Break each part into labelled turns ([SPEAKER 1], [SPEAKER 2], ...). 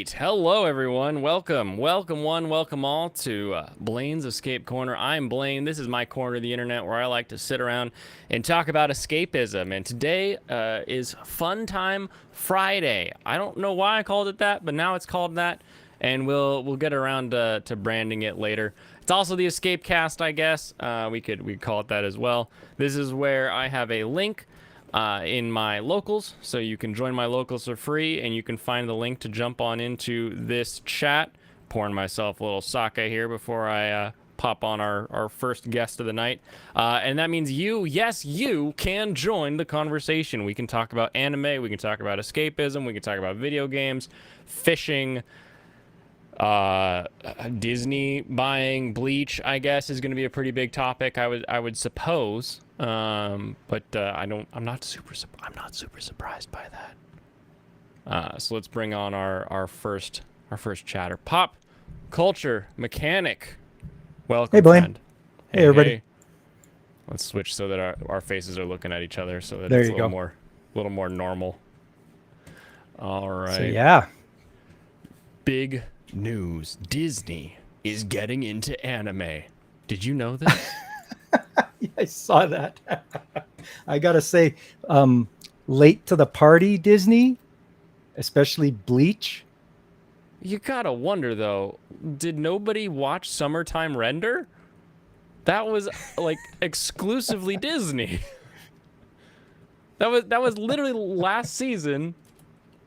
[SPEAKER 1] right. Hello, everyone. Welcome. Welcome, one. Welcome all to Blaine's Escape Corner. I'm Blaine. This is my corner of the internet where I like to sit around and talk about escapism. And today is Fun Time Friday. I don't know why I called it that, but now it's called that. And we'll get around to branding it later. It's also the Escape Cast, I guess. We could call it that as well. This is where I have a link in my locals, so you can join my locals for free, and you can find the link to jump on into this chat. Pouring myself a little sake here before I pop on our first guest of the night, and that means you, yes, you can join the conversation. We can talk about anime, we can talk about escapism, we can talk about video games, fishing, Disney buying Bleach, I guess, is going to be a pretty big topic. I would suppose, but I'm not super surprised by that. So let's bring on our first chatter. Pop Culture Mechanic, welcome.
[SPEAKER 2] Hey, Blaine.
[SPEAKER 1] Friend.
[SPEAKER 2] Hey, everybody.
[SPEAKER 1] Hey. Let's switch so that our faces are looking at each other, so that
[SPEAKER 2] There
[SPEAKER 1] it's
[SPEAKER 2] you
[SPEAKER 1] a little
[SPEAKER 2] go.
[SPEAKER 1] more normal. All right.
[SPEAKER 2] So yeah,
[SPEAKER 1] Big news. Disney is getting into anime. Did you know this?
[SPEAKER 2] I saw that. I gotta say, late to the party, Disney, especially Bleach.
[SPEAKER 1] You gotta wonder, though, did nobody watch Summertime Render? That was, like, exclusively Disney. That was literally last season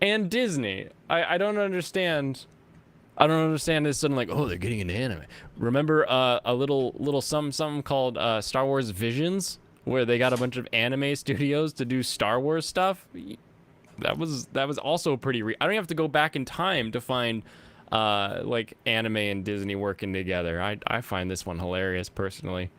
[SPEAKER 1] and Disney. I don't understand. I don't understand this sudden, like, oh, they're getting into anime. Remember a little something called Star Wars Visions, where they got a bunch of anime studios to do Star Wars stuff? That was also pretty. I don't have to go back in time to find like anime and Disney working together. I find this one hilarious personally.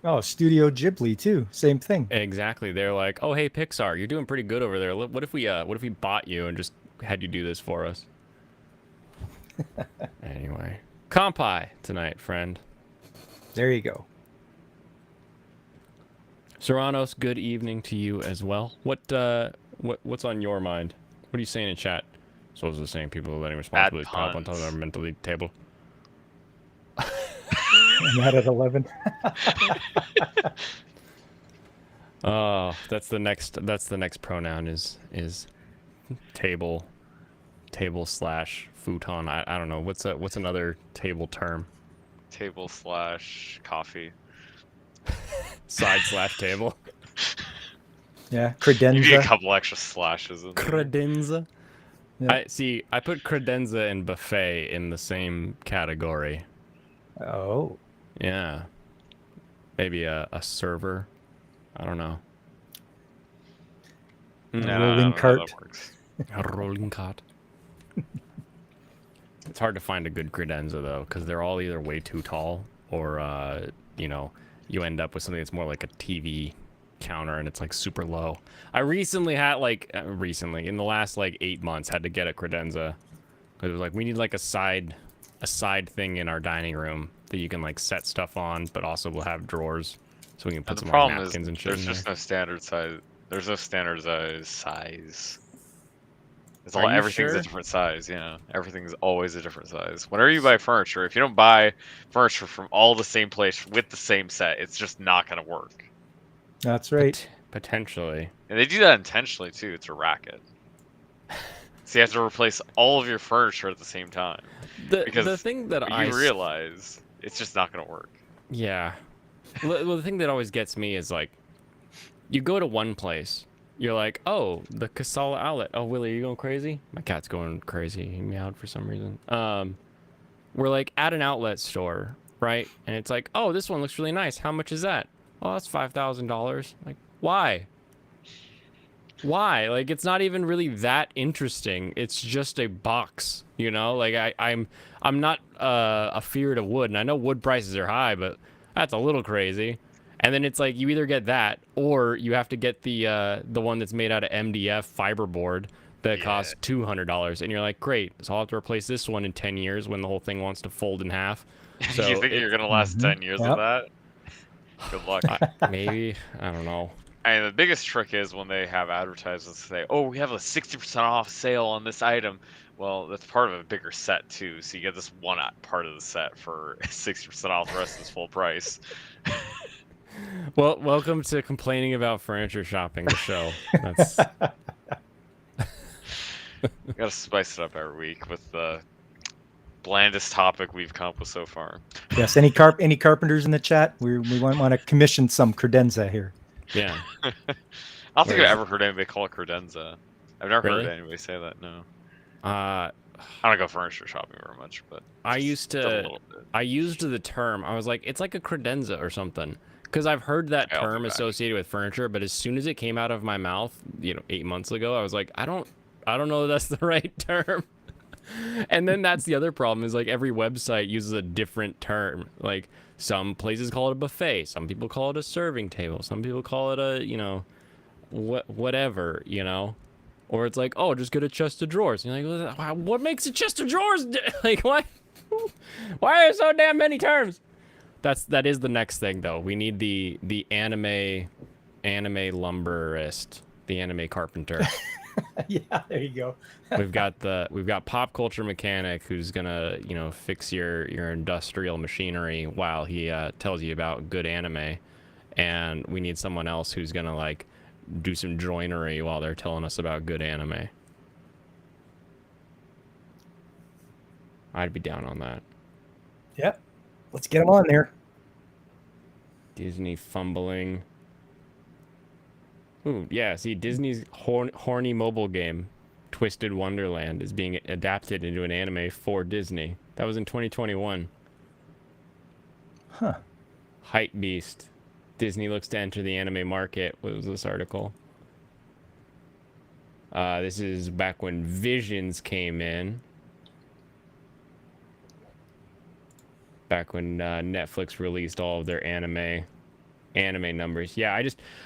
[SPEAKER 2] Oh, Studio Ghibli too. Same thing.
[SPEAKER 1] Exactly. They're like, oh, hey, Pixar, you're doing pretty good over there. What if we bought you and just had you do this for us? Anyway, Kampai tonight, friend.
[SPEAKER 2] There you go.
[SPEAKER 1] Serranos, good evening to you as well. What's on your mind? What are you saying in chat? So it's the same people letting responsibility pile up on top of our mentally table.
[SPEAKER 2] I'm not at 11.
[SPEAKER 1] Oh, that's the next pronoun is table slash futon. I don't know. What's another table term?
[SPEAKER 3] Table slash coffee.
[SPEAKER 1] Side slash table.
[SPEAKER 2] Yeah,
[SPEAKER 3] You need a
[SPEAKER 2] credenza.
[SPEAKER 3] couple extra slashes in there.
[SPEAKER 1] Credenza.
[SPEAKER 2] Yeah.
[SPEAKER 1] I put credenza and buffet in the same category.
[SPEAKER 2] Oh,
[SPEAKER 1] Yeah. Maybe a server. I don't know.
[SPEAKER 2] a
[SPEAKER 3] No, I
[SPEAKER 2] rolling
[SPEAKER 3] don't know how
[SPEAKER 2] cart.
[SPEAKER 3] that works.
[SPEAKER 1] A rolling cart. It's hard to find a good credenza though, because they're all either way too tall or you end up with something that's more like a TV counter and it's like super low. I recently had in the last like 8 months had to get a credenza because it was like we need like a side thing in our dining room that you can like set stuff on, but also we'll have drawers so we can put
[SPEAKER 3] And the
[SPEAKER 1] some like,
[SPEAKER 3] problem is
[SPEAKER 1] napkins and shit
[SPEAKER 3] there's
[SPEAKER 1] in
[SPEAKER 3] just
[SPEAKER 1] there.
[SPEAKER 3] no standard size. There's no standardized size. It's
[SPEAKER 1] Are you
[SPEAKER 3] everything's
[SPEAKER 1] sure?
[SPEAKER 3] a different size. Yeah, everything's always a different size. Whenever you buy furniture, if you don't buy furniture from all the same place with the same set, it's just not gonna work.
[SPEAKER 2] That's right.
[SPEAKER 1] Potentially.
[SPEAKER 3] And they do that intentionally too. It's a racket. So you have to replace all of your furniture at the same time.
[SPEAKER 1] The
[SPEAKER 3] Because
[SPEAKER 1] thing that
[SPEAKER 3] you realize it's just not gonna work.
[SPEAKER 1] Yeah. Well, the thing that always gets me is like, you go to one place, you're like, oh, the Casala outlet. Oh, Willie, are you going crazy? My cat's going crazy. He meowed for some reason. We're like at an outlet store, right? And it's like, oh, this one looks really nice. How much is that? Oh, that's $5,000. Like, why? Why? Like, it's not even really that interesting. It's just a box, you know? Like, I'm not afeared of wood, and I know wood prices are high, but that's a little crazy. And then it's like you either get that, or you have to get the one that's made out of MDF fiberboard that costs $200, and you're like, great, so I'll have to replace this one in 10 years when the whole thing wants to fold in half. So
[SPEAKER 3] you think you're gonna last 10 years
[SPEAKER 2] Yep.
[SPEAKER 3] of that? Good luck.
[SPEAKER 1] maybe, I don't know.
[SPEAKER 3] And the biggest trick is when they have advertisements say, "Oh, we have a 60% off sale on this item." Well, that's part of a bigger set too, so you get this one part of the set for 60% off. The rest is full price.
[SPEAKER 1] Well, welcome to complaining about furniture shopping, the show. That's
[SPEAKER 3] Gotta spice it up every week with the blandest topic we've come up with so far.
[SPEAKER 2] Yes. Any carpenters in the chat? We want to commission some credenza here.
[SPEAKER 1] yeah.
[SPEAKER 3] I don't think
[SPEAKER 1] Where
[SPEAKER 3] I've
[SPEAKER 1] is
[SPEAKER 3] ever heard anybody call it credenza. I've never
[SPEAKER 1] Really?
[SPEAKER 3] heard anybody say that. No,
[SPEAKER 1] Uh,
[SPEAKER 3] I don't go furniture shopping very much, but
[SPEAKER 1] I
[SPEAKER 3] just
[SPEAKER 1] used
[SPEAKER 3] a
[SPEAKER 1] to.
[SPEAKER 3] little bit.
[SPEAKER 1] I used the term. I was like, it's like a credenza or something, because I've heard that
[SPEAKER 3] Okay, I'll
[SPEAKER 1] term
[SPEAKER 3] be back.
[SPEAKER 1] associated with furniture. But as soon as it came out of my mouth, 8 months ago, I was like, I don't know if that's the right term. And then that's the other problem is like every website uses a different term. Like some places call it a buffet, some people call it a serving table, some people call it a whatever. Or it's like, oh, just get a chest of drawers. And you're like, "Wow, what makes a chest of drawers? Like, why? Why are there so damn many terms?" That is the next thing though. We need the anime lumberist, the anime carpenter.
[SPEAKER 2] Yeah, there you go.
[SPEAKER 1] We've got pop culture mechanic who's gonna fix your industrial machinery while he tells you about good anime, and we need someone else who's gonna like do some joinery while they're telling us about good anime. I'd be down on that.
[SPEAKER 2] Yep. Let's get them on there.
[SPEAKER 1] Disney fumbling. Ooh, yeah. See, Disney's horny mobile game, Twisted Wonderland, is being adapted into an anime for Disney. That was in 2021.
[SPEAKER 2] Huh.
[SPEAKER 1] Hype Beast. Disney looks to enter the anime market. What was this article? This is back when Visions came in. Back when Netflix released all of their anime numbers. Yeah,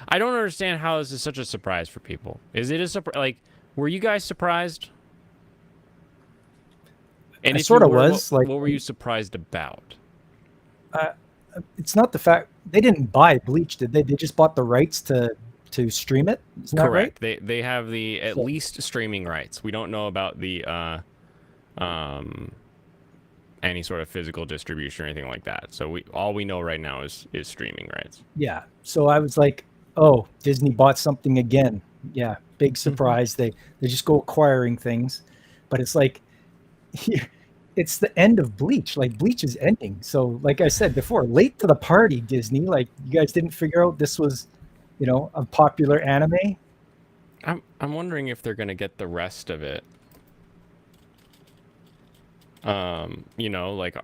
[SPEAKER 1] I don't understand how this is such a surprise for people. Is it a surprise? Like, were you guys surprised? And
[SPEAKER 2] I
[SPEAKER 1] if
[SPEAKER 2] sort
[SPEAKER 1] you
[SPEAKER 2] of
[SPEAKER 1] were,
[SPEAKER 2] was.
[SPEAKER 1] what were you surprised about?
[SPEAKER 2] It's not the fact they didn't buy Bleach, did they? They just bought the rights to stream it. Isn't that right?
[SPEAKER 1] Correct. They have the at
[SPEAKER 2] So-
[SPEAKER 1] least streaming rights. We don't know about the any sort of physical distribution or anything like that. So all we know right now is streaming rights.
[SPEAKER 2] Yeah. So I was like, oh, Disney bought something again. Yeah, big surprise. They just go acquiring things, but it's like, it's the end of Bleach. Like Bleach is ending. So like I said before, late to the party, Disney. Like you guys didn't figure out this was, a popular anime.
[SPEAKER 1] I'm wondering if they're gonna get the rest of it. Like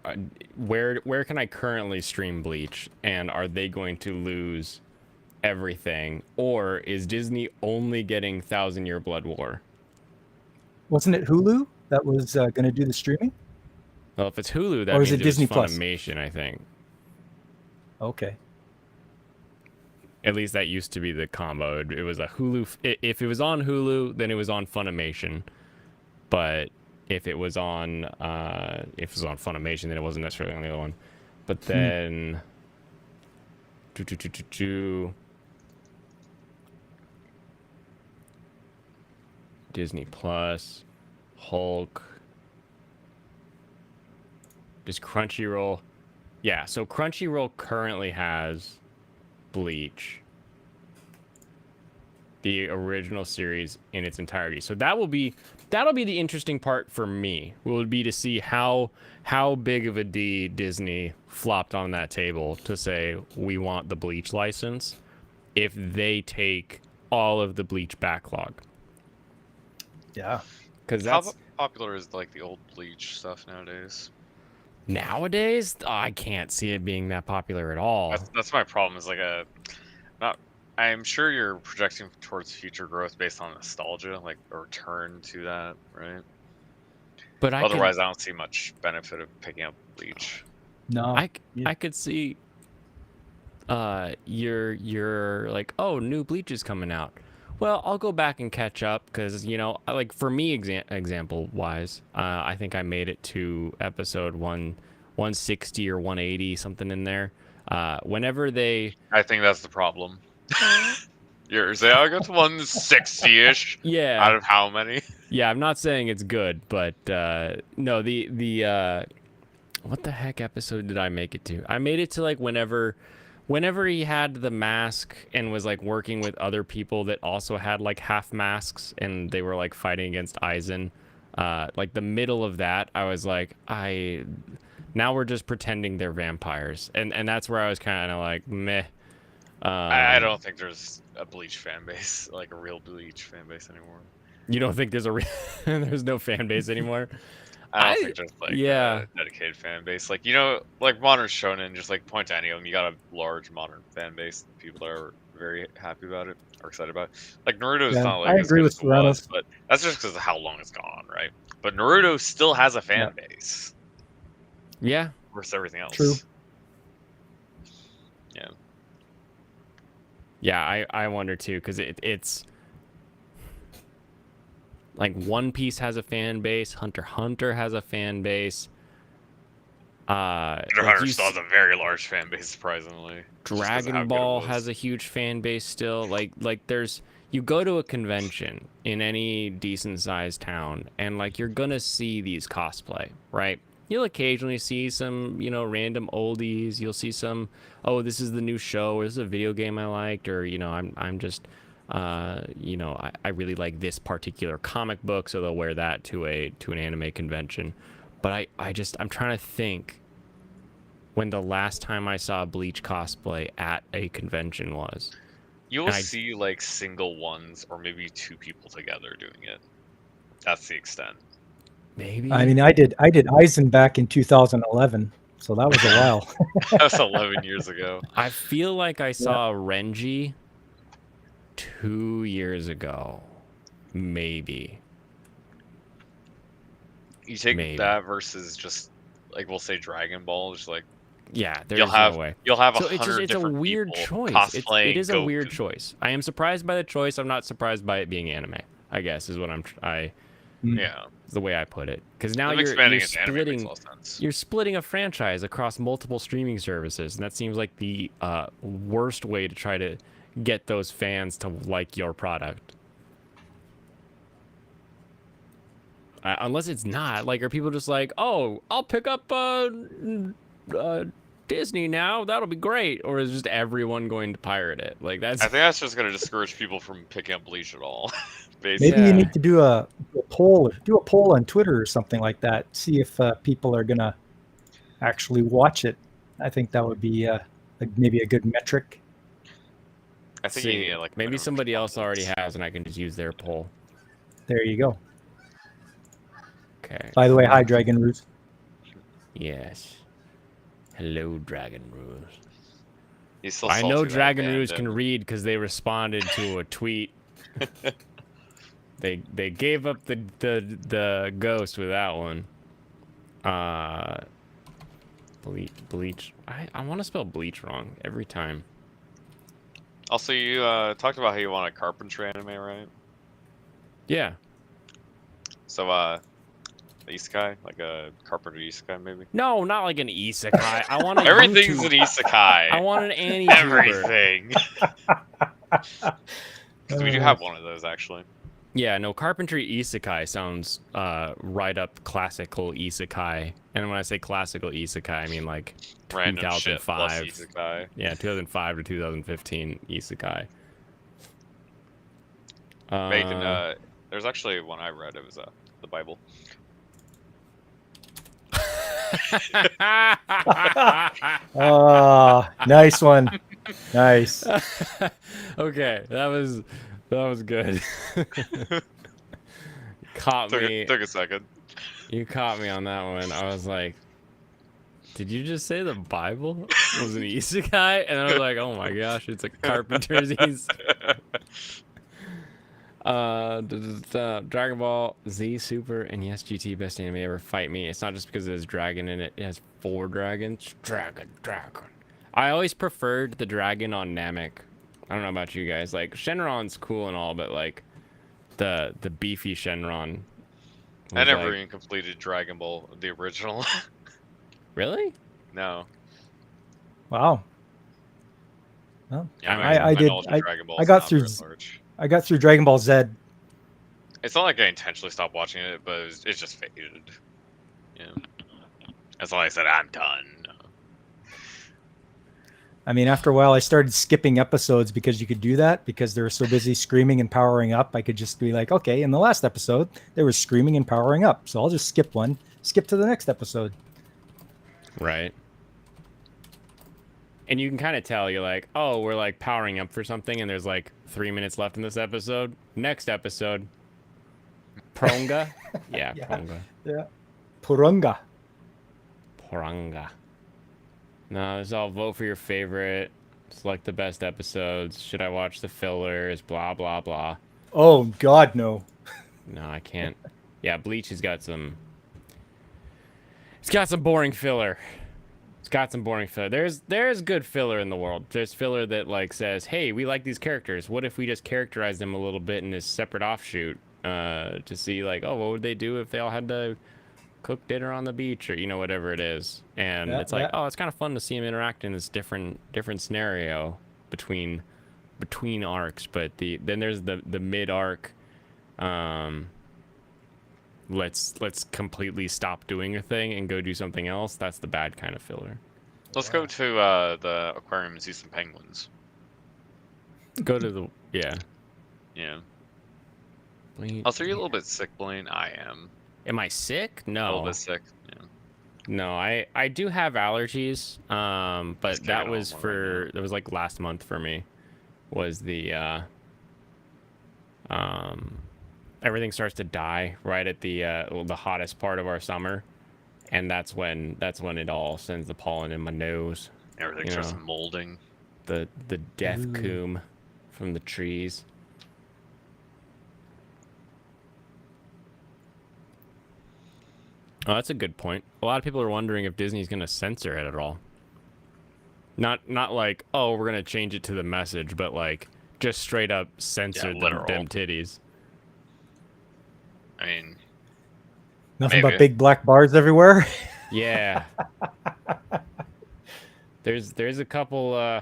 [SPEAKER 1] where can I currently stream Bleach, and are they going to lose everything, or is Disney only getting Thousand Year Blood War?
[SPEAKER 2] Wasn't it Hulu that was going to do the streaming?
[SPEAKER 1] Well, if it's Hulu, that
[SPEAKER 2] Or
[SPEAKER 1] means
[SPEAKER 2] is it Disney Plus?
[SPEAKER 1] Funimation, I think.
[SPEAKER 2] Okay.
[SPEAKER 1] At least that used to be the combo. It was a Hulu. If it was on Hulu, then it was on Funimation. But if it was on Funimation, then it wasn't necessarily on the other one. But then, Disney Plus, Hulk. Does Crunchyroll? Yeah. So Crunchyroll currently has Bleach, the original series in its entirety. So that'll be the interesting part for me. Will be to see how big of a D Disney flopped on that table to say we want the Bleach license if they take all of the Bleach backlog.
[SPEAKER 2] Yeah.
[SPEAKER 1] Because
[SPEAKER 3] How
[SPEAKER 1] that's
[SPEAKER 3] popular is like the old Bleach stuff nowadays?
[SPEAKER 1] nowadays, I can't see it being that popular at all.
[SPEAKER 3] That's my problem. Is like I'm sure you're projecting towards future growth based on nostalgia, like a return to that, right?
[SPEAKER 1] But
[SPEAKER 3] Otherwise, I don't see much benefit of picking up Bleach.
[SPEAKER 2] No.
[SPEAKER 1] I could see you're like, oh, new Bleach is coming out. Well, I'll go back and catch up because, like for me, example wise, I think I made it to episode 160 or 180, something in there. Whenever they,
[SPEAKER 3] I think that's the problem. You're saying I got 160-ish out
[SPEAKER 1] Yeah,
[SPEAKER 3] of how many?
[SPEAKER 1] yeah. I'm not saying it's good, but no. The what the heck episode did I make it to? I made it to like whenever he had the mask and was like working with other people that also had like half masks and they were like fighting against Aizen. Like the middle of that, I was like, now we're just pretending they're vampires, and that's where I was kind of like, meh.
[SPEAKER 3] I don't think there's a Bleach fan base, like a real Bleach fan base anymore.
[SPEAKER 1] You don't think there's there's no fan base anymore?
[SPEAKER 3] I don't think there's like
[SPEAKER 1] yeah.
[SPEAKER 3] a dedicated fan base. Like, you know, like modern shonen, just like point to any of them, you got a large modern fan base. People that are very happy about it or excited about it. Like Naruto is
[SPEAKER 2] Yeah,
[SPEAKER 3] not like
[SPEAKER 2] I
[SPEAKER 3] as
[SPEAKER 2] agree
[SPEAKER 3] good
[SPEAKER 2] with
[SPEAKER 3] as it was,
[SPEAKER 2] Serranos.
[SPEAKER 3] but that's just because of how long it's gone on, right? But Naruto still has a fan base
[SPEAKER 1] Yeah.
[SPEAKER 3] versus everything else.
[SPEAKER 2] True.
[SPEAKER 3] Yeah.
[SPEAKER 1] Yeah, I wonder too, because it's like One Piece has a fan base, Hunter x Hunter has a fan base.
[SPEAKER 3] Hunter
[SPEAKER 1] Like
[SPEAKER 3] Hunter
[SPEAKER 1] you
[SPEAKER 3] still has a very large fan base, surprisingly. just 'cause of how
[SPEAKER 1] Dragon
[SPEAKER 3] good it
[SPEAKER 1] Ball
[SPEAKER 3] was.
[SPEAKER 1] has a huge fan base still. Like there's you go to a convention in any decent sized town and like you're gonna see these cosplay, right? You'll occasionally see some, random oldies. You'll see some, oh, this is the new show, or this is a video game I liked, or I'm just I really like this particular comic book, so they'll wear that to an anime convention. But I'm trying to think when the last time I saw Bleach cosplay at a convention was.
[SPEAKER 3] You'll
[SPEAKER 1] And I-
[SPEAKER 3] see like single ones or maybe two people together doing it. That's the extent.
[SPEAKER 1] Maybe.
[SPEAKER 2] I mean, I did Aizen back in 2011, so that was a while.
[SPEAKER 3] That's 11 years ago.
[SPEAKER 1] I feel like I saw Renji 2 years ago. Maybe.
[SPEAKER 3] You take
[SPEAKER 1] Maybe.
[SPEAKER 3] that versus just like we'll say Dragon Ball, just like
[SPEAKER 1] Yeah, there's
[SPEAKER 3] you'll have
[SPEAKER 1] no way.
[SPEAKER 3] you'll have
[SPEAKER 1] So
[SPEAKER 3] 100
[SPEAKER 1] it's a
[SPEAKER 3] different
[SPEAKER 1] weird
[SPEAKER 3] people
[SPEAKER 1] choice.
[SPEAKER 3] cosplaying
[SPEAKER 1] It is a weird
[SPEAKER 3] Goku.
[SPEAKER 1] choice. I am surprised by the choice. I'm not surprised by it being anime. I guess is what
[SPEAKER 3] Yeah,
[SPEAKER 1] the way I put it. Because now
[SPEAKER 3] them
[SPEAKER 1] you're
[SPEAKER 3] expanding into anime makes
[SPEAKER 1] splitting
[SPEAKER 3] a lot of sense.
[SPEAKER 1] you're splitting a franchise across multiple streaming services, and that seems like the worst way to try to get those fans to like your product. Unless it's not, like, are people just like, oh, I'll pick up Disney now, that'll be great, or is just everyone going to pirate it? Like
[SPEAKER 3] I think that's just gonna discourage people from picking up Bleach at all. Basically.
[SPEAKER 2] Maybe
[SPEAKER 1] Yeah.
[SPEAKER 2] you need to do a poll on Twitter or something like that. See if people are gonna actually watch it. I think that would be maybe a good metric.
[SPEAKER 3] I think you
[SPEAKER 1] See,
[SPEAKER 3] need like
[SPEAKER 1] maybe
[SPEAKER 3] minimum
[SPEAKER 1] somebody else already
[SPEAKER 3] response.
[SPEAKER 1] has, and I can just use their poll.
[SPEAKER 2] There you go.
[SPEAKER 1] Okay.
[SPEAKER 2] By the way, hi Dragon Roost.
[SPEAKER 1] Yes. Hello, Dragon Ruse.
[SPEAKER 3] He's still
[SPEAKER 1] I know
[SPEAKER 3] salty that
[SPEAKER 1] Dragon
[SPEAKER 3] band
[SPEAKER 1] Ruse can
[SPEAKER 3] ended.
[SPEAKER 1] read because they responded to a tweet. They gave up the ghost with that one. Bleach. I want to spell bleach wrong every time.
[SPEAKER 3] Also, you talked about how you want a carpentry anime, right?
[SPEAKER 1] Yeah.
[SPEAKER 3] So, isekai, like a carpentry isekai, maybe.
[SPEAKER 1] No, not like an isekai. I want a
[SPEAKER 3] Everything's
[SPEAKER 1] YouTube-
[SPEAKER 3] an isekai.
[SPEAKER 1] I want an Annie.
[SPEAKER 3] everything. Because we do have one of those actually.
[SPEAKER 1] Yeah, no, carpentry isekai sounds right up classical isekai. And when I say classical isekai, I mean like
[SPEAKER 3] Random shit plus
[SPEAKER 1] 2005.
[SPEAKER 3] isekai.
[SPEAKER 1] Yeah, 2005 to 2015 isekai.
[SPEAKER 3] Making there's actually one I read. It was the Bible.
[SPEAKER 2] Nice one. Nice.
[SPEAKER 1] Okay, that was good. Caught me.
[SPEAKER 3] Took a second.
[SPEAKER 1] You caught me on that one. I was like, did you just say the Bible was an isekai? And I was like, oh my gosh, it's a carpenter's isekai. Dragon Ball Z Super and yes, GT best anime ever. Fight me. It's not just because there's dragon in it. It has 4 dragons. Dragon. I always preferred the dragon on Namek. I don't know about you guys. Like Shenron's cool and all, but like the beefy Shenron.
[SPEAKER 3] I
[SPEAKER 1] was
[SPEAKER 3] never
[SPEAKER 1] like-
[SPEAKER 3] even completed Dragon Ball, the original.
[SPEAKER 1] Really?
[SPEAKER 3] No.
[SPEAKER 2] Wow. Well,
[SPEAKER 3] Yeah,
[SPEAKER 2] I
[SPEAKER 3] my
[SPEAKER 2] did.
[SPEAKER 3] knowledge of Dragon Ball
[SPEAKER 2] I
[SPEAKER 3] is
[SPEAKER 2] got
[SPEAKER 3] not
[SPEAKER 2] through.
[SPEAKER 3] very large.
[SPEAKER 2] I got through Dragon Ball Z.
[SPEAKER 3] It's not like I intentionally stopped watching it, but it's just faded. Yeah. That's why I said I'm done.
[SPEAKER 2] I mean, after a while, I started skipping episodes because you could do that because they were so busy screaming and powering up. I could just be like, okay, in the last episode, they were screaming and powering up. So I'll just skip one, skip to the next episode.
[SPEAKER 1] Right. And you can kind of tell, you're like, oh, we're like powering up for something, and there's like 3 minutes left in this episode. Next episode, Pronga. Yeah,
[SPEAKER 2] Yeah.
[SPEAKER 1] Pronga.
[SPEAKER 2] Yeah. Purunga.
[SPEAKER 1] Poranga. No, this is all vote for your favorite. Select the best episodes. Should I watch the fillers? Blah, blah, blah.
[SPEAKER 2] Oh, God, no.
[SPEAKER 1] No, I can't. Yeah, Bleach has got some... It's got some boring filler. It's got some boring filler. There's good filler in the world. There's filler that like says, hey, we like these characters. What if we just characterize them a little bit in this separate offshoot to see like, oh, what would they do if they all had to cook dinner on the beach or, you know, whatever it is. And
[SPEAKER 2] Yeah,
[SPEAKER 1] it's like,
[SPEAKER 2] yeah.
[SPEAKER 1] oh, it's kind of fun to see them interact in this different scenario between arcs. But then there's the mid arc. Let's completely stop doing a thing and go do something else. That's the bad kind of filler.
[SPEAKER 3] Let's go to the aquarium and see some penguins.
[SPEAKER 1] Go to the yeah.
[SPEAKER 3] Yeah.
[SPEAKER 1] Bleach.
[SPEAKER 3] Also, are you a little bit sick, Blaine? I am.
[SPEAKER 1] Am I sick?
[SPEAKER 3] A little
[SPEAKER 1] No.
[SPEAKER 3] bit sick. Yeah.
[SPEAKER 1] No, I do have allergies. But
[SPEAKER 3] Just
[SPEAKER 1] that
[SPEAKER 3] taking
[SPEAKER 1] was
[SPEAKER 3] on one
[SPEAKER 1] for
[SPEAKER 3] right
[SPEAKER 1] that was like last month for me. Was the everything starts to die right at the hottest part of our summer, and that's when it all sends the pollen in my nose.
[SPEAKER 3] Everything
[SPEAKER 1] You
[SPEAKER 3] starts
[SPEAKER 1] know.
[SPEAKER 3] molding.
[SPEAKER 1] The death
[SPEAKER 2] Ooh.
[SPEAKER 1] coom from the trees. Oh, that's a good point. A lot of people are wondering if Disney's going to censor it at all. Not like, oh, we're going to change it to the message, but like just straight up censor
[SPEAKER 3] literal.
[SPEAKER 1] them titties.
[SPEAKER 3] I mean,
[SPEAKER 2] Nothing but
[SPEAKER 3] Maybe.
[SPEAKER 2] big black bars everywhere.
[SPEAKER 1] Yeah. There's a couple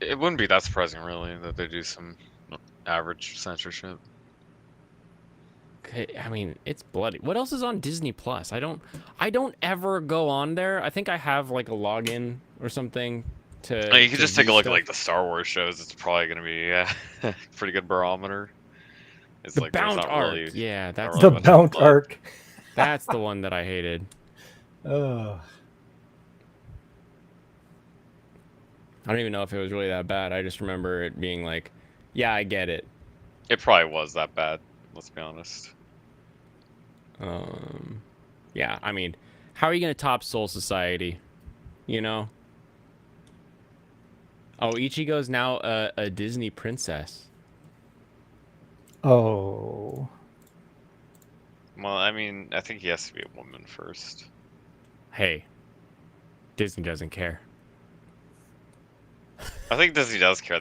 [SPEAKER 3] it wouldn't be that surprising, really, that they do some average censorship.
[SPEAKER 1] okay, I mean, it's bloody. What else is on Disney Plus? I don't ever go on there. I think I have like a login or something to
[SPEAKER 3] You could
[SPEAKER 1] to
[SPEAKER 3] just take a
[SPEAKER 1] view
[SPEAKER 3] look
[SPEAKER 1] stuff.
[SPEAKER 3] at like the Star Wars shows. It's probably gonna be a pretty good barometer. It's
[SPEAKER 1] the
[SPEAKER 3] like there's
[SPEAKER 1] Bound
[SPEAKER 3] not
[SPEAKER 1] Arc.
[SPEAKER 3] really.
[SPEAKER 1] Yeah, that's
[SPEAKER 3] really
[SPEAKER 2] The
[SPEAKER 3] much
[SPEAKER 2] Mount
[SPEAKER 3] love.
[SPEAKER 2] Arc.
[SPEAKER 1] that's the one that I hated.
[SPEAKER 2] Oh.
[SPEAKER 1] I don't even know if it was really that bad. I just remember it being like, yeah, I get it.
[SPEAKER 3] It probably was that bad. Let's be honest.
[SPEAKER 1] Yeah, I mean, how are you gonna top Soul Society? You know? Oh, Ichigo's now a Disney princess.
[SPEAKER 2] Oh.
[SPEAKER 3] Well, I mean, I think he has to be a woman first.
[SPEAKER 1] Hey, Disney doesn't care.
[SPEAKER 3] I think Disney does care.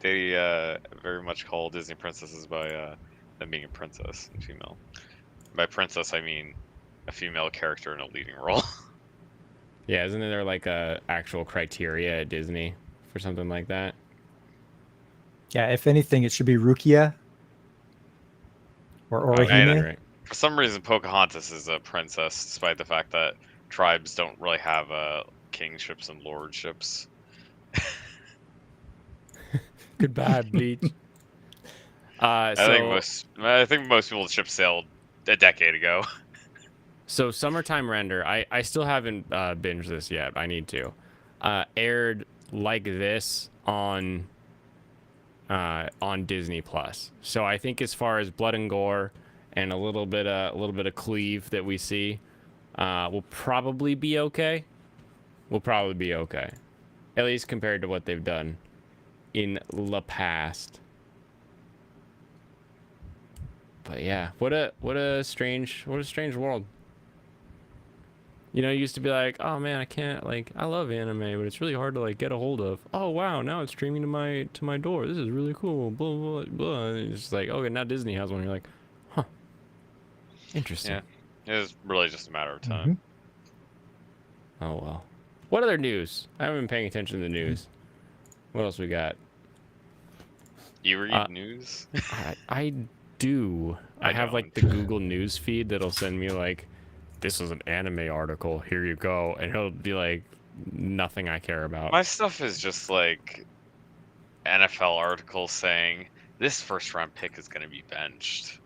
[SPEAKER 3] They very much call Disney princesses by them being a princess and female. By princess, I mean a female character in a leading role.
[SPEAKER 1] Yeah, isn't there like a actual criteria at Disney for something like that?
[SPEAKER 2] Yeah, if anything, it should be Rukia. Or
[SPEAKER 1] Oh, yeah,
[SPEAKER 2] Orihime.
[SPEAKER 1] right.
[SPEAKER 3] For some reason, Pocahontas is a princess, despite the fact that tribes don't really have kingships and lordships.
[SPEAKER 1] Goodbye, Bleach.
[SPEAKER 3] I think most people's ships sailed a decade ago.
[SPEAKER 1] So Summertime Render, I still haven't binged this yet. I need to. Aired like this on Disney Plus. So I think as far as blood and gore and a little bit of cleave that we see, we'll probably be okay. We'll probably be okay, at least compared to what they've done in the past. But yeah, what a strange world. You know, it used to be like, oh man, I can't, like, I love anime, but it's really hard to like get a hold of. Oh wow, now it's streaming to my door. This is really cool. Blah blah blah. And it's just like, okay, now Disney has one. You're like, huh, interesting.
[SPEAKER 3] Yeah. It was really just a matter of time.
[SPEAKER 1] Oh well. What other news? I haven't been paying attention to the news. What else we got?
[SPEAKER 3] You read news?
[SPEAKER 1] I do. I have like the
[SPEAKER 3] don't.
[SPEAKER 1] Google News feed that'll send me like, this is an anime article. Here you go, and it'll be like nothing I care about.
[SPEAKER 3] My stuff is just like NFL articles saying this first round pick is going to be benched,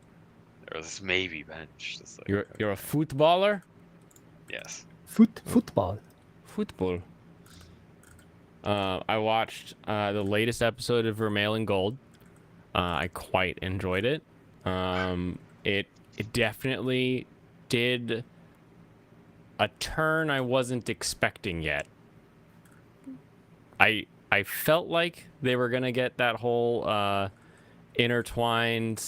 [SPEAKER 3] or this may be benched. It's like,
[SPEAKER 1] You're a footballer.
[SPEAKER 3] yes.
[SPEAKER 2] Football.
[SPEAKER 1] Football. I watched the latest episode of Vermaelen Gold. I quite enjoyed it. It definitely did a turn I wasn't expecting yet. I felt like they were gonna get that whole intertwined.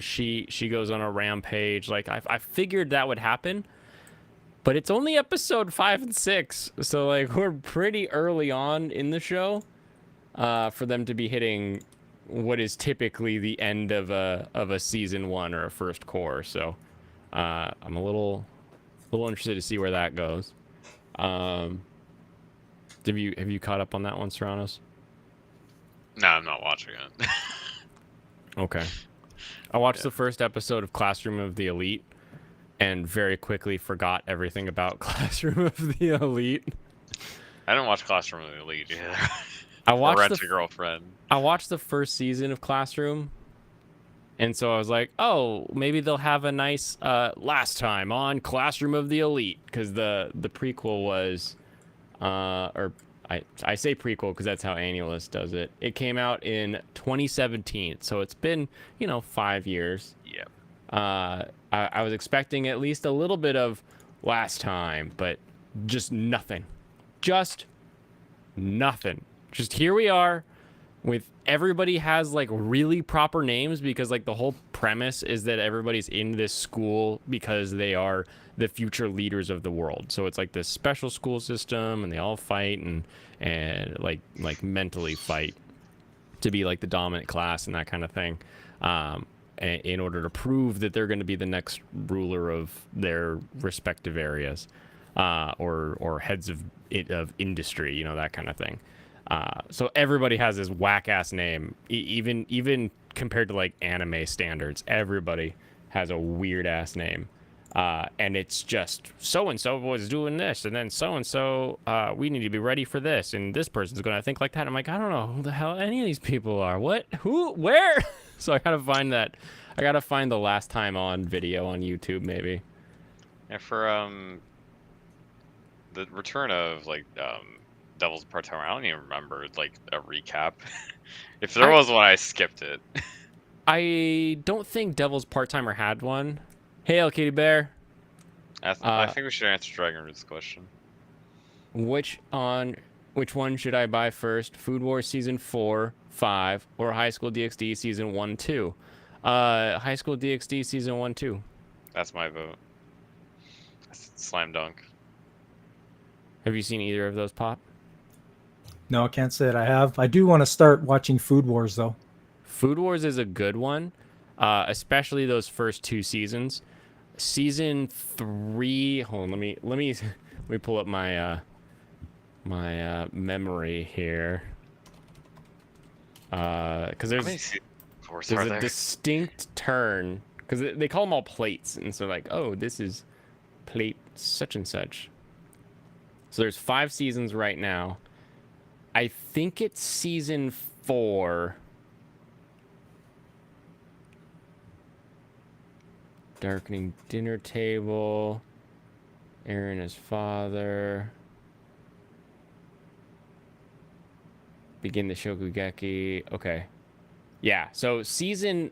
[SPEAKER 1] She goes on a rampage. Like I figured that would happen. But it's only episode 5 and 6, so like we're pretty early on in the show for them to be hitting what is typically the end of a season 1 or a first core. So I'm a little interested to see where that goes. Have you caught up on that one, Serranos?
[SPEAKER 3] No, I'm not watching it.
[SPEAKER 1] Okay. I watched the first episode of Classroom of the Elite and very quickly forgot everything about Classroom of the Elite.
[SPEAKER 3] I didn't watch Classroom of the Elite either.
[SPEAKER 1] I watched
[SPEAKER 3] Rent a Girlfriend.
[SPEAKER 1] I watched the first season of Classroom, and so I was like, oh, maybe they'll have a nice last time on Classroom of the Elite, because the prequel was, or I say prequel because that's how Annulus does it. It came out in 2017, so it's been 5 years.
[SPEAKER 3] Yep.
[SPEAKER 1] I was expecting at least a little bit of last time, but just nothing. Just nothing. Just here we are with everybody has like really proper names, because like the whole premise is that everybody's in this school because they are the future leaders of the world. So it's like this special school system, and they all fight and like mentally fight to be like the dominant class and that kind of thing. In order to prove that they're going to be the next ruler of their respective areas, or heads of industry, that kind of thing. So everybody has this whack ass name, even compared to like anime standards. Everybody has a weird ass name, and it's just so and so was doing this, and then so and so we need to be ready for this, and this person's going to think like that. I'm like, I don't know who the hell any of these people are. What? Who? Where? So I gotta find that. I gotta find the last time on video on YouTube, maybe.
[SPEAKER 3] And for the return of like Devil's Part-Timer, I don't even remember like a recap. If there was one, I skipped it.
[SPEAKER 1] I don't think Devil's Part-Timer had one. Hail, Kitty Bear.
[SPEAKER 3] I think we should answer Dragon Root's question.
[SPEAKER 1] Which one should I buy first? Food Wars Season 4, 5, or High School DxD Season 1, 2? High School DxD Season 1, 2.
[SPEAKER 3] That's my vote. Slam dunk.
[SPEAKER 1] Have you seen either of those pop?
[SPEAKER 2] No, I can't say that I have. I do want to start watching Food Wars though.
[SPEAKER 1] Food Wars is a good one, especially those first 2 seasons. Season 3. Hold on, let me pull up my memory here. Because there's a distinct turn, because they call them all plates, and so like, oh, this is plate such and such. So there's 5 seasons right now. I think it's season 4. Darkening dinner table. Eren, his father. Begin the Shokugeki. Okay. Yeah, so season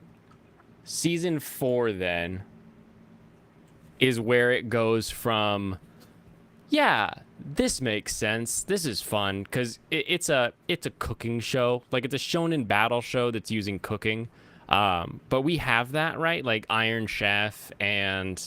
[SPEAKER 1] 4 then is where it goes from, yeah, this makes sense, this is fun, because it's a cooking show. Like, it's a shonen battle show that's using cooking. But we have that, right? Like Iron Chef and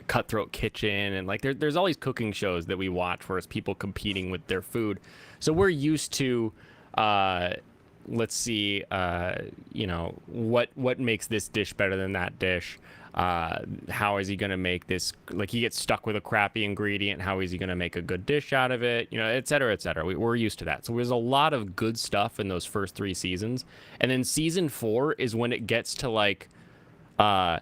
[SPEAKER 1] Cutthroat Kitchen, and like there's all these cooking shows that we watch where it's people competing with their food. So we're used to let's see what makes this dish better than that dish. How is he going to make this? Like, he gets stuck with a crappy ingredient. How is he going to make a good dish out of it? You know, et cetera, et cetera. We're used to that. So there's a lot of good stuff in those first 3 seasons. And then season 4 is when it gets to like, I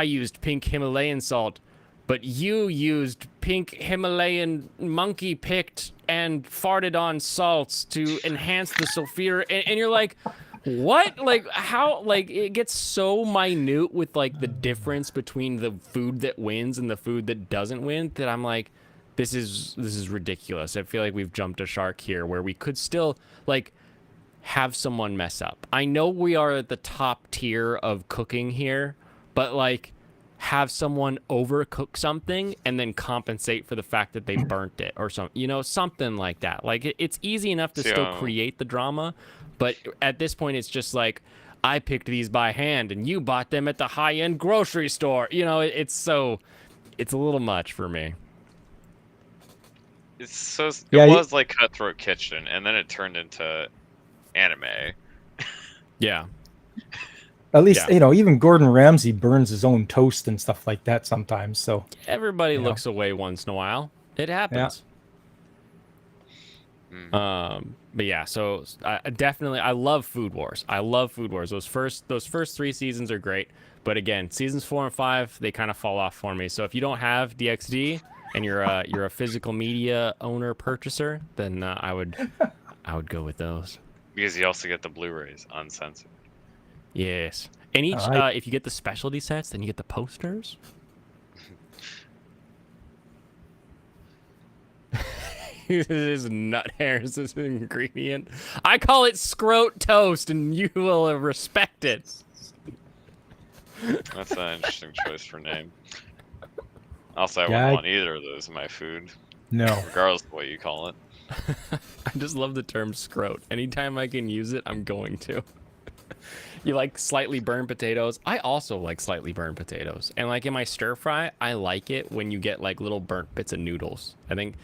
[SPEAKER 1] used pink Himalayan salt, but you used pink Himalayan monkey picked and farted on salts to enhance the sulfur. And you're like, what? Like, how? Like, it gets so minute with like the difference between the food that wins and the food that doesn't win that I'm like, this is ridiculous. I feel like we've jumped a shark here where we could still like have someone mess up. I know we are at the top tier of cooking here, but like have someone overcook something and then compensate for the fact that they burnt it or something, you know, something like that. Like it's easy enough to still create the drama, but at this point it's just like, I picked these by hand and you bought them at the high-end grocery store. You know, it's a little much for me.
[SPEAKER 3] It's so
[SPEAKER 2] Yeah,
[SPEAKER 3] it was like Cutthroat Kitchen, and then it turned into anime.
[SPEAKER 1] Yeah.
[SPEAKER 2] At least,
[SPEAKER 1] Yeah.
[SPEAKER 2] you know, even Gordon Ramsay burns his own toast and stuff like that sometimes. So
[SPEAKER 1] Everybody
[SPEAKER 2] Yeah.
[SPEAKER 1] looks away once in a while. It happens. But yeah, so I definitely, I love Food Wars. I love Food Wars. Those first 3 seasons are great, but again, seasons 4 and 5 they kind of fall off for me. So if you don't have DXD and you're a physical media owner purchaser, then I would go with those.
[SPEAKER 3] Because you also get the Blu-rays uncensored.
[SPEAKER 1] Yes, and each
[SPEAKER 2] Alright.
[SPEAKER 1] if you get the specialty sets, then you get the posters. This is nut hairs as an ingredient. I call it scrote toast, and you will respect it.
[SPEAKER 3] That's an interesting choice for name. Also, I
[SPEAKER 2] Yeah,
[SPEAKER 3] wouldn't want either of those in my food,
[SPEAKER 2] no.
[SPEAKER 3] regardless of what you call it.
[SPEAKER 1] I just love the term scrote. Anytime I can use it, I'm going to. You like slightly burned potatoes? I also like slightly burned potatoes. And like in my stir fry, I like it when you get like little burnt bits of noodles. I think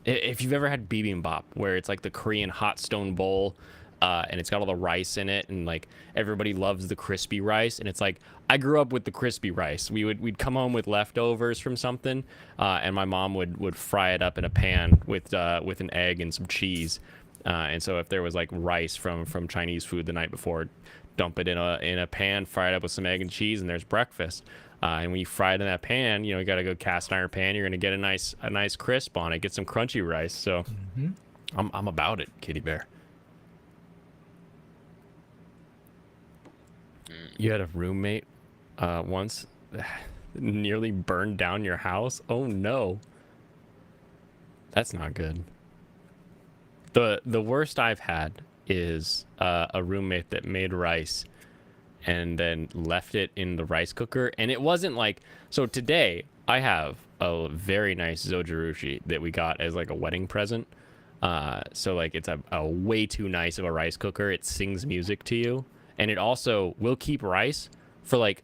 [SPEAKER 1] if you've ever had bibimbap, where it's like the Korean hot stone bowl, and it's got all the rice in it, and like everybody loves the crispy rice, and it's like I grew up with the crispy rice. We'd come home with leftovers from something, and my mom would fry it up in a pan with an egg and some cheese. And so if there was like rice from Chinese food the night before, dump it in a pan, fry it up with some egg and cheese, and there's breakfast. And when you fry it in that pan, you know, you got to go cast iron pan. You're gonna get a nice crisp on it, get some crunchy rice. So I'm about it, Kitty Bear. You had a roommate once nearly burned down your house. Oh no, that's not good. The worst I've had is a roommate that made rice and then left it in the rice cooker. And it wasn't like, so today I have a very nice Zojirushi that we got as like a wedding present. So like it's a way too nice of a rice cooker. It sings music to you. And it also will keep rice for like,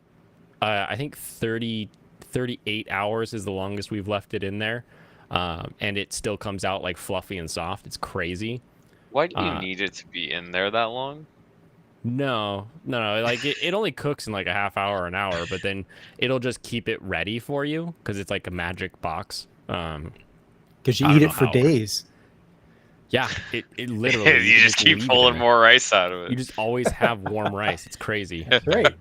[SPEAKER 1] I think 38 hours is the longest we've left it in there. And it still comes out like fluffy and soft. It's crazy.
[SPEAKER 3] Why do you need it to be in there that long?
[SPEAKER 1] No. Like it only cooks in like a half hour or an hour, but then it'll just keep it ready for you because it's like a magic box.
[SPEAKER 2] Because
[SPEAKER 1] I
[SPEAKER 2] you
[SPEAKER 1] don't
[SPEAKER 2] eat
[SPEAKER 1] know
[SPEAKER 2] it for
[SPEAKER 1] how.
[SPEAKER 2] days.
[SPEAKER 1] Yeah, it literally.
[SPEAKER 3] You just keep
[SPEAKER 1] leave it in
[SPEAKER 3] pulling
[SPEAKER 1] there.
[SPEAKER 3] more rice out of it.
[SPEAKER 1] You just always have warm rice. It's crazy.
[SPEAKER 2] That's right.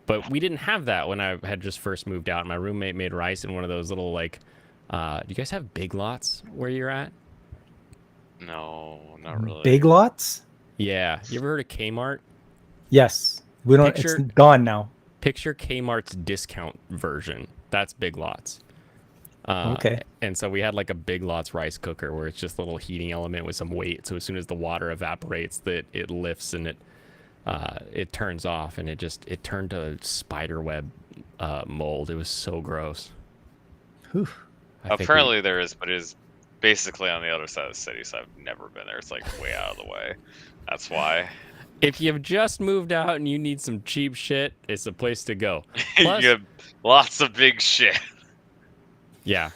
[SPEAKER 1] But we didn't have that when I had just first moved out. My roommate made rice in one of those little like. Do you guys have Big Lots where you're at?
[SPEAKER 3] No, not really.
[SPEAKER 2] Big Lots?
[SPEAKER 1] Yeah. You ever heard of Kmart?
[SPEAKER 2] Yes. We don't.
[SPEAKER 1] Picture-
[SPEAKER 2] It's gone now.
[SPEAKER 1] Picture Kmart's discount version. That's Big Lots.
[SPEAKER 2] Okay.
[SPEAKER 1] And so we had like a Big Lots rice cooker where it's just a little heating element with some weight. So as soon as the water evaporates, that it lifts and it turns off, and it turned to spider web mold. It was so gross.
[SPEAKER 2] Whew.
[SPEAKER 1] I think
[SPEAKER 3] Apparently there is, but it is basically on the other side of the city, so I've never been there. It's like way out of the way. That's why.
[SPEAKER 1] if you've just moved out and you need some cheap shit, it's a place to go. Plus,
[SPEAKER 3] You have lots of big shit.
[SPEAKER 1] yeah,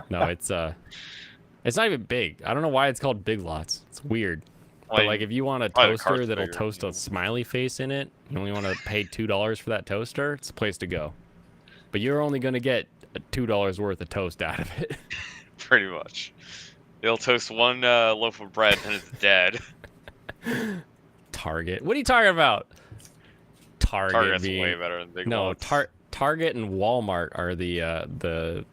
[SPEAKER 1] no, it's not even big. I don't know why it's called Big Lots. It's weird. But like, if you want a
[SPEAKER 3] probably the
[SPEAKER 1] toaster
[SPEAKER 3] cart's
[SPEAKER 1] that'll
[SPEAKER 3] bigger,
[SPEAKER 1] toast
[SPEAKER 3] yeah.
[SPEAKER 1] a smiley face in it, you only want to pay $2 for that toaster. It's a place to go. But you're only gonna get $2 worth of toast out of it.
[SPEAKER 3] Pretty much. They'll toast one loaf of bread and it's dead.
[SPEAKER 1] Target. What are you talking about?
[SPEAKER 3] Target's
[SPEAKER 1] being
[SPEAKER 3] way better than Big
[SPEAKER 1] no
[SPEAKER 3] Lots.
[SPEAKER 1] Target and Walmart are the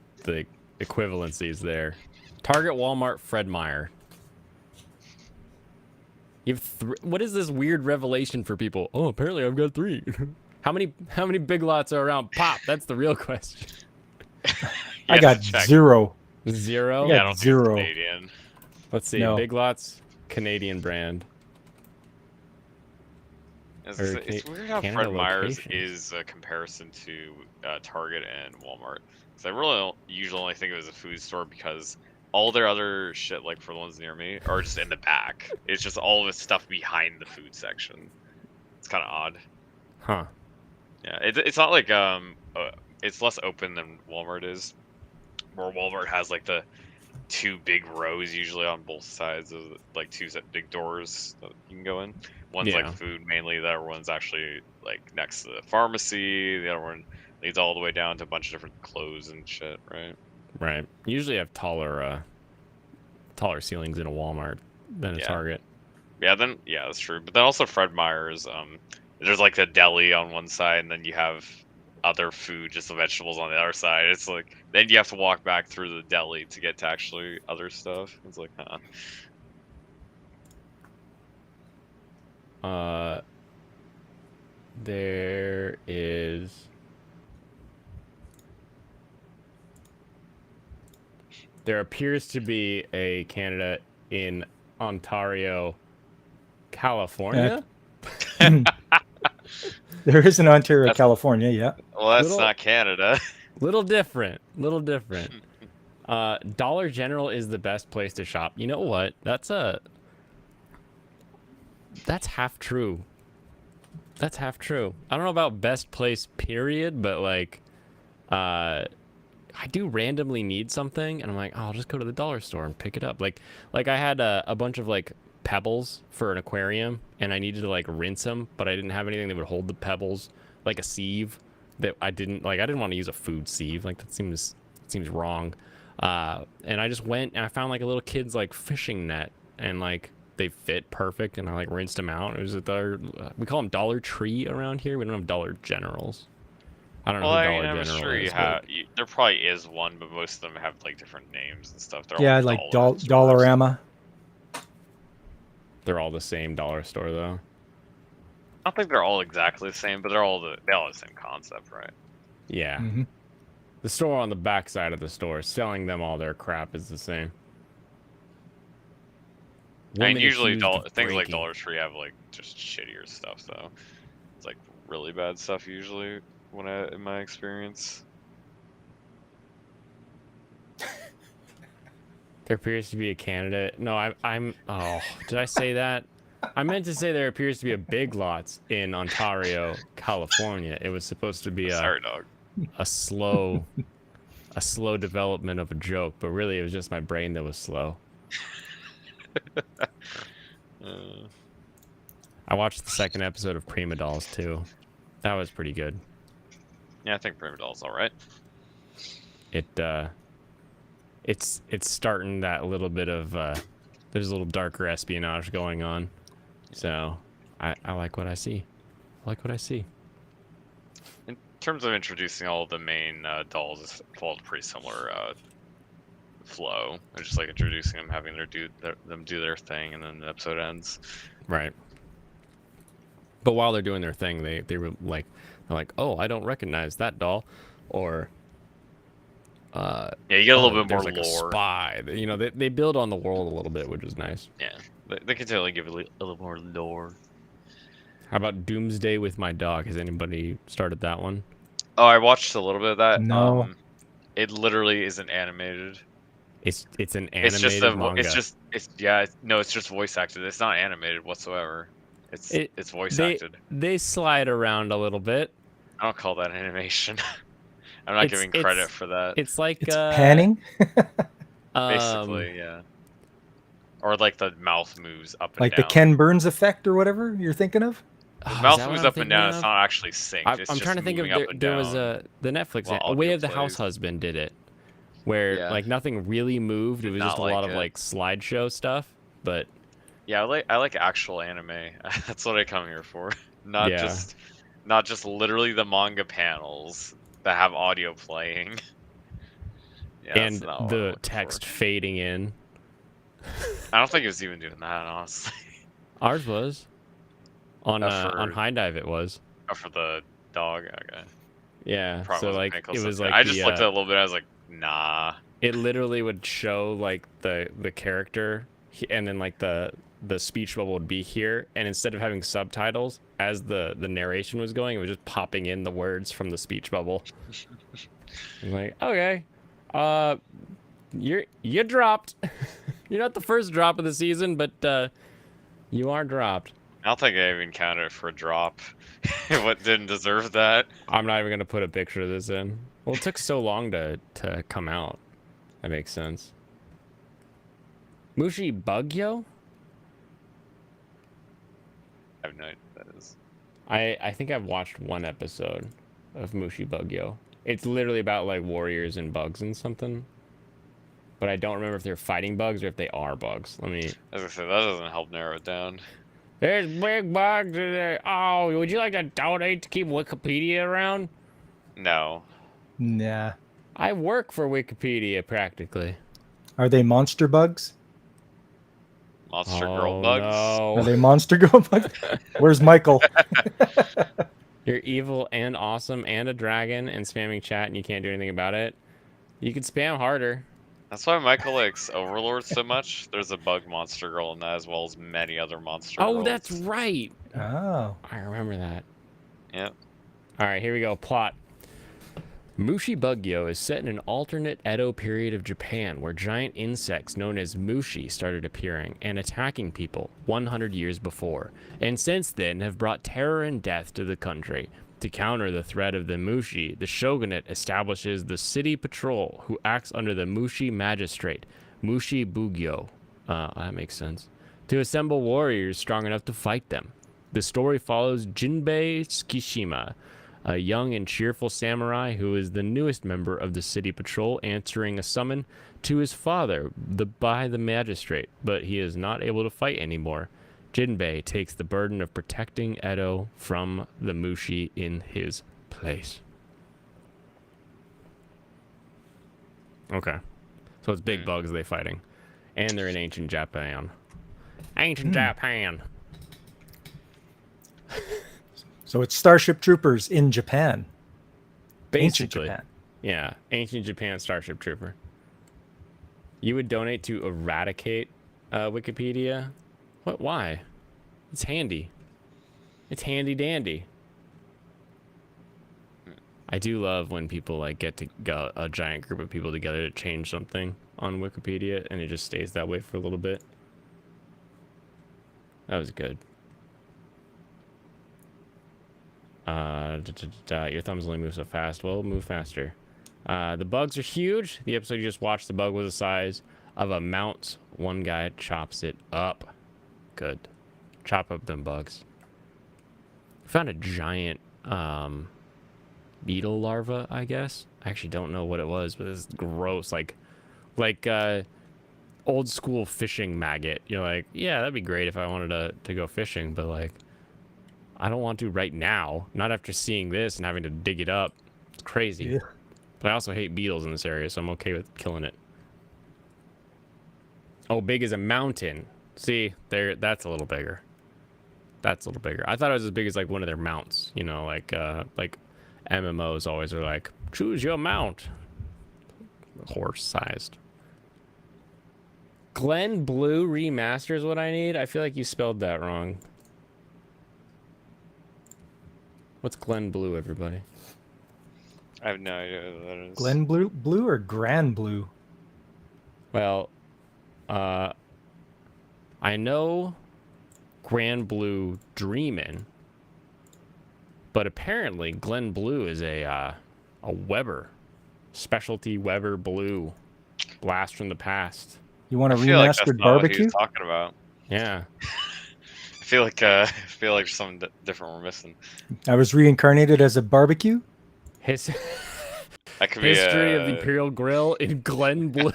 [SPEAKER 1] equivalencies there. Target, Walmart, Fred Meyer. You have what is this weird revelation for people? Oh, apparently I've got 3. How many Big Lots are around? Pop. That's the real question.
[SPEAKER 2] I got
[SPEAKER 3] check.
[SPEAKER 2] 0.
[SPEAKER 1] 0.
[SPEAKER 2] Yeah,
[SPEAKER 3] I don't think it's
[SPEAKER 2] 0.
[SPEAKER 3] Canadian.
[SPEAKER 1] Let's see.
[SPEAKER 2] No.
[SPEAKER 1] Big Lots, Canadian brand.
[SPEAKER 3] It's,
[SPEAKER 1] Or
[SPEAKER 3] it's weird how
[SPEAKER 1] Canada
[SPEAKER 3] Fred Meyer's
[SPEAKER 1] location.
[SPEAKER 3] is a comparison to Target and Walmart. Because I really usually only think it was a food store because all their other shit, like for the ones near me, are just in the back. It's just all of the stuff behind the food section. It's kind of odd.
[SPEAKER 1] Huh.
[SPEAKER 3] Yeah, it's not like it's less open than Walmart is. Where Walmart has like the 2 big rows usually on both sides of like 2 big doors that you can go in. One's
[SPEAKER 1] Yeah.
[SPEAKER 3] like food mainly, the other one's actually like next to the pharmacy, the other one leads all the way down to a bunch of different clothes and shit, right?
[SPEAKER 1] Right. Usually have taller ceilings in a Walmart than a
[SPEAKER 3] Yeah.
[SPEAKER 1] Target.
[SPEAKER 3] Yeah, that's true. But then also Fred Meyer's, there's like the deli on one side and then you have other food, just the vegetables on the other side. It's like then you have to walk back through the deli to get to actually other stuff. It's like, huh.
[SPEAKER 1] There is. There appears to be a Canada in Ontario, California.
[SPEAKER 2] There is an Ontario, California. Yeah.
[SPEAKER 3] Well, that's
[SPEAKER 1] Little-
[SPEAKER 3] not Canada.
[SPEAKER 1] Little different. Dollar General is the best place to shop. You know what? That's half true. That's half true. I don't know about best place period, but like I do randomly need something and I'm like, oh, I'll just go to the dollar store and pick it up. Like I had a bunch of like pebbles for an aquarium and I needed to like rinse them, but I didn't have anything that would hold the pebbles, like a sieve that I didn't want to use a food sieve. Like that seems wrong. And I just went and I found like a little kid's like fishing net and like they fit perfect and I like rinsed them out. It was we call them Dollar Tree around here. We don't have Dollar Generals. I don't know
[SPEAKER 3] Well,
[SPEAKER 1] who
[SPEAKER 3] I mean,
[SPEAKER 1] Dollar
[SPEAKER 3] I'm
[SPEAKER 1] General
[SPEAKER 3] sure
[SPEAKER 1] is.
[SPEAKER 3] there probably is one, but most of them have like different names and stuff. They're
[SPEAKER 2] Yeah,
[SPEAKER 3] all
[SPEAKER 2] like
[SPEAKER 3] dollar stores.
[SPEAKER 2] Dollarama.
[SPEAKER 1] They're all the same dollar store though.
[SPEAKER 3] I don't think they're all exactly the same, but they all have the same concept, right?
[SPEAKER 1] Yeah.
[SPEAKER 2] Hmm.
[SPEAKER 1] The store on the back side of the store selling them all their crap is the same.
[SPEAKER 3] I mean,
[SPEAKER 1] Woman
[SPEAKER 3] usually
[SPEAKER 1] accused of
[SPEAKER 3] things like
[SPEAKER 1] breaking.
[SPEAKER 3] Dollar Tree have like just shittier stuff, though. It's like really bad stuff usually in my experience.
[SPEAKER 1] There appears to be a candidate. No, I'm. Oh, did I say that? I meant to say there appears to be a Big Lots in Ontario, California. It was supposed to be
[SPEAKER 3] Sorry, dog.
[SPEAKER 1] a slow development of a joke, but really it was just my brain that was slow. I watched the second episode of Prima Dolls too. That was pretty good.
[SPEAKER 3] Yeah, I think Prima Doll's all right.
[SPEAKER 1] It's starting that little bit of there's a little darker espionage going on. So I like what I see.
[SPEAKER 3] In terms of introducing all the main dolls, it's followed a pretty similar flow. They're just like introducing them, having them do their thing, and then the episode ends.
[SPEAKER 1] Right. But while they're doing their thing, they're like, oh, I don't recognize that doll, or
[SPEAKER 3] Yeah, you get a little bit more
[SPEAKER 1] there's like
[SPEAKER 3] lore.
[SPEAKER 1] a spy. You know, they build on the world a little bit, which is nice.
[SPEAKER 3] Yeah, they can totally give a little more lore.
[SPEAKER 1] How about Doomsday with My Dog? Has anybody started that one?
[SPEAKER 3] Oh, I watched a little bit of that.
[SPEAKER 2] No.
[SPEAKER 3] It literally isn't animated.
[SPEAKER 1] It's an animated manga.
[SPEAKER 3] It's just voice acted. It's not animated whatsoever. It's voice acted.
[SPEAKER 1] They slide around a little bit.
[SPEAKER 3] I don't call that animation. I'm not giving credit for that.
[SPEAKER 1] It's like
[SPEAKER 2] It's panning.
[SPEAKER 3] Basically, yeah. Or like the mouth moves up and
[SPEAKER 2] Like
[SPEAKER 3] down.
[SPEAKER 2] the Ken Burns effect or whatever you're thinking of?
[SPEAKER 3] His
[SPEAKER 1] Oh, is
[SPEAKER 3] mouth
[SPEAKER 1] that what
[SPEAKER 3] moves
[SPEAKER 1] I'm
[SPEAKER 3] up and down.
[SPEAKER 1] thinking
[SPEAKER 3] It's
[SPEAKER 1] of?
[SPEAKER 3] not actually synced. It's
[SPEAKER 1] I'm
[SPEAKER 3] just
[SPEAKER 1] trying to think of
[SPEAKER 3] moving up and
[SPEAKER 1] there
[SPEAKER 3] down.
[SPEAKER 1] was the Netflix
[SPEAKER 3] while
[SPEAKER 1] Way
[SPEAKER 3] audio
[SPEAKER 1] of the House
[SPEAKER 3] plays.
[SPEAKER 1] Husband did it, where
[SPEAKER 3] Yeah.
[SPEAKER 1] like nothing really moved. It
[SPEAKER 3] Did
[SPEAKER 1] was
[SPEAKER 3] not
[SPEAKER 1] just a
[SPEAKER 3] like
[SPEAKER 1] lot of
[SPEAKER 3] it.
[SPEAKER 1] like slideshow stuff. But
[SPEAKER 3] Yeah, I like actual anime. That's what I come here for. Not
[SPEAKER 1] Yeah.
[SPEAKER 3] just literally the manga panels that have audio playing. Yeah, that's
[SPEAKER 1] and
[SPEAKER 3] not what I'm
[SPEAKER 1] the
[SPEAKER 3] looking
[SPEAKER 1] text
[SPEAKER 3] for.
[SPEAKER 1] fading in.
[SPEAKER 3] I don't think it was even doing that, honestly.
[SPEAKER 1] Ours was on
[SPEAKER 3] For-
[SPEAKER 1] High Dive. It was.
[SPEAKER 3] Oh, for the dog. Okay.
[SPEAKER 1] Yeah.
[SPEAKER 3] Probably
[SPEAKER 1] So
[SPEAKER 3] wasn't
[SPEAKER 1] like
[SPEAKER 3] paying close
[SPEAKER 1] it was
[SPEAKER 3] attention.
[SPEAKER 1] like
[SPEAKER 3] I just looked at it a little bit. I was like, nah.
[SPEAKER 1] it literally would show like the character and then like the speech bubble would be here, and instead of having subtitles as the narration was going, it was just popping in the words from the speech bubble. I'm like, okay, you dropped. You're not the first drop of the season, but you are dropped.
[SPEAKER 3] I don't think I even counted it for a drop. What didn't deserve that?
[SPEAKER 1] I'm not even gonna put a picture of this in. Well, it took so long to come out. That makes sense. Mushi Bugyo?
[SPEAKER 3] I have no idea what that is.
[SPEAKER 1] I think I've watched one episode of Mushi Bugyo. It's literally about like warriors and bugs and something. But I don't remember if they're fighting bugs or if they are bugs. Let me.
[SPEAKER 3] As I said, that doesn't help narrow it down.
[SPEAKER 1] There's big bugs in there. Oh, would you like to donate to keep Wikipedia around?
[SPEAKER 3] No.
[SPEAKER 2] Nah.
[SPEAKER 1] I work for Wikipedia practically.
[SPEAKER 2] Are they monster bugs?
[SPEAKER 3] Monster
[SPEAKER 1] Oh,
[SPEAKER 3] girl bugs.
[SPEAKER 2] Are
[SPEAKER 1] No.
[SPEAKER 2] they monster girl bugs? Where's Michael?
[SPEAKER 1] You're evil and awesome and a dragon and spamming chat and you can't do anything about it. You could spam harder.
[SPEAKER 3] That's why Michael likes Overlord so much. There's a bug monster girl in that, as well as many other monster girls.
[SPEAKER 1] Oh, that's right.
[SPEAKER 2] Oh.
[SPEAKER 1] I remember that.
[SPEAKER 3] Yep.
[SPEAKER 1] All right, here we go. Plot. Mushi Bugyo is set in an alternate Edo period of Japan where giant insects known as mushi started appearing and attacking people 100 years before, and since then have brought terror and death to the country. To counter the threat of the mushi, the shogunate establishes the city patrol, who acts under the mushi magistrate, Mushi Bugyo. That makes sense. To assemble warriors strong enough to fight them. The story follows Jinbei Tsukishima, a young and cheerful samurai who is the newest member of the city patrol, answering a summon to his father by the magistrate, but he is not able to fight anymore. Jinbei takes the burden of protecting Edo from the mushi in his place. Okay. So it's big bugs they fighting. And they're in ancient Japan. Ancient Japan.
[SPEAKER 2] So it's Starship Troopers in Japan. Ancient
[SPEAKER 1] Basically.
[SPEAKER 2] Japan.
[SPEAKER 1] Yeah, ancient Japan Starship Trooper. You would donate to eradicate Wikipedia? What? Why? It's handy. It's handy dandy. I do love when people like get a giant group of people together to change something on Wikipedia, and it just stays that way for a little bit. That was good. Your thumbs only move so fast. Well, move faster. The bugs are huge. The episode you just watched, the bug was the size of a mouse. One guy chops it up. Good. Chop up them bugs. Found a giant beetle larva, I guess. I actually don't know what it was, but it's gross. Like old school fishing maggot. You're like, yeah, that'd be great if I wanted to go fishing, but like, I don't want to right now. Not after seeing this and having to dig it up. It's crazy.
[SPEAKER 2] Yeah.
[SPEAKER 1] But I also hate beetles in this area, so I'm okay with killing it. Oh, big as a mountain. See, there. That's a little bigger. That's a little bigger. I thought it was as big as like one of their mounts. You know, like MMOs always are like, choose your mount. Horse-sized. Glen Blue Remaster is what I need. I feel like you spelled that wrong. What's Glen Blue, everybody?
[SPEAKER 3] I have no idea what that is.
[SPEAKER 2] Glen Blue or Gran Blue?
[SPEAKER 1] Well, I know Grand Blue Dreamin', but apparently Glen Blue is a Weber, specialty Weber Blue, blast from the past.
[SPEAKER 2] You want a
[SPEAKER 3] I feel like that's
[SPEAKER 2] remastered
[SPEAKER 3] not what he
[SPEAKER 2] barbecue?
[SPEAKER 3] was talking about.
[SPEAKER 1] Yeah.
[SPEAKER 3] I feel like there's something different we're missing.
[SPEAKER 2] I was reincarnated as a barbecue.
[SPEAKER 1] His
[SPEAKER 3] That could be
[SPEAKER 1] history of the Imperial Grill in Glen Blue.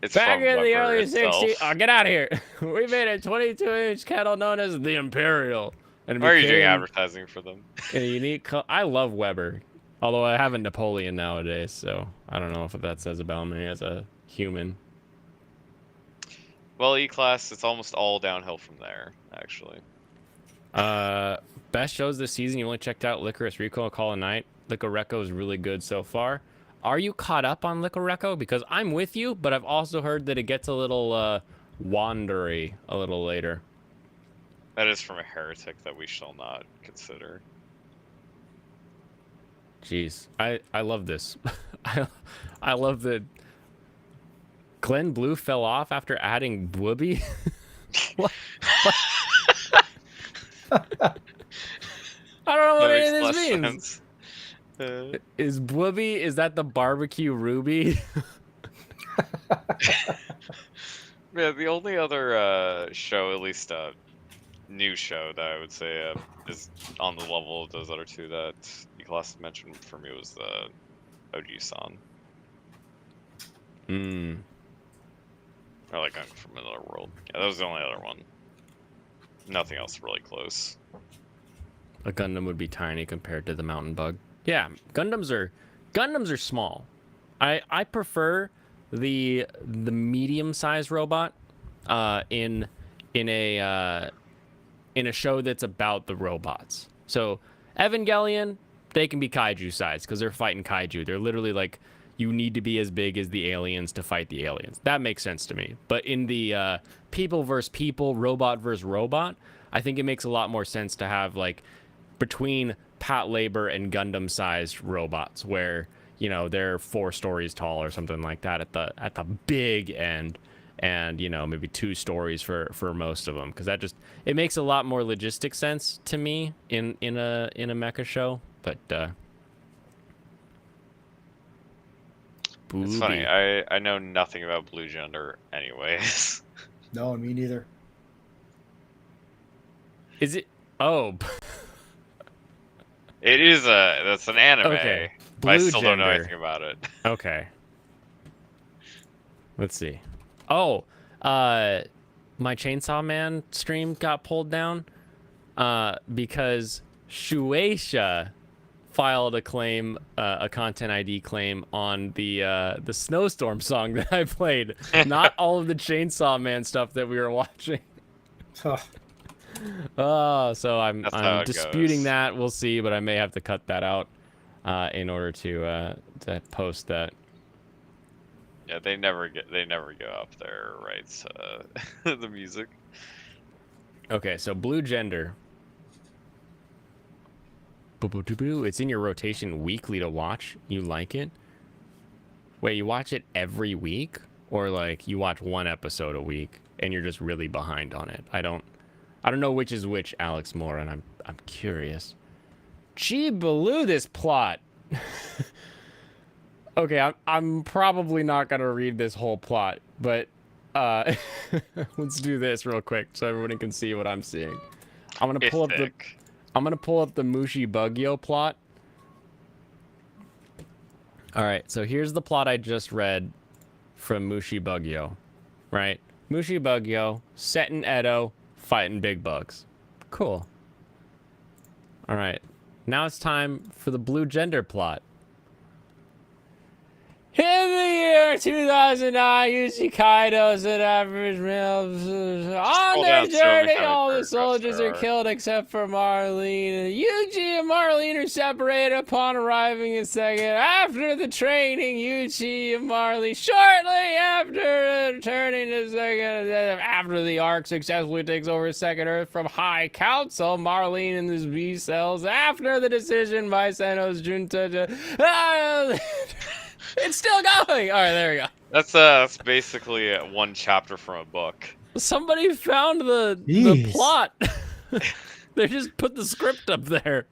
[SPEAKER 3] It's
[SPEAKER 1] Back
[SPEAKER 3] from
[SPEAKER 1] in the
[SPEAKER 3] Weber
[SPEAKER 1] early
[SPEAKER 3] itself.
[SPEAKER 1] 60s. Oh, get out of here. We made a 22-inch kettle known as the Imperial. And it
[SPEAKER 3] Why are you doing
[SPEAKER 1] became
[SPEAKER 3] advertising for them?
[SPEAKER 1] a unique. I love Weber. Although I have a Napoleon nowadays, so I don't know if that says about me as a human.
[SPEAKER 3] Well, E-Class, it's almost all downhill from there, actually.
[SPEAKER 1] Best shows this season. You only checked out Licorice Recoil, Call of Night. Licorice is really good so far. Are you caught up on Licorice? Because I'm with you, but I've also heard that it gets a little wandery a little later.
[SPEAKER 3] That is from a heretic that we shall not consider.
[SPEAKER 1] Jeez, I love this. I love that Glen Blue fell off after adding Whoopi. What? I don't know what any of this means. Is Whoopi, is that the barbecue Ruby?
[SPEAKER 3] Yeah, the only other show, at least new show that I would say is on the level of those other two that E-Class mentioned for me was the OG-san. Or like I'm from another world. Yeah, that was the only other one. Nothing else really close.
[SPEAKER 1] A Gundam would be tiny compared to the Mountain Bug. Yeah, Gundams are small. I prefer the medium-sized robot in a show that's about the robots. So Evangelion, they can be kaiju sized because they're fighting kaiju. They're literally like, you need to be as big as the aliens to fight the aliens. That makes sense to me. But in the people versus people, robot versus robot, I think it makes a lot more sense to have like between Patlabor and Gundam sized robots where, you know, they're 4 stories tall or something like that at the big end, and, you know, maybe 2 stories for most of them, because that just, it makes a lot more logistic sense to me in a mecha show. But
[SPEAKER 3] it's funny, I know nothing about Blue Gender anyways.
[SPEAKER 2] No, me neither.
[SPEAKER 1] Is it? Oh.
[SPEAKER 3] It is that's an anime.
[SPEAKER 1] Okay.
[SPEAKER 3] But I
[SPEAKER 1] Blue
[SPEAKER 3] still don't know
[SPEAKER 1] Gender.
[SPEAKER 3] anything about it.
[SPEAKER 1] Okay. Let's see. Oh, my Chainsaw Man stream got pulled down because Shueisha filed a claim, a content ID claim on the Snowstorm song that I played, not all of the Chainsaw Man stuff that we were watching. So I'm disputing
[SPEAKER 3] goes.
[SPEAKER 1] that. We'll see, but I may have to cut that out in order to post that.
[SPEAKER 3] Yeah, they never go up their rights the music.
[SPEAKER 1] Okay, so Blue Gender. It's in your rotation weekly to watch. You like it? Wait, you watch it every week? Or like you watch 1 episode a week and you're just really behind on it? I don't know which is which, Alex Moore, and I'm curious. Gee, Baloo, this plot. Okay, I'm probably not gonna read this whole plot, but let's do this real quick so everyone can see what I'm seeing. I'm gonna pull up the Mushi Bugyo plot. All right, so here's the plot I just read from Mushi Bugyo, right? Mushi Bugyo, set in Edo, fighting big bugs. Cool. All right, now it's time for the Blue Gender plot. In the year 2009, Yuji Kaido's an average male. On their journey, all the soldiers are killed except for Marlene. Yuji and Marlene are separated upon arriving in second. After the training, Yuji and Marlene, shortly after returning to second, after the Ark successfully takes over Second Earth from High Council, Marlene and his B cells, after the decision by Senos Junta to... It's still going. All right, there we go.
[SPEAKER 3] That's basically 1 chapter from a book.
[SPEAKER 1] Somebody found the plot. They just put the script up there.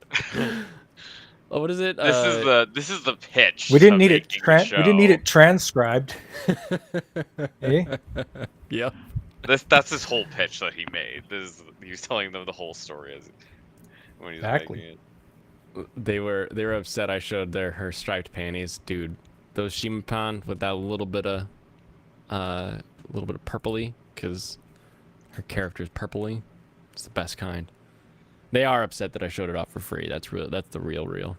[SPEAKER 1] what is it?
[SPEAKER 3] This is the pitch.
[SPEAKER 2] We didn't
[SPEAKER 3] to
[SPEAKER 2] need it.
[SPEAKER 3] making the
[SPEAKER 2] We didn't need
[SPEAKER 3] show.
[SPEAKER 2] it transcribed. Eh?
[SPEAKER 1] Yep.
[SPEAKER 3] That's his whole pitch that he made. He was telling them the whole story when he was
[SPEAKER 2] Exactly.
[SPEAKER 3] making it.
[SPEAKER 1] They were upset I showed her striped panties, dude. Those Shimapan with that little bit of purpley, because her character's purpley. It's the best kind. They are upset that I showed it off for free. That's real. That's the real.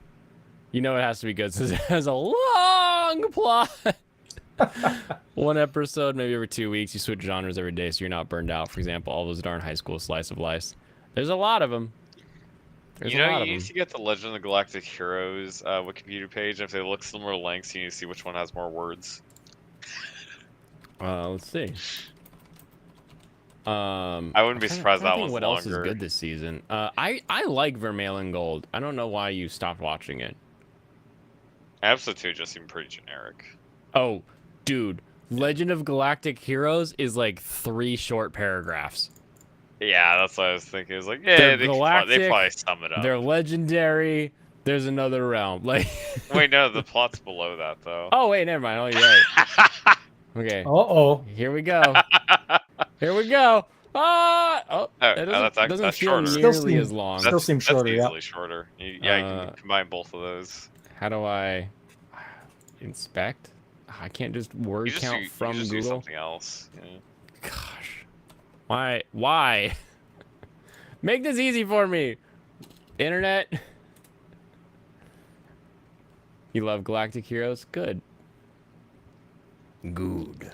[SPEAKER 1] You know it has to be good since it has a long plot. One episode, maybe every 2 weeks. You switch genres every day, so you're not burned out. For example, all those darn high school slice of life. There's a lot of them. There's
[SPEAKER 3] You
[SPEAKER 1] a
[SPEAKER 3] know,
[SPEAKER 1] lot
[SPEAKER 3] you
[SPEAKER 1] of
[SPEAKER 3] need
[SPEAKER 1] them.
[SPEAKER 3] to get the Legend of the Galactic Heroes Wikipedia page. If they look similar lengths, you need to see which one has more words.
[SPEAKER 1] Let's see.
[SPEAKER 3] I wouldn't be surprised that one's
[SPEAKER 1] what
[SPEAKER 3] longer.
[SPEAKER 1] else is good this season? I like Vermilion Gold. I don't know why you stopped watching it.
[SPEAKER 3] Episode 2 just seemed pretty generic.
[SPEAKER 1] Oh, dude, Legend of Galactic Heroes is like 3 short paragraphs.
[SPEAKER 3] Yeah, that's what I was thinking. It was like, yeah,
[SPEAKER 1] They're
[SPEAKER 3] they
[SPEAKER 1] galactic,
[SPEAKER 3] probably sum it up.
[SPEAKER 1] They're legendary. There's another realm. Like,
[SPEAKER 3] Wait, no, the plot's below that though.
[SPEAKER 1] oh wait, never mind. Oh, you're right. Okay,
[SPEAKER 2] Uh-oh.
[SPEAKER 1] here we go. Here we go. Ah! Oh, that doesn't
[SPEAKER 3] that's
[SPEAKER 1] feel
[SPEAKER 3] shorter.
[SPEAKER 2] Still
[SPEAKER 1] nearly
[SPEAKER 2] seems-
[SPEAKER 1] as long.
[SPEAKER 2] still seems shorter,
[SPEAKER 3] That's
[SPEAKER 2] yeah.
[SPEAKER 3] easily shorter. You can combine both of those.
[SPEAKER 1] How do I inspect? I can't just word
[SPEAKER 3] You just
[SPEAKER 1] count
[SPEAKER 3] do,
[SPEAKER 1] from
[SPEAKER 3] you just do
[SPEAKER 1] Google.
[SPEAKER 3] something else. Yeah.
[SPEAKER 1] Gosh, why? Make this easy for me, internet. You love Galactic Heroes? Good. Good.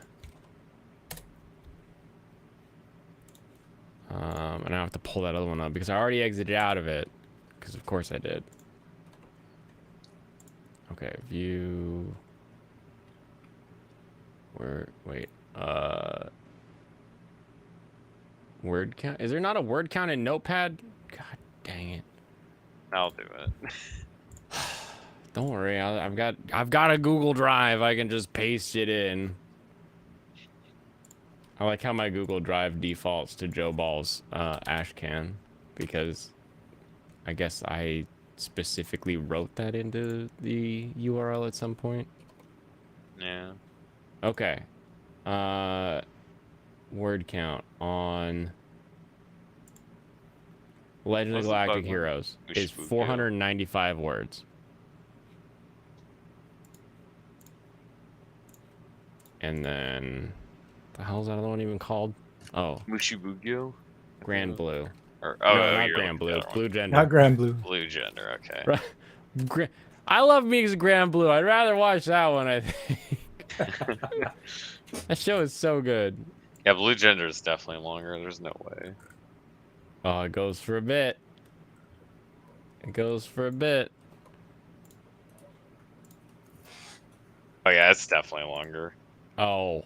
[SPEAKER 1] And I have to pull that other one up because I already exited out of it. Because of course I did. Okay, view. Wait. Word count? Is there not a word count in Notepad? God dang it.
[SPEAKER 3] I'll do it.
[SPEAKER 1] Don't worry, I've got a Google Drive. I can just paste it in. I like how my Google Drive defaults to Joe Ball's Ashcan because I guess I specifically wrote that into the URL at some point.
[SPEAKER 3] Yeah.
[SPEAKER 1] Okay. Word count on Legend of
[SPEAKER 3] What's the
[SPEAKER 1] Galactic
[SPEAKER 3] bug one?
[SPEAKER 1] Heroes is
[SPEAKER 3] Ushbuku.
[SPEAKER 1] 495 words. And then, the hell's that other one even called? Oh,
[SPEAKER 3] Mushibugyo?
[SPEAKER 1] Grand Blue.
[SPEAKER 3] Or,
[SPEAKER 1] No,
[SPEAKER 3] no,
[SPEAKER 1] not
[SPEAKER 3] you're
[SPEAKER 1] Grand
[SPEAKER 3] looking
[SPEAKER 1] Blue.
[SPEAKER 3] at the other
[SPEAKER 1] Blue
[SPEAKER 3] one.
[SPEAKER 1] Gender.
[SPEAKER 2] Not Grand Blue.
[SPEAKER 3] Blue gender, okay.
[SPEAKER 1] I love Meek's Grand Blue. I'd rather watch that one, I think. That show is so good.
[SPEAKER 3] Yeah, blue gender is definitely longer. There's no way.
[SPEAKER 1] Oh, it goes for a bit. It goes for a bit.
[SPEAKER 3] Oh yeah, it's definitely longer.
[SPEAKER 1] Oh,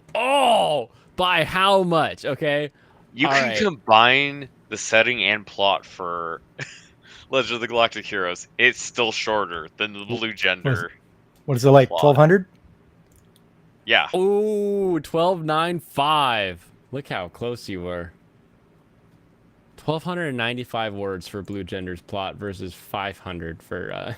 [SPEAKER 1] by how much? Okay.
[SPEAKER 3] You
[SPEAKER 1] All
[SPEAKER 3] can
[SPEAKER 1] right.
[SPEAKER 3] combine the setting and plot for Legend of the Galactic Heroes. It's still shorter than the blue gender.
[SPEAKER 2] What is it like?
[SPEAKER 3] Plot.
[SPEAKER 2] 1,200?
[SPEAKER 3] Yeah.
[SPEAKER 1] Ooh, 1295. Look how close you were. 1,295 words for Blue Gender's plot versus 500 for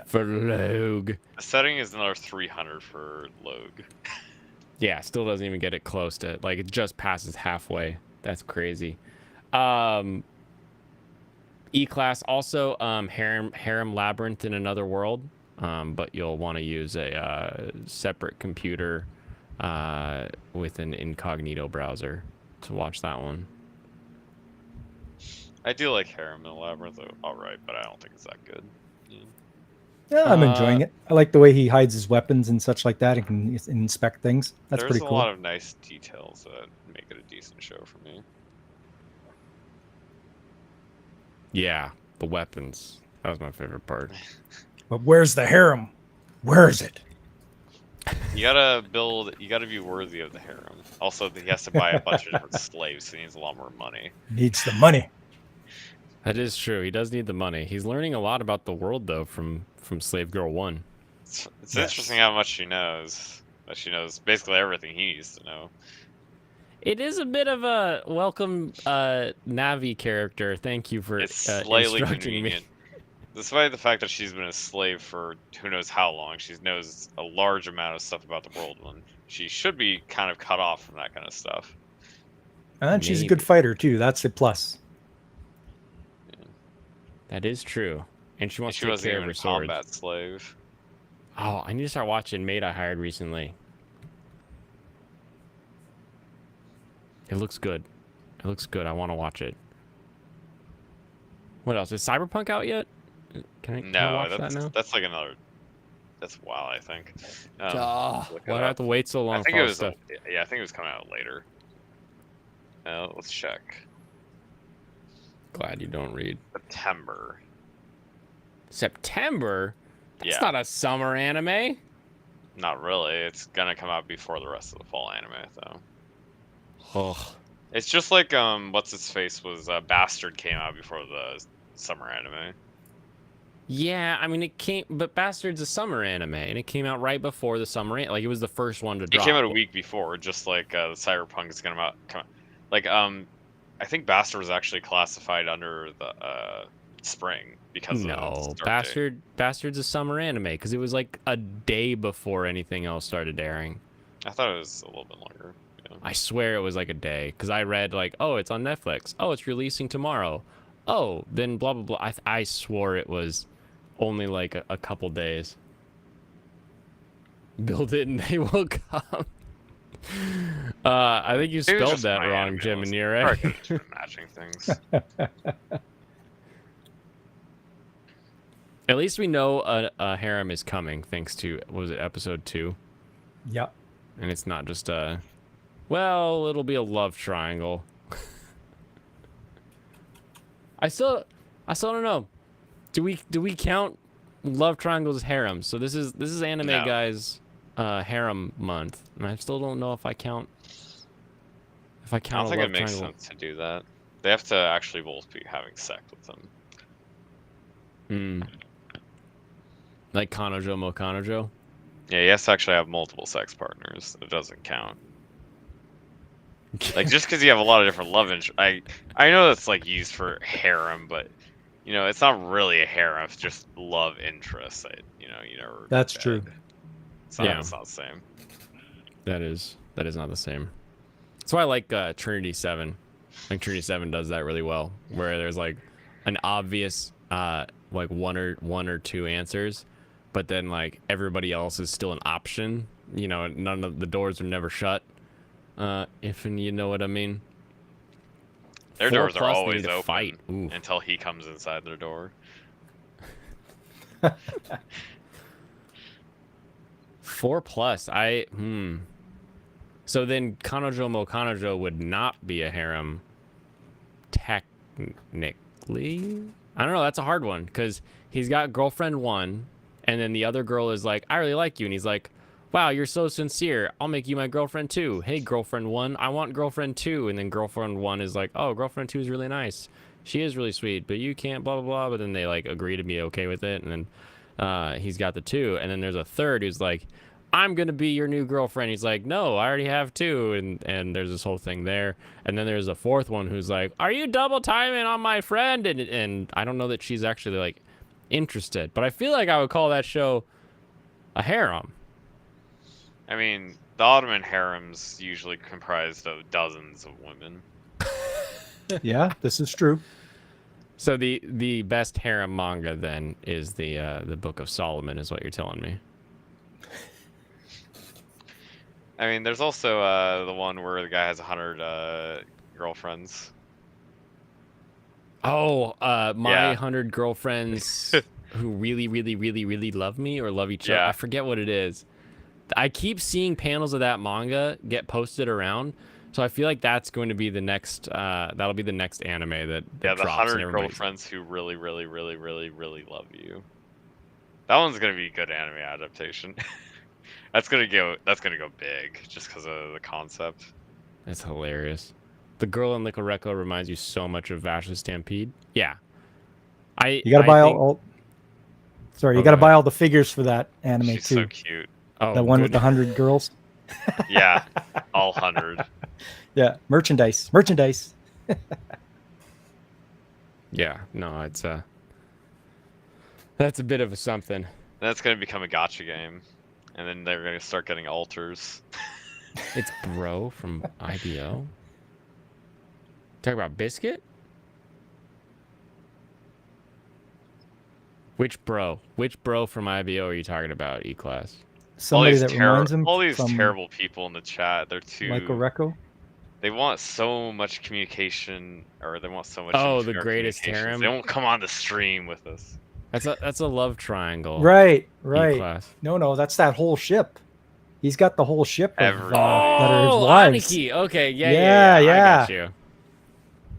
[SPEAKER 1] for Logue.
[SPEAKER 3] The setting is another 300 for Logue.
[SPEAKER 1] Yeah, still doesn't even get it close to, like, it just passes halfway. That's crazy. E-Class also Harem Labyrinth in Another World, but you'll want to use a separate computer with an incognito browser to watch that one.
[SPEAKER 3] I do like Harem and Labyrinth, alright, but I don't think it's that good. Yeah.
[SPEAKER 2] Yeah, I'm enjoying it. I like the way he hides his weapons and such like that and can inspect things. That's
[SPEAKER 3] There's
[SPEAKER 2] pretty
[SPEAKER 3] a
[SPEAKER 2] cool.
[SPEAKER 3] lot of nice details that make it a decent show for me.
[SPEAKER 1] Yeah, the weapons. That was my favorite part.
[SPEAKER 2] But where's the harem? Where is it?
[SPEAKER 3] You gotta be worthy of the harem. Also, he has to buy a bunch of different slaves, so he needs a lot more money.
[SPEAKER 2] Needs the money.
[SPEAKER 1] That is true. He does need the money. He's learning a lot about the world, though, from Slave Girl 1.
[SPEAKER 3] It's
[SPEAKER 2] Yes.
[SPEAKER 3] interesting how much she knows. That she knows basically everything he needs to know.
[SPEAKER 1] It is a bit of a welcome Navi character. Thank you for
[SPEAKER 3] It's slightly
[SPEAKER 1] instructing
[SPEAKER 3] convenient.
[SPEAKER 1] me.
[SPEAKER 3] despite the fact that she's been a slave for who knows how long, she knows a large amount of stuff about the world when she should be kind of cut off from that kind of stuff.
[SPEAKER 2] And she's a
[SPEAKER 1] Maybe.
[SPEAKER 2] good fighter too. That's a plus.
[SPEAKER 1] That is true. And she
[SPEAKER 3] And
[SPEAKER 1] wants
[SPEAKER 3] she
[SPEAKER 1] to take
[SPEAKER 3] wasn't
[SPEAKER 1] care of
[SPEAKER 3] even
[SPEAKER 1] her
[SPEAKER 3] a
[SPEAKER 1] sword.
[SPEAKER 3] combat slave.
[SPEAKER 1] Oh, I need to start watching Maid I Hired recently. It looks good. It looks good. I want to watch it. What else? Is Cyberpunk out yet? Can I
[SPEAKER 3] No,
[SPEAKER 1] watch that now?
[SPEAKER 3] that's like another. That's WoW, I think. Look it
[SPEAKER 1] Why do I have
[SPEAKER 3] up.
[SPEAKER 1] to wait so long
[SPEAKER 3] I think
[SPEAKER 1] for
[SPEAKER 3] it
[SPEAKER 1] all
[SPEAKER 3] was.
[SPEAKER 1] this stuff?
[SPEAKER 3] Yeah, I think it was coming out later. Let's check.
[SPEAKER 1] Glad you don't read.
[SPEAKER 3] September.
[SPEAKER 1] September? That's
[SPEAKER 3] Yeah.
[SPEAKER 1] not a summer anime.
[SPEAKER 3] Not really. It's gonna come out before the rest of the fall anime, though.
[SPEAKER 1] Oh,
[SPEAKER 3] It's just like what's its face was Bastard came out before the summer anime.
[SPEAKER 1] yeah. I mean, it came, but Bastard's a summer anime, and it came out right before the summer. Like it was the first one to
[SPEAKER 3] It
[SPEAKER 1] drop.
[SPEAKER 3] came out a week before, just like the Cyberpunk is gonna come. Like I think Bastard was actually classified under the spring because of
[SPEAKER 1] No,
[SPEAKER 3] its start date.
[SPEAKER 1] Bastard's a summer anime because it was like a day before anything else started airing.
[SPEAKER 3] I thought it was a little bit longer. Yeah.
[SPEAKER 1] I swear it was like a day because I read like, oh, it's on Netflix. Oh, it's releasing tomorrow. Oh, then blah blah blah. I swore it was only like a couple days. Build it and they will come. I think you
[SPEAKER 3] Maybe it's
[SPEAKER 1] spelled
[SPEAKER 3] just
[SPEAKER 1] that
[SPEAKER 3] my
[SPEAKER 1] wrong,
[SPEAKER 3] anime
[SPEAKER 1] Jim
[SPEAKER 3] list.
[SPEAKER 1] and
[SPEAKER 3] Probably
[SPEAKER 1] Nire.
[SPEAKER 3] could've just been matching things.
[SPEAKER 1] At least we know a harem is coming thanks to, what was it, episode 2?
[SPEAKER 2] Yep.
[SPEAKER 1] And it's not just a, well, it'll be a love triangle. I still don't know. Do we count love triangles as harems? So this is anime
[SPEAKER 3] No.
[SPEAKER 1] guys harem month, and I still don't know if I count
[SPEAKER 3] I don't
[SPEAKER 1] a
[SPEAKER 3] think
[SPEAKER 1] love
[SPEAKER 3] it makes
[SPEAKER 1] triangle.
[SPEAKER 3] sense to do that. They have to actually both be having sex with them.
[SPEAKER 1] Hmm. Like Kanojo Mo Kanojo.
[SPEAKER 3] Yeah, he has to actually have multiple sex partners. It doesn't count. Like just because you have a lot of different love interests, I know that's like used for harem, but you know it's not really a harem. It's just love interests that you never.
[SPEAKER 2] That's
[SPEAKER 3] bed.
[SPEAKER 2] true.
[SPEAKER 3] It's not,
[SPEAKER 1] Yeah.
[SPEAKER 3] it's not the same.
[SPEAKER 1] That is not the same. That's why I like Trinity 7. I think Trinity 7 does that really well, where there's like an obvious like one or two answers, but then like everybody else is still an option. You know, none of the doors are never shut. If and you know what I mean.
[SPEAKER 3] Their
[SPEAKER 1] 4
[SPEAKER 3] doors are
[SPEAKER 1] plus, they
[SPEAKER 3] always
[SPEAKER 1] need to
[SPEAKER 3] open
[SPEAKER 1] fight. Ooh.
[SPEAKER 3] until he comes inside their door.
[SPEAKER 1] 4 plus. So then Kanojo Mo Kanojo would not be a harem technically. I don't know, that's a hard one because he's got girlfriend 1 and then the other girl is like, I really like you, and he's like, wow, you're so sincere, I'll make you my girlfriend 2. Hey, girlfriend 1, I want girlfriend 2. And then girlfriend 1 is like, oh, girlfriend 2 is really nice, she is really sweet, but you can't blah blah blah. But then they like agree to be okay with it, and then he's got the 2, and then there's a third who's like, I'm gonna be your new girlfriend. He's like, no, I already have 2, and there's this whole thing there. And then there's a fourth one who's like, are you double timing on my friend? And I don't know that she's actually like interested, but I feel like I would call that show a harem.
[SPEAKER 3] I mean, the Ottoman harems usually comprised of dozens of women.
[SPEAKER 2] Yeah, this is true.
[SPEAKER 1] So the best harem manga then is the Book of Solomon, is what you're telling me.
[SPEAKER 3] I mean, there's also the one where the guy has 100 girlfriends.
[SPEAKER 1] Oh, my
[SPEAKER 3] Yeah.
[SPEAKER 1] 100 girlfriends who really, really, really, really love me or love each other.
[SPEAKER 3] Yeah.
[SPEAKER 1] I forget what it is. I keep seeing panels of that manga get posted around, so I feel like that's going to be the next. That'll be the next anime that
[SPEAKER 3] Yeah, the
[SPEAKER 1] drops.
[SPEAKER 3] 100
[SPEAKER 1] and everybody's-
[SPEAKER 3] girlfriends who really, really, really, really, really love you. That one's gonna be a good anime adaptation. That's gonna go big just because of the concept.
[SPEAKER 1] That's hilarious. The girl in Lico Reco reminds you so much of Vash's Stampede. Yeah,
[SPEAKER 2] You gotta
[SPEAKER 1] I
[SPEAKER 2] buy
[SPEAKER 1] think-
[SPEAKER 2] all. Sorry,
[SPEAKER 1] Oh,
[SPEAKER 2] you gotta
[SPEAKER 1] go
[SPEAKER 2] buy all the figures for that anime
[SPEAKER 3] She's
[SPEAKER 2] too.
[SPEAKER 3] so cute.
[SPEAKER 1] Oh,
[SPEAKER 2] The one with
[SPEAKER 1] good.
[SPEAKER 2] the 100 girls.
[SPEAKER 3] Yeah, all 100.
[SPEAKER 2] Yeah, merchandise.
[SPEAKER 1] Yeah, no, it's That's a bit of a something.
[SPEAKER 3] That's gonna become a gotcha game, and then they're gonna start getting altars.
[SPEAKER 1] It's Bro from IBO. Talk about Biscuit? Which bro? Which bro from IBO are you talking about, E-Class?
[SPEAKER 2] Somebody that reminds him
[SPEAKER 3] all these
[SPEAKER 2] from
[SPEAKER 3] terrible people in the chat. They're too.
[SPEAKER 2] Michael Recco.
[SPEAKER 3] They want so much communication, or they want so much.
[SPEAKER 1] Oh, the
[SPEAKER 3] in-our
[SPEAKER 1] greatest
[SPEAKER 3] communications.
[SPEAKER 1] harem?
[SPEAKER 3] They won't come on the stream with us.
[SPEAKER 1] That's a love triangle.
[SPEAKER 2] Right, right.
[SPEAKER 1] E-Class.
[SPEAKER 2] No, that's that whole ship. He's got the whole ship of
[SPEAKER 3] Everybody.
[SPEAKER 2] that are his
[SPEAKER 1] Oh,
[SPEAKER 2] wives.
[SPEAKER 1] Aniki. Okay,
[SPEAKER 2] Yeah,
[SPEAKER 1] yeah. I got
[SPEAKER 2] yeah.
[SPEAKER 1] you.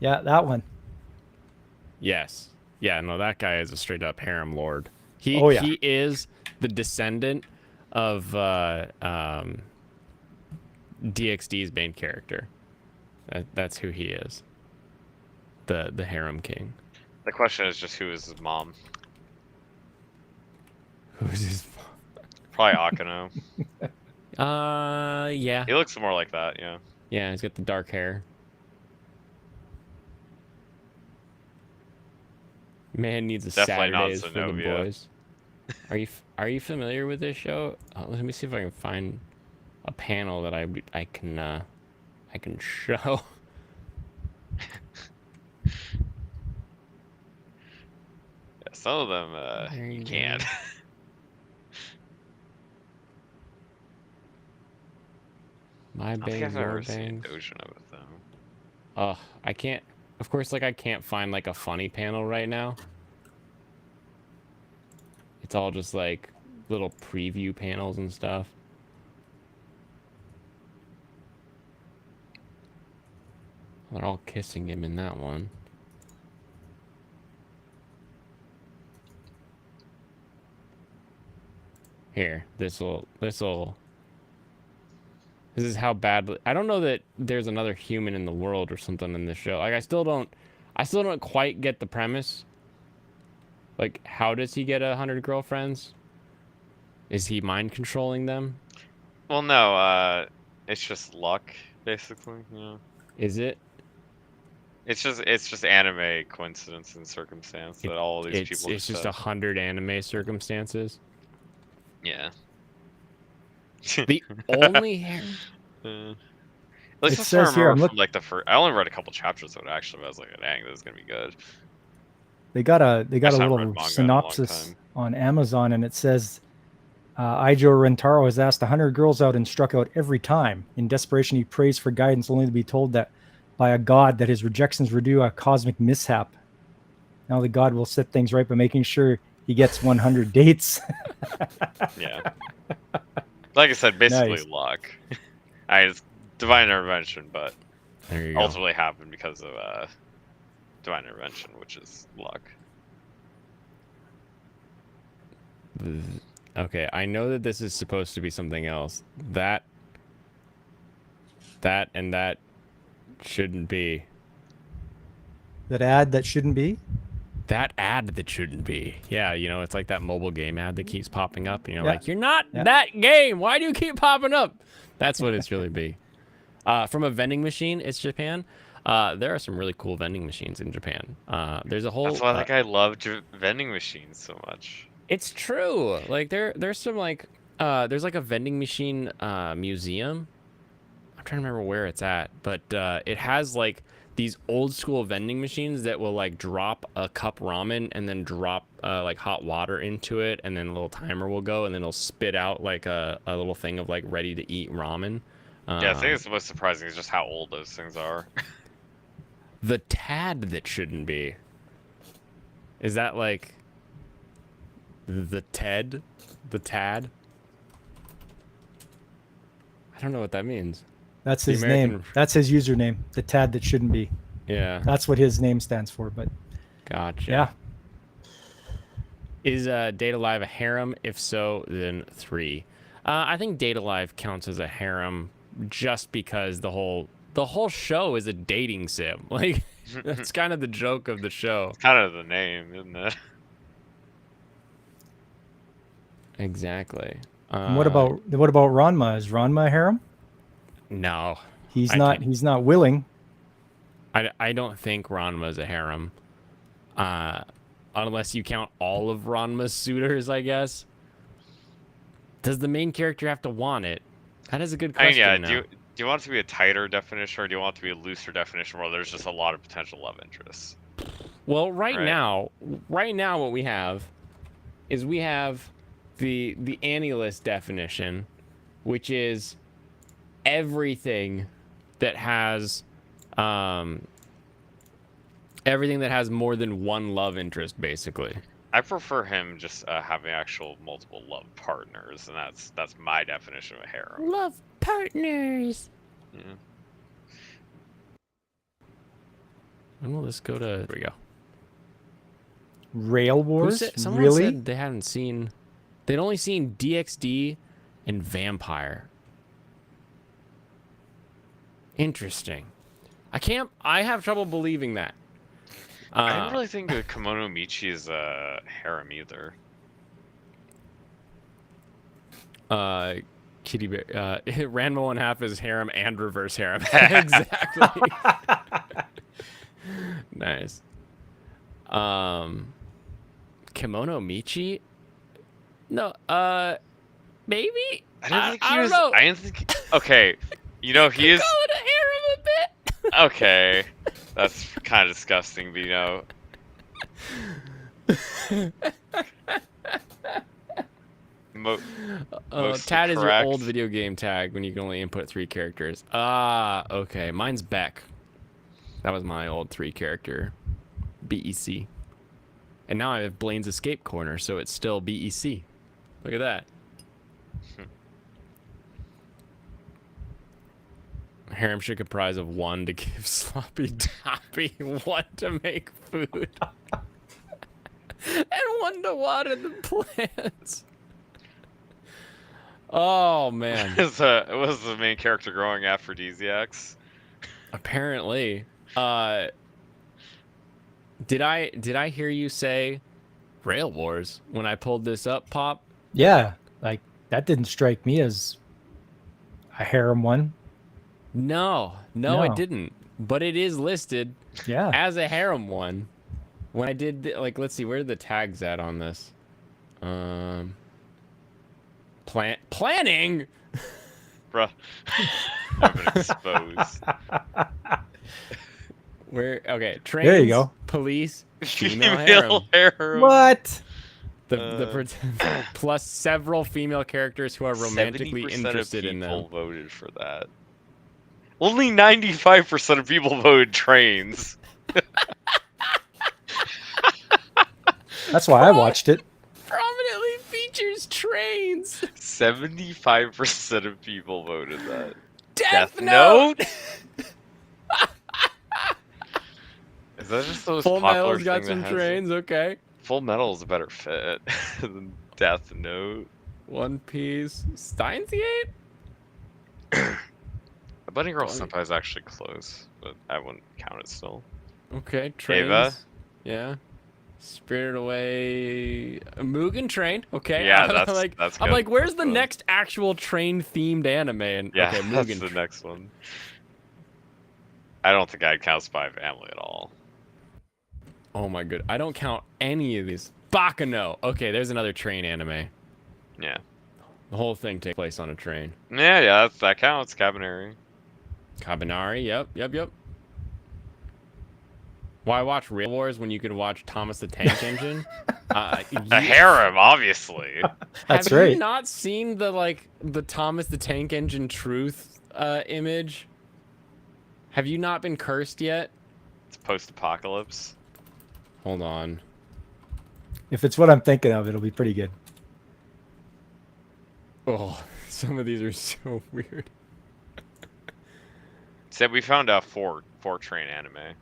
[SPEAKER 2] Yeah, that one.
[SPEAKER 1] Yes. Yeah, no, that guy is a straight up harem lord.
[SPEAKER 2] Oh, yeah.
[SPEAKER 1] He is the descendant of DXD's main character. That's who he is. The harem king.
[SPEAKER 3] The question is just who is his mom?
[SPEAKER 1] Who's his
[SPEAKER 3] Probably Akano.
[SPEAKER 1] yeah.
[SPEAKER 3] He looks more like that, yeah.
[SPEAKER 1] Yeah, he's got the dark hair. Man needs a
[SPEAKER 3] Definitely not
[SPEAKER 1] Saturdays for the
[SPEAKER 3] Zenobia.
[SPEAKER 1] boys. Are you familiar with this show? Let me see if I can find a panel that I can show.
[SPEAKER 3] Yeah, some of them
[SPEAKER 1] There you
[SPEAKER 3] you
[SPEAKER 1] go.
[SPEAKER 3] can't.
[SPEAKER 1] My
[SPEAKER 3] I don't think
[SPEAKER 1] bangs,
[SPEAKER 3] I've
[SPEAKER 1] your
[SPEAKER 3] ever seen
[SPEAKER 1] bangs.
[SPEAKER 3] Dojin of it though.
[SPEAKER 1] I can't. Of course, like I can't find like a funny panel right now. It's all just like little preview panels and stuff. They're all kissing him in that one. Here, this is how bad. I don't know that there's another human in the world or something in this show. Like I still don't quite get the premise. Like, how does he get 100 girlfriends? Is he mind controlling them?
[SPEAKER 3] Well, no, it's just luck, basically. Yeah.
[SPEAKER 1] Is it?
[SPEAKER 3] It's just anime coincidence and circumstance that all these people.
[SPEAKER 1] It's just 100 anime circumstances.
[SPEAKER 3] Yeah.
[SPEAKER 1] The only
[SPEAKER 3] At least
[SPEAKER 2] It
[SPEAKER 3] that's what I
[SPEAKER 2] says here,
[SPEAKER 3] remember
[SPEAKER 2] I'm
[SPEAKER 3] from like the first. I only read a couple chapters of it actually, but I was like, dang, this is gonna be good.
[SPEAKER 2] They got a
[SPEAKER 3] I haven't read
[SPEAKER 2] little
[SPEAKER 3] manga in a long
[SPEAKER 2] synopsis
[SPEAKER 3] time.
[SPEAKER 2] on Amazon, and it says Ijo Rentaro has asked 100 girls out and struck out every time. In desperation, he prays for guidance, only to be told that by a god that his rejections were due a cosmic mishap. Now the god will set things right by making sure he gets 100 dates.
[SPEAKER 3] Yeah. Like I said, basically
[SPEAKER 2] Nice.
[SPEAKER 3] luck. It's divine intervention, but
[SPEAKER 1] there you go.
[SPEAKER 3] ultimately happened because of divine intervention, which is luck.
[SPEAKER 1] Okay, I know that this is supposed to be something else. That and that shouldn't be.
[SPEAKER 2] That ad that shouldn't be.
[SPEAKER 1] That ad that shouldn't be. Yeah, you know, it's like that mobile game ad that keeps popping up. And you're
[SPEAKER 2] Yeah.
[SPEAKER 1] like, you're not
[SPEAKER 2] Yeah.
[SPEAKER 1] that game. Why do you keep popping up? That's what it's really be. From a vending machine, it's Japan. There are some really cool vending machines in Japan. There's a whole.
[SPEAKER 3] That's why that guy loved vending machines so much.
[SPEAKER 1] It's true. Like there's some like there's like a vending machine museum. I'm trying to remember where it's at, but it has like these old school vending machines that will like drop a cup ramen and then drop like hot water into it, and then a little timer will go, and then it'll spit out like a little thing of like ready to eat ramen.
[SPEAKER 3] Yeah, I think it's the most surprising is just how old those things are.
[SPEAKER 1] The tad that shouldn't be. Is that like the Ted? The tad? I don't know what that means.
[SPEAKER 2] That's
[SPEAKER 1] The
[SPEAKER 2] his
[SPEAKER 1] American-
[SPEAKER 2] name. That's his username. The tad that shouldn't be.
[SPEAKER 1] Yeah.
[SPEAKER 2] That's what his name stands for. But
[SPEAKER 1] Gotcha.
[SPEAKER 2] yeah,
[SPEAKER 1] Is Data Live a harem? If so, then 3. I think Data Live counts as a harem just because the whole show is a dating sim. Like that's kind of the joke of the show.
[SPEAKER 3] It's kind of the name, isn't it?
[SPEAKER 1] Exactly.
[SPEAKER 2] and what about Ranma? Is Ranma a harem?
[SPEAKER 1] No.
[SPEAKER 2] He's
[SPEAKER 1] I
[SPEAKER 2] not.
[SPEAKER 1] can't-
[SPEAKER 2] He's not willing.
[SPEAKER 1] I don't think Ranma's a harem. unless you count all of Ranma's suitors, I guess. Does the main character have to want it? That is a good
[SPEAKER 3] I mean,
[SPEAKER 1] question.
[SPEAKER 3] yeah.
[SPEAKER 1] now.
[SPEAKER 3] Do you want it to be a tighter definition, or do you want it to be a looser definition where there's just a lot of potential love interests?
[SPEAKER 1] Well, right
[SPEAKER 3] Right.
[SPEAKER 1] now, what we have is we have the Annie-list definition, which is everything that has more than one love interest, basically.
[SPEAKER 3] I prefer him just having actual multiple love partners, and that's my definition of a harem.
[SPEAKER 1] Love partners.
[SPEAKER 3] Yeah.
[SPEAKER 1] When will this go to? There we go.
[SPEAKER 2] Rail Wars?
[SPEAKER 1] Someone
[SPEAKER 2] Really?
[SPEAKER 1] said they hadn't seen. They'd only seen DxD and Vampire. Interesting. I have trouble believing that.
[SPEAKER 3] I don't really think that Kimono Michi is a harem either.
[SPEAKER 1] Kitty Bear, Ranma 1/2 is harem and reverse harem. Exactly. Nice. Kimono Michi? No, maybe?
[SPEAKER 3] I don't think he
[SPEAKER 1] I
[SPEAKER 3] was.
[SPEAKER 1] don't know.
[SPEAKER 3] I didn't think. Okay, you know he is.
[SPEAKER 1] Call it a harem a bit.
[SPEAKER 3] Okay, that's kind of disgusting, but you know. Mostly
[SPEAKER 1] Tad is your
[SPEAKER 3] correct.
[SPEAKER 1] old video game tag when you can only input 3 characters. Ah, okay. Mine's Beck. That was my old 3-character BEC. And now I have Blaine's Escape Corner, so it's still BEC. Look at that. Harem should comprise of 1 to give sloppy toppy, 1 to make food, and 1 to water the plants. Oh man.
[SPEAKER 3] Was the main character growing aphrodisiacs?
[SPEAKER 1] Apparently. Did I hear you say Rail Wars when I pulled this up, Pop?
[SPEAKER 2] Yeah, like that didn't strike me as a harem one.
[SPEAKER 1] No,
[SPEAKER 2] No.
[SPEAKER 1] it didn't. But it is listed
[SPEAKER 2] Yeah.
[SPEAKER 1] as a harem one. When I did let's see, where are the tags at on this? Planning.
[SPEAKER 3] Bruh. I've been exposed.
[SPEAKER 1] Where? Okay, trains.
[SPEAKER 2] There you go.
[SPEAKER 1] Police. Female harem.
[SPEAKER 3] harem.
[SPEAKER 2] What?
[SPEAKER 1] Plus several female characters who are romantically
[SPEAKER 3] 70%
[SPEAKER 1] interested
[SPEAKER 3] of
[SPEAKER 1] in
[SPEAKER 3] people
[SPEAKER 1] them.
[SPEAKER 3] voted for that. Only 95% of people voted trains.
[SPEAKER 2] That's why I watched it.
[SPEAKER 1] Prominently features trains.
[SPEAKER 3] 75% of people voted that.
[SPEAKER 1] Death Note.
[SPEAKER 3] Is that just those
[SPEAKER 1] Full
[SPEAKER 3] popular
[SPEAKER 1] Metal's got
[SPEAKER 3] thing
[SPEAKER 1] some
[SPEAKER 3] that has
[SPEAKER 1] trains. Okay.
[SPEAKER 3] Full Metal is a better fit than Death Note.
[SPEAKER 1] One Piece. Steins Gate.
[SPEAKER 3] The Bunny Girl
[SPEAKER 1] Bunny-
[SPEAKER 3] Senpai is actually close, but I wouldn't count it still.
[SPEAKER 1] Okay. Trains.
[SPEAKER 3] Eva?
[SPEAKER 1] Yeah. Spirited Away. Mugen Train. Okay.
[SPEAKER 3] Yeah,
[SPEAKER 1] I'm
[SPEAKER 3] that's
[SPEAKER 1] like,
[SPEAKER 3] that's
[SPEAKER 1] I'm
[SPEAKER 3] good.
[SPEAKER 1] like, where's the
[SPEAKER 3] That's good.
[SPEAKER 1] next actual train themed anime? And,
[SPEAKER 3] Yeah,
[SPEAKER 1] okay,
[SPEAKER 3] that's
[SPEAKER 1] Mugen
[SPEAKER 3] the
[SPEAKER 1] Train.
[SPEAKER 3] next one. I don't think I'd count Spy Family at all.
[SPEAKER 1] Oh my good. I don't count any of these. Bakano. Okay, there's another train anime.
[SPEAKER 3] Yeah.
[SPEAKER 1] The whole thing takes place on a train.
[SPEAKER 3] Yeah, that counts. Cabaneri.
[SPEAKER 1] Kabanari. Yep. Why watch Rail Wars when you could watch Thomas the Tank Engine?
[SPEAKER 3] A harem, obviously.
[SPEAKER 2] That's
[SPEAKER 1] Have
[SPEAKER 2] right.
[SPEAKER 1] you not seen the Thomas the Tank Engine truth image? Have you not been cursed yet?
[SPEAKER 3] It's post-apocalypse.
[SPEAKER 1] Hold on.
[SPEAKER 2] If it's what I'm thinking of, it'll be pretty good.
[SPEAKER 1] Oh, some of these are so weird.
[SPEAKER 3] Said we found out four train anime.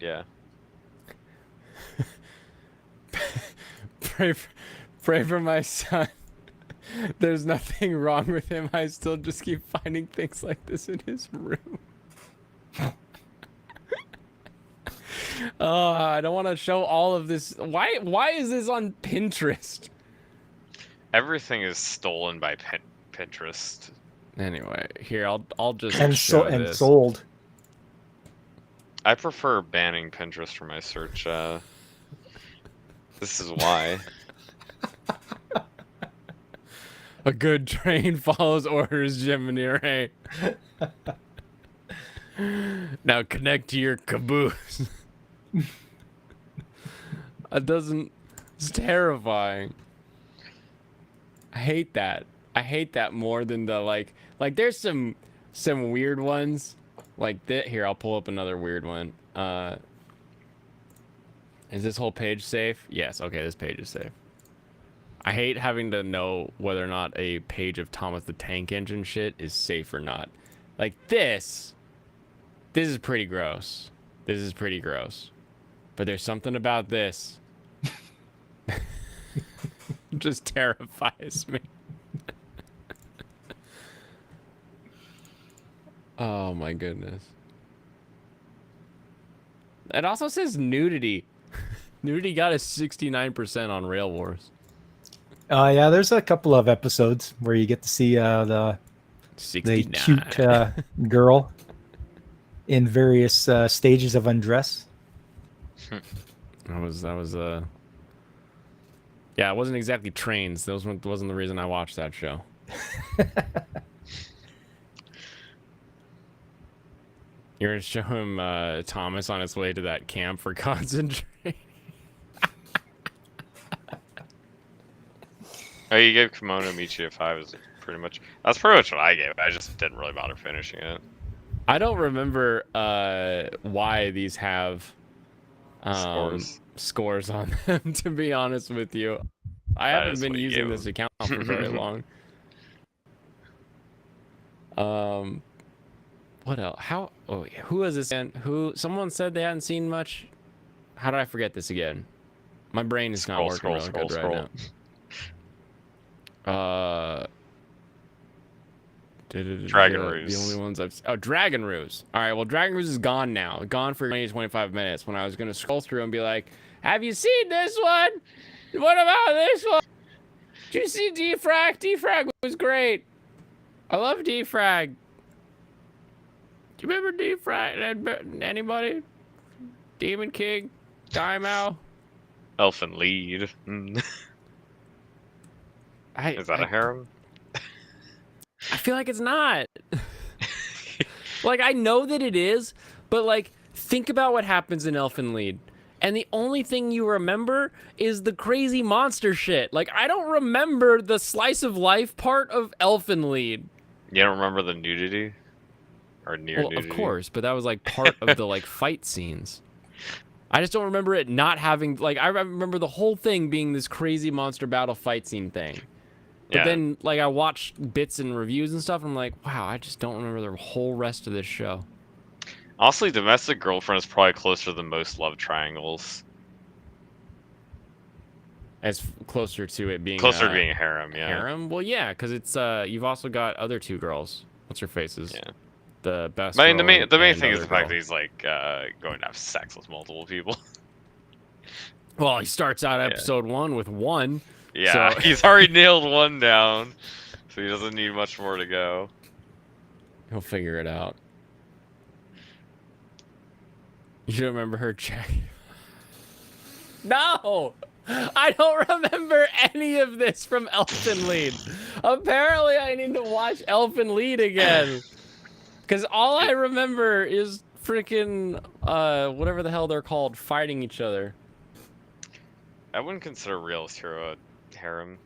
[SPEAKER 3] Yeah.
[SPEAKER 1] Pray for my son. There's nothing wrong with him. I still just keep finding things like this in his room. Oh, I don't want to show all of this. Why is this on Pinterest?
[SPEAKER 3] Everything is stolen by Pinterest.
[SPEAKER 1] Anyway, here I'll just
[SPEAKER 2] And
[SPEAKER 1] show
[SPEAKER 2] and
[SPEAKER 1] this.
[SPEAKER 2] sold.
[SPEAKER 3] I prefer banning Pinterest from my search. This is why.
[SPEAKER 1] A good train follows orders, Gemini Ray. Now connect to your caboose. It doesn't. It's terrifying. I hate that. I hate that more than the like. There's some weird ones like that. Here, I'll pull up another weird one. Is this whole page safe? Yes. Okay, this page is safe. I hate having to know whether or not a page of Thomas the Tank Engine shit is safe or not. Like this is pretty gross. This is pretty gross. But there's something about this. Just terrifies me. Oh my goodness. It also says nudity. Nudity got a 69% on Rail Wars.
[SPEAKER 2] Yeah, there's a couple of episodes where you get to see the
[SPEAKER 1] 69.
[SPEAKER 2] cute girl in various stages of undress.
[SPEAKER 1] That was yeah, it wasn't exactly trains. Wasn't the reason I watched that show. You're gonna show him Thomas on his way to that camp for concentrate.
[SPEAKER 3] Oh, you gave Kimono Michi a 5. Is pretty much. That's pretty much what I gave. I just didn't really bother finishing it.
[SPEAKER 1] I don't remember why these have scores on them, to be honest with you. I haven't been using this account for very long. What else? Who was this in? Someone said they hadn't seen much. How did I forget this again? My brain is not working really good right now.
[SPEAKER 3] Dragon Ruse.
[SPEAKER 1] The only ones Dragon Ruse. All right, well, Dragon Ruse is gone now. Gone for 20-25 minutes. When I was gonna scroll through and be like, "Have you seen this one? What about this one? Did you see Defrag? Defrag was great. I love Defrag. Do you remember Defrag? Anybody? Demon King, Daimao,
[SPEAKER 3] Elfin Lead. Is that a harem?
[SPEAKER 1] I feel like it's not. Like, I know that it is, but like, think about what happens in Elfin Lied. And the only thing you remember is the crazy monster shit. Like, I don't remember the slice of life part of Elfin Lied.
[SPEAKER 3] You don't remember the nudity? Or near nudity?
[SPEAKER 1] Of course, but that was like part of the like fight scenes. I just don't remember it not having, like, I remember the whole thing being this crazy monster battle fight scene thing. But then, like, I watched bits and reviews and stuff, and I'm like, wow, I just don't remember the whole rest of this show.
[SPEAKER 3] Honestly, Domestic Girlfriend is probably closer to the most love triangles.
[SPEAKER 1] As closer to it being
[SPEAKER 3] closer to being a harem, yeah.
[SPEAKER 1] Harem? Well, yeah, because it's you've also got other two girls. What's her faces?
[SPEAKER 3] Yeah.
[SPEAKER 1] The best.
[SPEAKER 3] I mean, the main thing is the fact that he's like going to have sex with multiple people.
[SPEAKER 1] Well, he starts out episode 1 with 1.
[SPEAKER 3] Yeah, so he's already nailed 1 down, so he doesn't need much more to go.
[SPEAKER 1] He'll figure it out. You should remember her checking. No! I don't remember any of this from Elfin Lied. Apparently, I need to watch Elfin Lied again. Because all I remember is freaking, whatever the hell they're called, fighting each other.
[SPEAKER 3] I wouldn't consider Realist Hero a harem.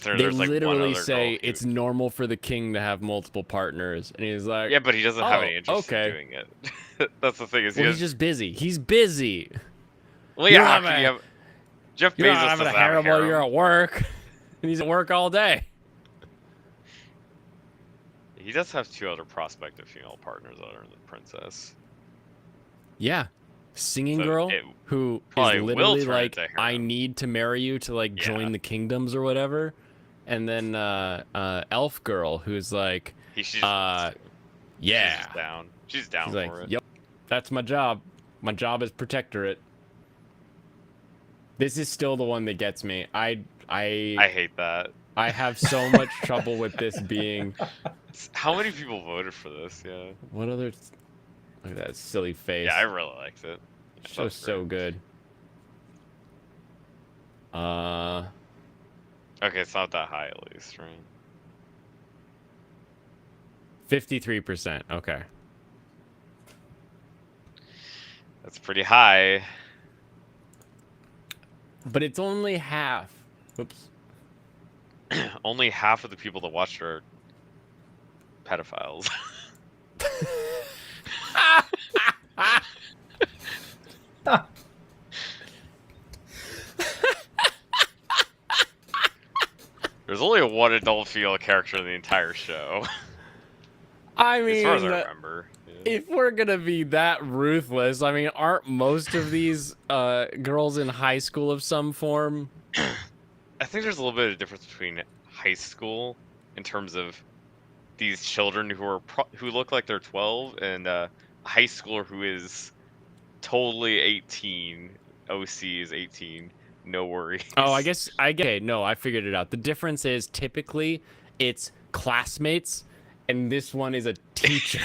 [SPEAKER 1] They literally say it's normal for the king to have multiple partners, and he's like,
[SPEAKER 3] yeah, but he doesn't have any interest in doing it. That's the thing.
[SPEAKER 1] He's just busy. He's busy.
[SPEAKER 3] Well, yeah, Jeff Bezos
[SPEAKER 1] you're not having a harem while you're at work, and he's at work all day.
[SPEAKER 3] He does have 2 other prospective female partners other than the princess.
[SPEAKER 1] Yeah. Singing girl who is literally like, I need to marry you to like join the kingdoms or whatever. And then elf girl who's like,
[SPEAKER 3] She's
[SPEAKER 1] yeah.
[SPEAKER 3] down. She's down
[SPEAKER 1] She's
[SPEAKER 3] for
[SPEAKER 1] like,
[SPEAKER 3] it.
[SPEAKER 1] Yep, that's my job. My job is protectorate. This is still the one that gets me. I
[SPEAKER 3] hate that.
[SPEAKER 1] I have so much trouble with this being.
[SPEAKER 3] How many people voted for this? Yeah.
[SPEAKER 1] What other? Look at that silly face.
[SPEAKER 3] Yeah, I really liked it.
[SPEAKER 1] So good.
[SPEAKER 3] Okay, it's not that high at least, right?
[SPEAKER 1] 53%. Okay.
[SPEAKER 3] That's pretty high.
[SPEAKER 1] But it's only half. Whoops.
[SPEAKER 3] Only half of the people that watched are pedophiles. There's only one adult female character in the entire show.
[SPEAKER 1] I
[SPEAKER 3] As far as I
[SPEAKER 1] mean,
[SPEAKER 3] remember. Yeah.
[SPEAKER 1] if we're gonna be that ruthless, I mean, aren't most of these girls in high school of some form?
[SPEAKER 3] I think there's a little bit of difference between high school in terms of these children who are who look like they're 12 and a high schooler who is totally 18. OC is 18. No worries.
[SPEAKER 1] Oh, I guess okay, no, I figured it out. The difference is typically it's classmates, and this one is a teacher.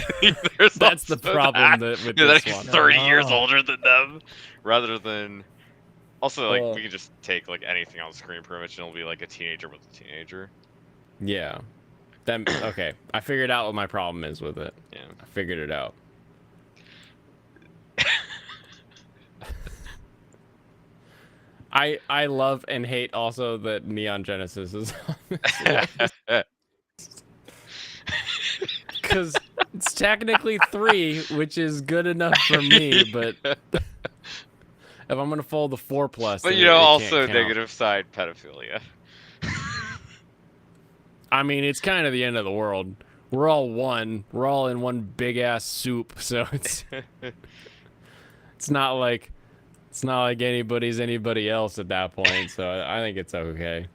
[SPEAKER 1] That's the problem with this
[SPEAKER 3] he's
[SPEAKER 1] one.
[SPEAKER 3] 30 years
[SPEAKER 2] Oh.
[SPEAKER 3] older than them, rather than. Also, like,
[SPEAKER 1] Well-
[SPEAKER 3] we can just take like anything on screen pretty much, and it'll be like a teenager with a teenager.
[SPEAKER 1] Yeah. Then okay, I figured out what my problem is with it.
[SPEAKER 3] Yeah.
[SPEAKER 1] I figured it out. I love and hate also that Neon Genesis is on this because it's technically 3, which is good enough for me. But if I'm gonna follow the 4+,
[SPEAKER 3] But
[SPEAKER 1] then
[SPEAKER 3] you know,
[SPEAKER 1] it can't
[SPEAKER 3] also
[SPEAKER 1] count.
[SPEAKER 3] negative side pedophilia.
[SPEAKER 1] I mean, it's kind of the end of the world. We're all one. We're all in one big ass soup. So it's not like anybody's anybody else at that point. So I think it's okay.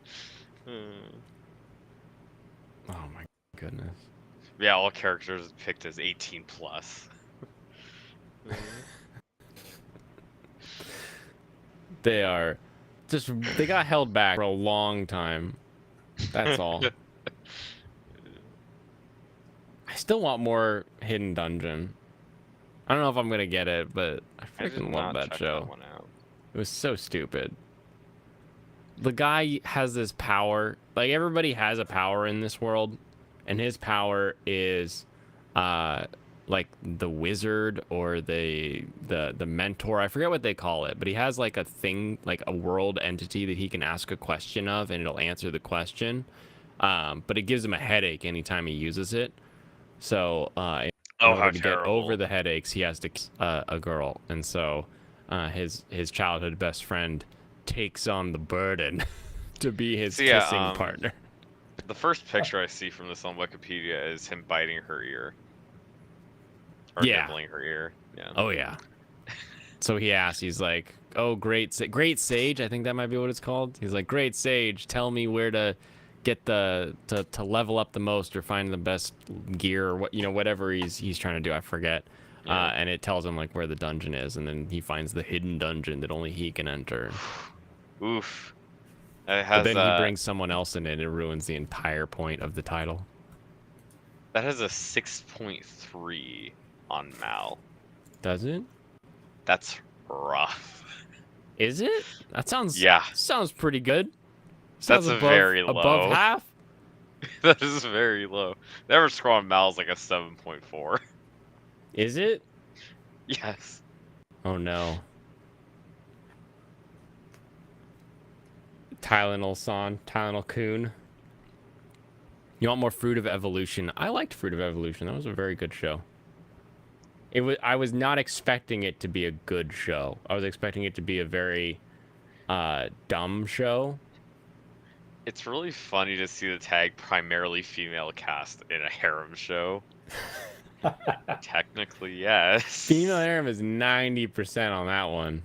[SPEAKER 1] Oh my goodness.
[SPEAKER 3] Yeah, all characters picked as 18 plus.
[SPEAKER 1] They got held back for a long time. That's all. I still want more Hidden Dungeon. I don't know if I'm gonna get it, but I
[SPEAKER 3] I did
[SPEAKER 1] freaking
[SPEAKER 3] not
[SPEAKER 1] love that
[SPEAKER 3] check
[SPEAKER 1] show.
[SPEAKER 3] that one out.
[SPEAKER 1] It was so stupid. The guy has this power. Like, everybody has a power in this world, and his power is like the wizard or the mentor. I forget what they call it, but he has like a thing, like a world entity that he can ask a question of, and it'll answer the question. But it gives him a headache anytime he uses it. So in order to get over the headaches, he has to kiss a girl, and so his childhood best friend takes on the burden to be his
[SPEAKER 3] So, yeah,
[SPEAKER 1] kissing partner.
[SPEAKER 3] The first picture I see from this on Wikipedia is him biting her ear. Or
[SPEAKER 1] Yeah.
[SPEAKER 3] nibbling her ear. Yeah.
[SPEAKER 1] Oh yeah. So he asks, he's like, "Oh, great sage, I think that might be what it's called." He's like, "Great sage, tell me where to get to level up the most or find the best gear or whatever he's trying to do. I forget."
[SPEAKER 3] Yeah.
[SPEAKER 1] And it tells him like where the dungeon is, and then he finds the hidden dungeon that only he can enter.
[SPEAKER 3] Oof. It
[SPEAKER 1] But
[SPEAKER 3] has,
[SPEAKER 1] then he brings someone else in it, and it ruins the entire point of the title.
[SPEAKER 3] that has a 6.3 on Mal.
[SPEAKER 1] Does it?
[SPEAKER 3] That's rough.
[SPEAKER 1] Is it? That sounds pretty good.
[SPEAKER 3] That's
[SPEAKER 1] Sounds
[SPEAKER 3] very
[SPEAKER 1] above
[SPEAKER 3] low.
[SPEAKER 1] half.
[SPEAKER 3] That is very low. The average score on Mal is like a 7.4.
[SPEAKER 1] Is it?
[SPEAKER 3] Yes.
[SPEAKER 1] Oh no. Tylenol Coon. You want more Fruit of Evolution? I liked Fruit of Evolution. That was a very good show. I was not expecting it to be a good show. I was expecting it to be a very dumb show.
[SPEAKER 3] It's really funny to see the tag primarily female cast in a harem show. Technically, yes.
[SPEAKER 1] Female harem is 90% on that one.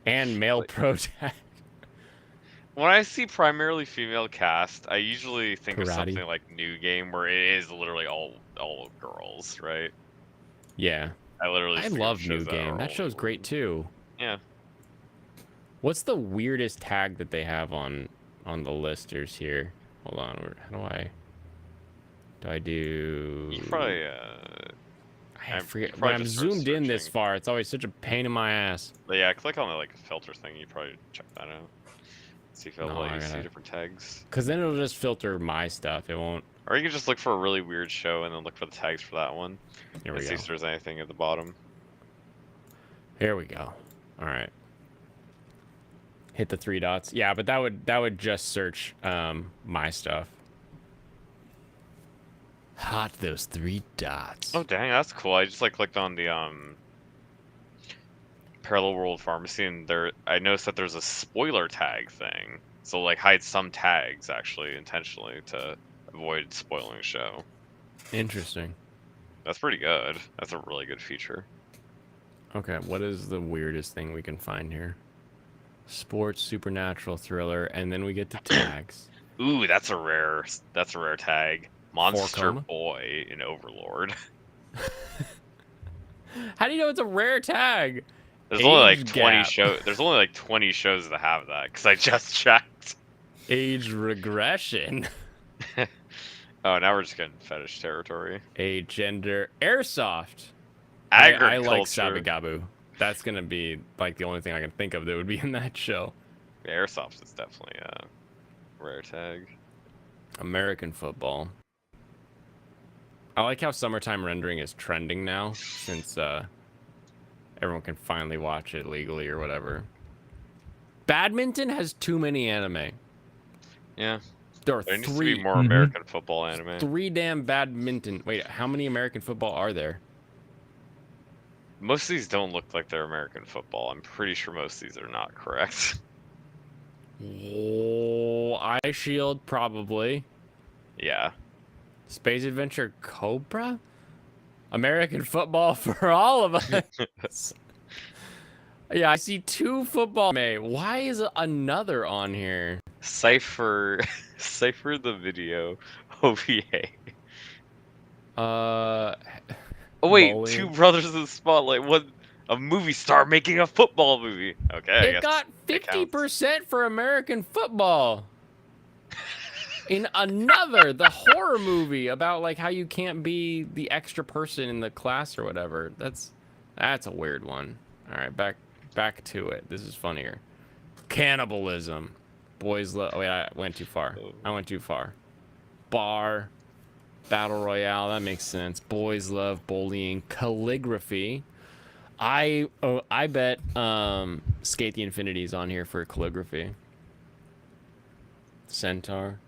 [SPEAKER 1] And male pro tag.
[SPEAKER 3] When I see primarily female cast, I usually think of
[SPEAKER 1] Karate.
[SPEAKER 3] something like New Game, where it is literally all girls, right?
[SPEAKER 1] Yeah.
[SPEAKER 3] I
[SPEAKER 1] love New
[SPEAKER 3] shows that
[SPEAKER 1] Game.
[SPEAKER 3] are
[SPEAKER 1] That
[SPEAKER 3] all-
[SPEAKER 1] show's great too.
[SPEAKER 3] Yeah.
[SPEAKER 1] What's the weirdest tag that they have on the listers here? Hold on. How do I do?
[SPEAKER 3] You probably
[SPEAKER 1] I
[SPEAKER 3] You
[SPEAKER 1] forget
[SPEAKER 3] probably
[SPEAKER 1] when I'm
[SPEAKER 3] just start
[SPEAKER 1] zoomed in this
[SPEAKER 3] searching.
[SPEAKER 1] far. It's always such a pain in my ass.
[SPEAKER 3] But yeah, click on the like filter thing. You probably check that out. See if it'll
[SPEAKER 1] No,
[SPEAKER 3] let
[SPEAKER 1] I
[SPEAKER 3] you see
[SPEAKER 1] gotta-
[SPEAKER 3] different tags.
[SPEAKER 1] Cause then it'll just filter my stuff. It won't.
[SPEAKER 3] Or you can just look for a really weird show and then look for the tags for that one.
[SPEAKER 1] Here
[SPEAKER 3] And
[SPEAKER 1] we
[SPEAKER 3] see
[SPEAKER 1] go.
[SPEAKER 3] if there's anything at the bottom.
[SPEAKER 1] Here we go. All right. Hit the 3 dots. Yeah, but that would just search my stuff. Hot those 3 dots.
[SPEAKER 3] Oh dang, that's cool. I just like clicked on the Parallel World Pharmacy and there I noticed that there's a spoiler tag thing. So like hide some tags actually intentionally to avoid spoiling the show.
[SPEAKER 1] Interesting.
[SPEAKER 3] That's pretty good. That's a really good feature.
[SPEAKER 1] Okay, what is the weirdest thing we can find here? Sports, supernatural, thriller, and then we get to tags.
[SPEAKER 3] Ooh, that's a rare tag. Monster
[SPEAKER 1] Forcoma?
[SPEAKER 3] Boy in Overlord.
[SPEAKER 1] How do you know it's a rare tag?
[SPEAKER 3] There's only like
[SPEAKER 1] Age
[SPEAKER 3] 20
[SPEAKER 1] gap.
[SPEAKER 3] shows. There's only like 20 shows that have that because I just checked.
[SPEAKER 1] Age regression.
[SPEAKER 3] Oh, now we're just getting fetish territory.
[SPEAKER 1] Age, gender, airsoft. I like
[SPEAKER 3] Agriculture.
[SPEAKER 1] Sabigabu. That's gonna be like the only thing I can think of that would be in that show.
[SPEAKER 3] Yeah, airsoft is definitely a rare tag.
[SPEAKER 1] American football. I like how summertime rendering is trending now, since everyone can finally watch it legally or whatever. Badminton has too many anime.
[SPEAKER 3] Yeah,
[SPEAKER 1] There are
[SPEAKER 3] there needs to
[SPEAKER 1] three.
[SPEAKER 3] be more American football anime.
[SPEAKER 1] 3 damn badminton. Wait, how many American football are there?
[SPEAKER 3] Most of these don't look like they're American football. I'm pretty sure most of these are not correct.
[SPEAKER 1] Oh, Eye Shield, probably.
[SPEAKER 3] Yeah.
[SPEAKER 1] Space Adventure Cobra? American football for all of us. Yeah, I see 2 football. Why is another on here?
[SPEAKER 3] Cypher the video OVA. Oh wait,
[SPEAKER 1] Bowling.
[SPEAKER 3] 2 brothers in the spotlight. What? A movie star making a football movie. Okay, I
[SPEAKER 1] It
[SPEAKER 3] guess
[SPEAKER 1] got
[SPEAKER 3] it counts.
[SPEAKER 1] 50% for American football. In another, the horror movie about like how you can't be the extra person in the class or whatever. That's a weird one. All right, back to it. This is funnier. Cannibalism. Boys love. Oh wait, I went too far. Bar. Battle Royale. That makes sense. Boys love bullying. Calligraphy. I bet Skate the Infinity's on here for calligraphy. Centaur.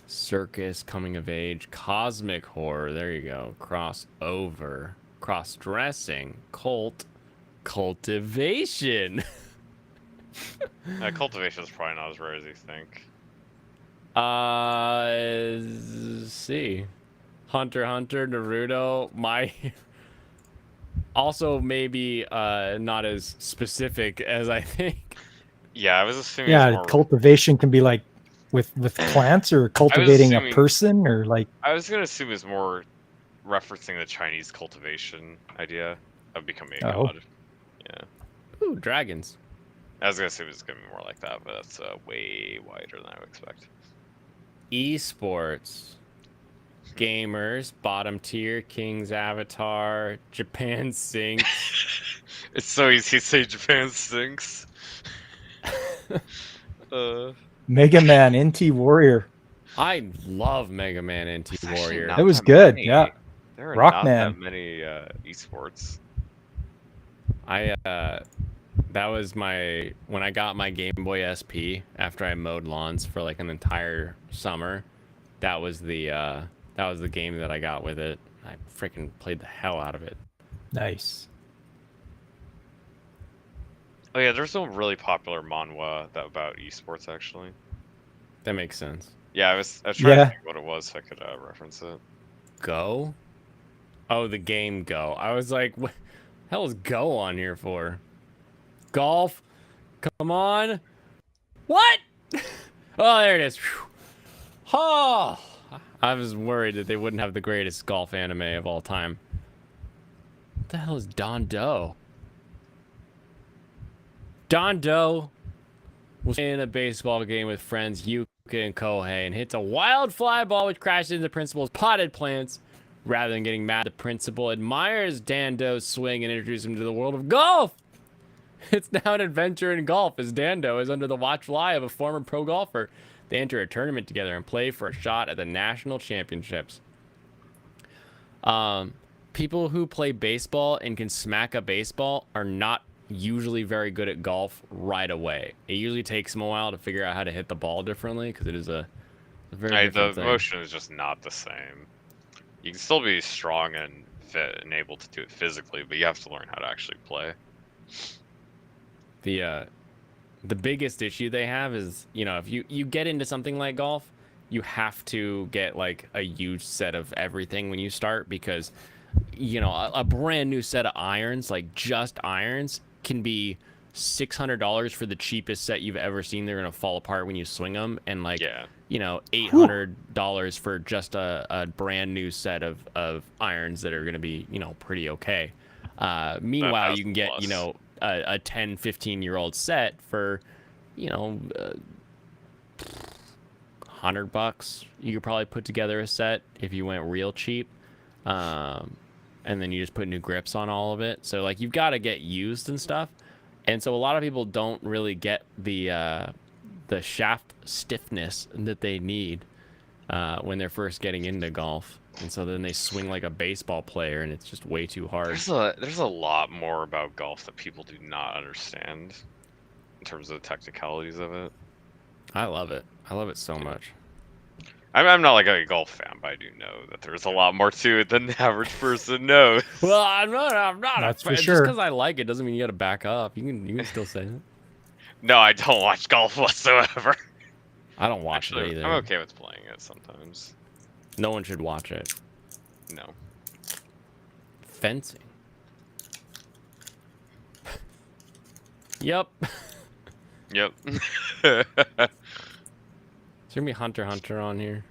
[SPEAKER 1] Circus, coming of age, cosmic horror. There you go. Crossover, cross-dressing, cult, cultivation.
[SPEAKER 3] Cultivation is probably not as rare as you think.
[SPEAKER 1] Let's see. Hunter, Naruto, my. Also, maybe not as specific as I think.
[SPEAKER 3] Yeah, I was assuming.
[SPEAKER 2] Yeah,
[SPEAKER 3] it's more...
[SPEAKER 2] cultivation can be like with plants or cultivating
[SPEAKER 3] assuming-
[SPEAKER 2] a person or like.
[SPEAKER 3] I was gonna assume it's more referencing the Chinese cultivation idea of becoming a
[SPEAKER 2] Oh.
[SPEAKER 3] god. Yeah,
[SPEAKER 1] Ooh, dragons.
[SPEAKER 3] I was gonna assume it's gonna be more like that, but that's way wider than I would expect.
[SPEAKER 1] Esports. Gamers, bottom tier, King's Avatar, Japan sinks.
[SPEAKER 3] It's so easy to say Japan stinks.
[SPEAKER 2] Mega Man NT Warrior.
[SPEAKER 1] I love Mega Man NT
[SPEAKER 3] There's actually
[SPEAKER 1] Warrior.
[SPEAKER 3] not
[SPEAKER 2] That was
[SPEAKER 3] that
[SPEAKER 2] good,
[SPEAKER 3] many.
[SPEAKER 2] yeah.
[SPEAKER 3] There are not
[SPEAKER 2] Rockman.
[SPEAKER 3] that many esports.
[SPEAKER 1] That was when I got my Game Boy SP after I mowed lawns for like an entire summer. That was the game that I got with it. I freaking played the hell out of it.
[SPEAKER 2] Nice.
[SPEAKER 3] Oh yeah, there's no really popular manhwa about esports actually.
[SPEAKER 1] That makes sense.
[SPEAKER 3] Yeah, I was trying
[SPEAKER 2] Yeah.
[SPEAKER 3] to think what it was so I could reference it.
[SPEAKER 1] Go? Oh, the game Go. I was like, what the hell is Go on here for? Golf? Come on. What? Oh, there it is. Whew. Oh, I was worried that they wouldn't have the greatest golf anime of all time. What the hell is Don Do? Don Do was in a baseball game with friends. You and Kohei and hits a wild fly ball which crashes into the principal's potted plants. Rather than getting mad, the principal admires Dando's swing and introduces him to the world of golf. It's now an adventure in golf as Dando is under the watchful eye of a former pro golfer. They enter a tournament together and play for a shot at the national championships. People who play baseball and can smack a baseball are not usually very good at golf right away. It usually takes them a while to figure out how to hit the ball differently because it is a very different
[SPEAKER 3] The
[SPEAKER 1] thing.
[SPEAKER 3] motion is just not the same. You can still be strong and fit and able to do it physically, but you have to learn how to actually play.
[SPEAKER 1] The biggest issue they have is, if you get into something like golf, you have to get like a huge set of everything when you start because a brand new set of irons, like just irons, can be $600 for the cheapest set you've ever seen. They're gonna fall apart when you swing them, and like $800 for just a brand new set of irons that are gonna be pretty okay. Meanwhile, you can get a 10, 15-year-old set for $100. You could probably put together a set if you went real cheap. And then you just put new grips on all of it. So like you've got to get used and stuff. And so a lot of people don't really get the shaft stiffness that they need when they're first getting into golf. And so then they swing like a baseball player, and it's just way too hard.
[SPEAKER 3] There's a lot more about golf that people do not understand in terms of the technicalities of it.
[SPEAKER 1] I love it. I love it so much.
[SPEAKER 3] I'm not like a golf fan, but I do know that there's a lot more to it than the average person knows.
[SPEAKER 1] Well, I'm not.
[SPEAKER 2] That's for
[SPEAKER 1] Just
[SPEAKER 2] sure.
[SPEAKER 1] because I like it doesn't mean you got to back up. You can still say it.
[SPEAKER 3] No, I don't watch golf whatsoever.
[SPEAKER 1] I don't watch
[SPEAKER 3] Actually,
[SPEAKER 1] it either.
[SPEAKER 3] I'm okay with playing it sometimes.
[SPEAKER 1] No one should watch it.
[SPEAKER 3] No.
[SPEAKER 1] Fencing. Yep.
[SPEAKER 3] Yep.
[SPEAKER 1] Is there gonna be Hunter x Hunter on here?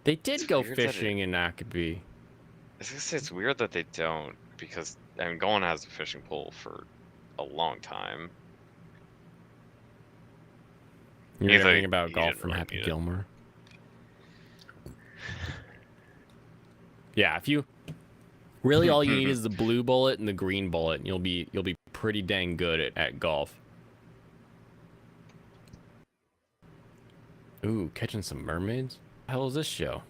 [SPEAKER 1] They did
[SPEAKER 3] It's
[SPEAKER 1] go
[SPEAKER 3] weird that
[SPEAKER 1] fishing in Akabee.
[SPEAKER 3] I was gonna say it's weird that they don't, because Golan has a fishing pole for a long time.
[SPEAKER 1] You're
[SPEAKER 3] He's
[SPEAKER 1] thinking
[SPEAKER 3] like,
[SPEAKER 1] about
[SPEAKER 3] he
[SPEAKER 1] golf
[SPEAKER 3] didn't
[SPEAKER 1] from
[SPEAKER 3] really
[SPEAKER 1] Happy
[SPEAKER 3] need it.
[SPEAKER 1] Gilmore. Yeah, if you really all you need is the blue bullet and the green bullet, and you'll be pretty dang good at golf. Ooh, catching some mermaids? What the hell is this show?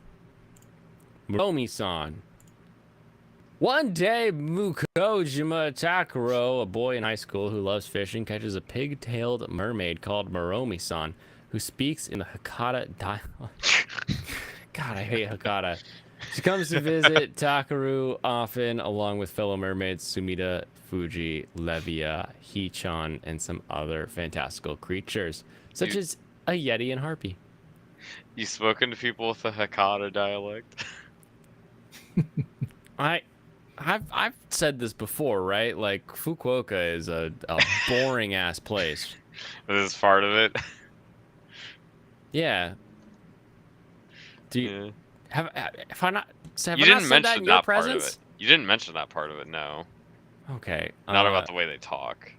[SPEAKER 1] Muromi-san. One day, Mukojima Takuro, a boy in high school who loves fishing, catches a pig-tailed mermaid called Muromi-san, who speaks in the Hakata dialect. God, I hate Hakata. She comes to visit Takaru often, along with fellow mermaids Sumida, Fuji, Levia, Hichan, and some other fantastical creatures, such as a Yeti and Harpy.
[SPEAKER 3] You spoken to people with the Hakata dialect?
[SPEAKER 1] I've said this before, right? Like Fukuoka is a boring ass place.
[SPEAKER 3] This is part of it.
[SPEAKER 1] Yeah. Do you have I not? Have
[SPEAKER 3] You
[SPEAKER 1] I not
[SPEAKER 3] didn't
[SPEAKER 1] said that
[SPEAKER 3] mention
[SPEAKER 1] in your
[SPEAKER 3] that part of
[SPEAKER 1] presence?
[SPEAKER 3] it. You didn't mention that part of it. No,
[SPEAKER 1] Okay.
[SPEAKER 3] not about the way they talk.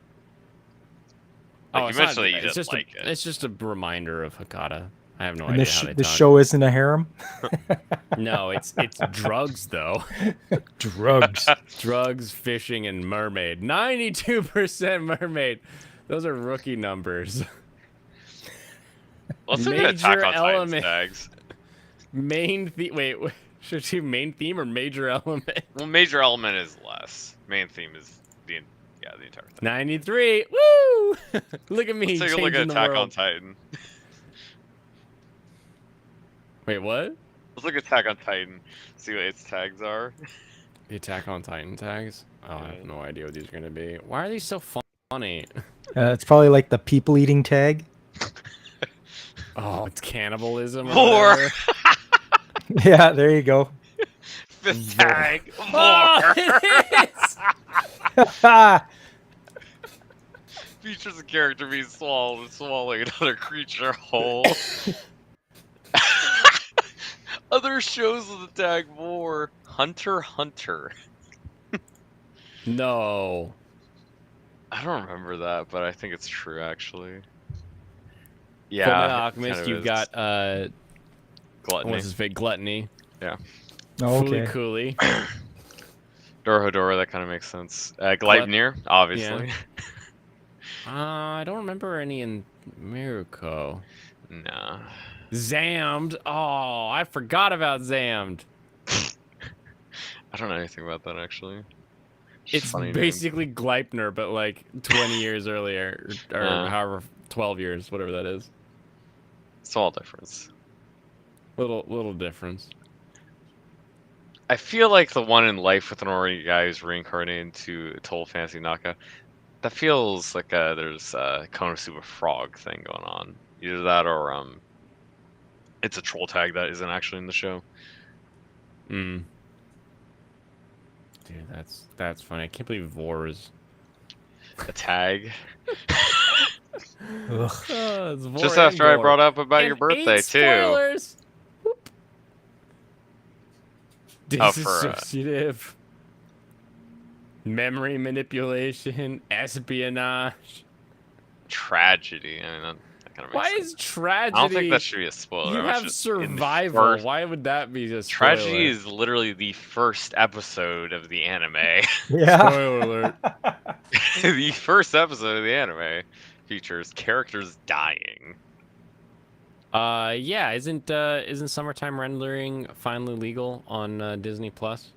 [SPEAKER 1] Oh,
[SPEAKER 3] Like,
[SPEAKER 1] it's
[SPEAKER 3] you mentioned
[SPEAKER 1] not,
[SPEAKER 3] that you
[SPEAKER 1] it's
[SPEAKER 3] didn't
[SPEAKER 1] just
[SPEAKER 3] like it.
[SPEAKER 1] It's just a reminder of Hakata. I have no
[SPEAKER 2] And
[SPEAKER 1] idea
[SPEAKER 2] this
[SPEAKER 1] how they
[SPEAKER 2] this
[SPEAKER 1] talk.
[SPEAKER 2] show isn't a harem.
[SPEAKER 1] No, it's drugs though.
[SPEAKER 2] Drugs.
[SPEAKER 1] Drugs, fishing, and mermaid. 92% mermaid. Those are rookie numbers.
[SPEAKER 3] Let's look at
[SPEAKER 1] Major
[SPEAKER 3] Attack on Titan
[SPEAKER 1] element.
[SPEAKER 3] tags.
[SPEAKER 1] Main theme. Wait, should she main theme or major element?
[SPEAKER 3] Well, major element is less. Main theme is the entire thing.
[SPEAKER 1] 93. Woo! Look at me
[SPEAKER 3] Let's take a
[SPEAKER 1] changing
[SPEAKER 3] look at
[SPEAKER 1] the
[SPEAKER 3] Attack
[SPEAKER 1] world.
[SPEAKER 3] on Titan.
[SPEAKER 1] Wait, what?
[SPEAKER 3] Let's look at Attack on Titan. See what its tags are.
[SPEAKER 1] The Attack on Titan tags? Oh, I have
[SPEAKER 3] Yeah.
[SPEAKER 1] no idea what these are gonna be. Why are these so funny?
[SPEAKER 2] It's probably like the people eating tag.
[SPEAKER 1] Oh, it's cannibalism. Or
[SPEAKER 3] More.
[SPEAKER 1] whatever.
[SPEAKER 2] Yeah, there you go.
[SPEAKER 3] Fifth tag.
[SPEAKER 1] Oh,
[SPEAKER 3] More.
[SPEAKER 1] it is!
[SPEAKER 3] Features a character being swallowed and swallowing another creature whole. Other shows with the tag more. Hunter x Hunter.
[SPEAKER 1] No.
[SPEAKER 3] I don't remember that, but I think it's true actually. Yeah.
[SPEAKER 1] Full Metal
[SPEAKER 3] it
[SPEAKER 1] Alchemist.
[SPEAKER 3] kind of
[SPEAKER 1] You've
[SPEAKER 3] is.
[SPEAKER 1] got
[SPEAKER 3] Gluttony.
[SPEAKER 1] what's his fake Gluttony.
[SPEAKER 2] Oh,
[SPEAKER 1] Fooly
[SPEAKER 2] okay.
[SPEAKER 1] Cooly.
[SPEAKER 3] Dorohedoro, that kind of makes sense. Gleipnir, obviously.
[SPEAKER 1] I don't remember any in Mirko.
[SPEAKER 3] Nah.
[SPEAKER 1] Zammed. Oh, I forgot about Zammed.
[SPEAKER 3] I don't know anything about that actually. Just
[SPEAKER 1] It's
[SPEAKER 3] funny name.
[SPEAKER 1] basically Gleipnir, but like 20 years earlier, or
[SPEAKER 3] Yeah.
[SPEAKER 1] however 12 years, whatever that is.
[SPEAKER 3] Small difference.
[SPEAKER 1] Little difference.
[SPEAKER 3] I feel like the one in Life with an Ori guy who's reincarnated into a Total Fantasy knockout. That feels like there's a Konosuba Frog thing going on. Either that or it's a troll tag that isn't actually in the show.
[SPEAKER 1] Mm. Dude, that's funny. I can't believe Vor is.
[SPEAKER 3] A tag.
[SPEAKER 2] Ugh.
[SPEAKER 1] It's Vor
[SPEAKER 3] Just
[SPEAKER 1] and
[SPEAKER 3] after I
[SPEAKER 1] Gore.
[SPEAKER 3] brought up about
[SPEAKER 1] And
[SPEAKER 3] your birthday
[SPEAKER 1] 8
[SPEAKER 3] too.
[SPEAKER 1] spoilers. Whoop.
[SPEAKER 3] Oh, for,
[SPEAKER 1] Dissociative. Memory manipulation, espionage.
[SPEAKER 3] Tragedy. I mean, that kind of makes
[SPEAKER 1] Why
[SPEAKER 3] sense.
[SPEAKER 1] is tragedy?
[SPEAKER 3] I don't think that should be a spoiler.
[SPEAKER 1] You
[SPEAKER 3] That's
[SPEAKER 1] have
[SPEAKER 3] just in the
[SPEAKER 1] survival.
[SPEAKER 3] first-
[SPEAKER 1] Why would that be a spoiler?
[SPEAKER 3] Tragedy is literally the first episode of the anime.
[SPEAKER 2] Yeah.
[SPEAKER 1] Spoiler alert.
[SPEAKER 3] The first episode of the anime features characters dying.
[SPEAKER 1] Yeah, isn't summertime rendering finally legal on Disney Plus?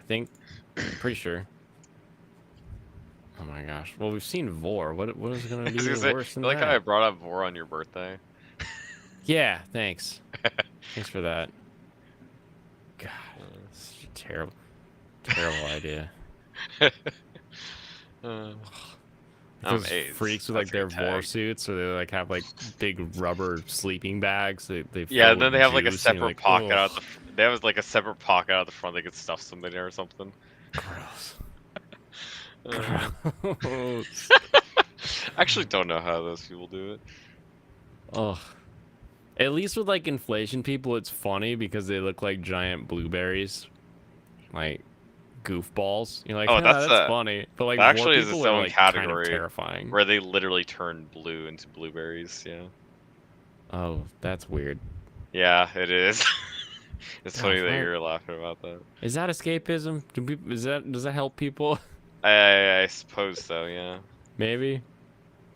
[SPEAKER 1] I think. Pretty sure. Oh my gosh. Well, we've seen Vor. What is gonna
[SPEAKER 3] I
[SPEAKER 1] be
[SPEAKER 3] was gonna say,
[SPEAKER 1] worse than
[SPEAKER 3] I like
[SPEAKER 1] that?
[SPEAKER 3] how I brought up Vor on your birthday.
[SPEAKER 1] Yeah, thanks. Thanks for that. God, such a terrible idea.
[SPEAKER 3] Uh,
[SPEAKER 1] Those
[SPEAKER 3] AIDS.
[SPEAKER 1] freaks with
[SPEAKER 3] That's
[SPEAKER 1] like their
[SPEAKER 3] your tag.
[SPEAKER 1] Vor suits, or they like have like big rubber sleeping bags. They
[SPEAKER 3] Yeah,
[SPEAKER 1] fill
[SPEAKER 3] and then
[SPEAKER 1] with
[SPEAKER 3] they have like a
[SPEAKER 1] juice, and you're
[SPEAKER 3] separate
[SPEAKER 1] like,
[SPEAKER 3] pocket out
[SPEAKER 1] "Ugh,
[SPEAKER 3] the. They have like a separate pocket out the front. They could stuff somebody or something.
[SPEAKER 1] gross.
[SPEAKER 3] Uh,
[SPEAKER 1] Gross.
[SPEAKER 3] I actually don't know how those people do it.
[SPEAKER 1] Ugh. At least with like inflation people, it's funny because they look like giant blueberries, like goofballs. You're like,
[SPEAKER 3] Oh,
[SPEAKER 1] "Yeah, that's
[SPEAKER 3] that's
[SPEAKER 1] funny," but like
[SPEAKER 3] that
[SPEAKER 1] Vor
[SPEAKER 3] actually is
[SPEAKER 1] people
[SPEAKER 3] its
[SPEAKER 1] are
[SPEAKER 3] own
[SPEAKER 1] like kind
[SPEAKER 3] category
[SPEAKER 1] of terrifying.
[SPEAKER 3] Where they literally turn blue into blueberries. Yeah.
[SPEAKER 1] Oh, that's weird.
[SPEAKER 3] Yeah, it is. It's
[SPEAKER 1] Gosh,
[SPEAKER 3] funny that
[SPEAKER 1] why-
[SPEAKER 3] you're laughing about that.
[SPEAKER 1] Is that escapism? Does that help people?
[SPEAKER 3] I suppose so. Yeah.
[SPEAKER 1] Maybe.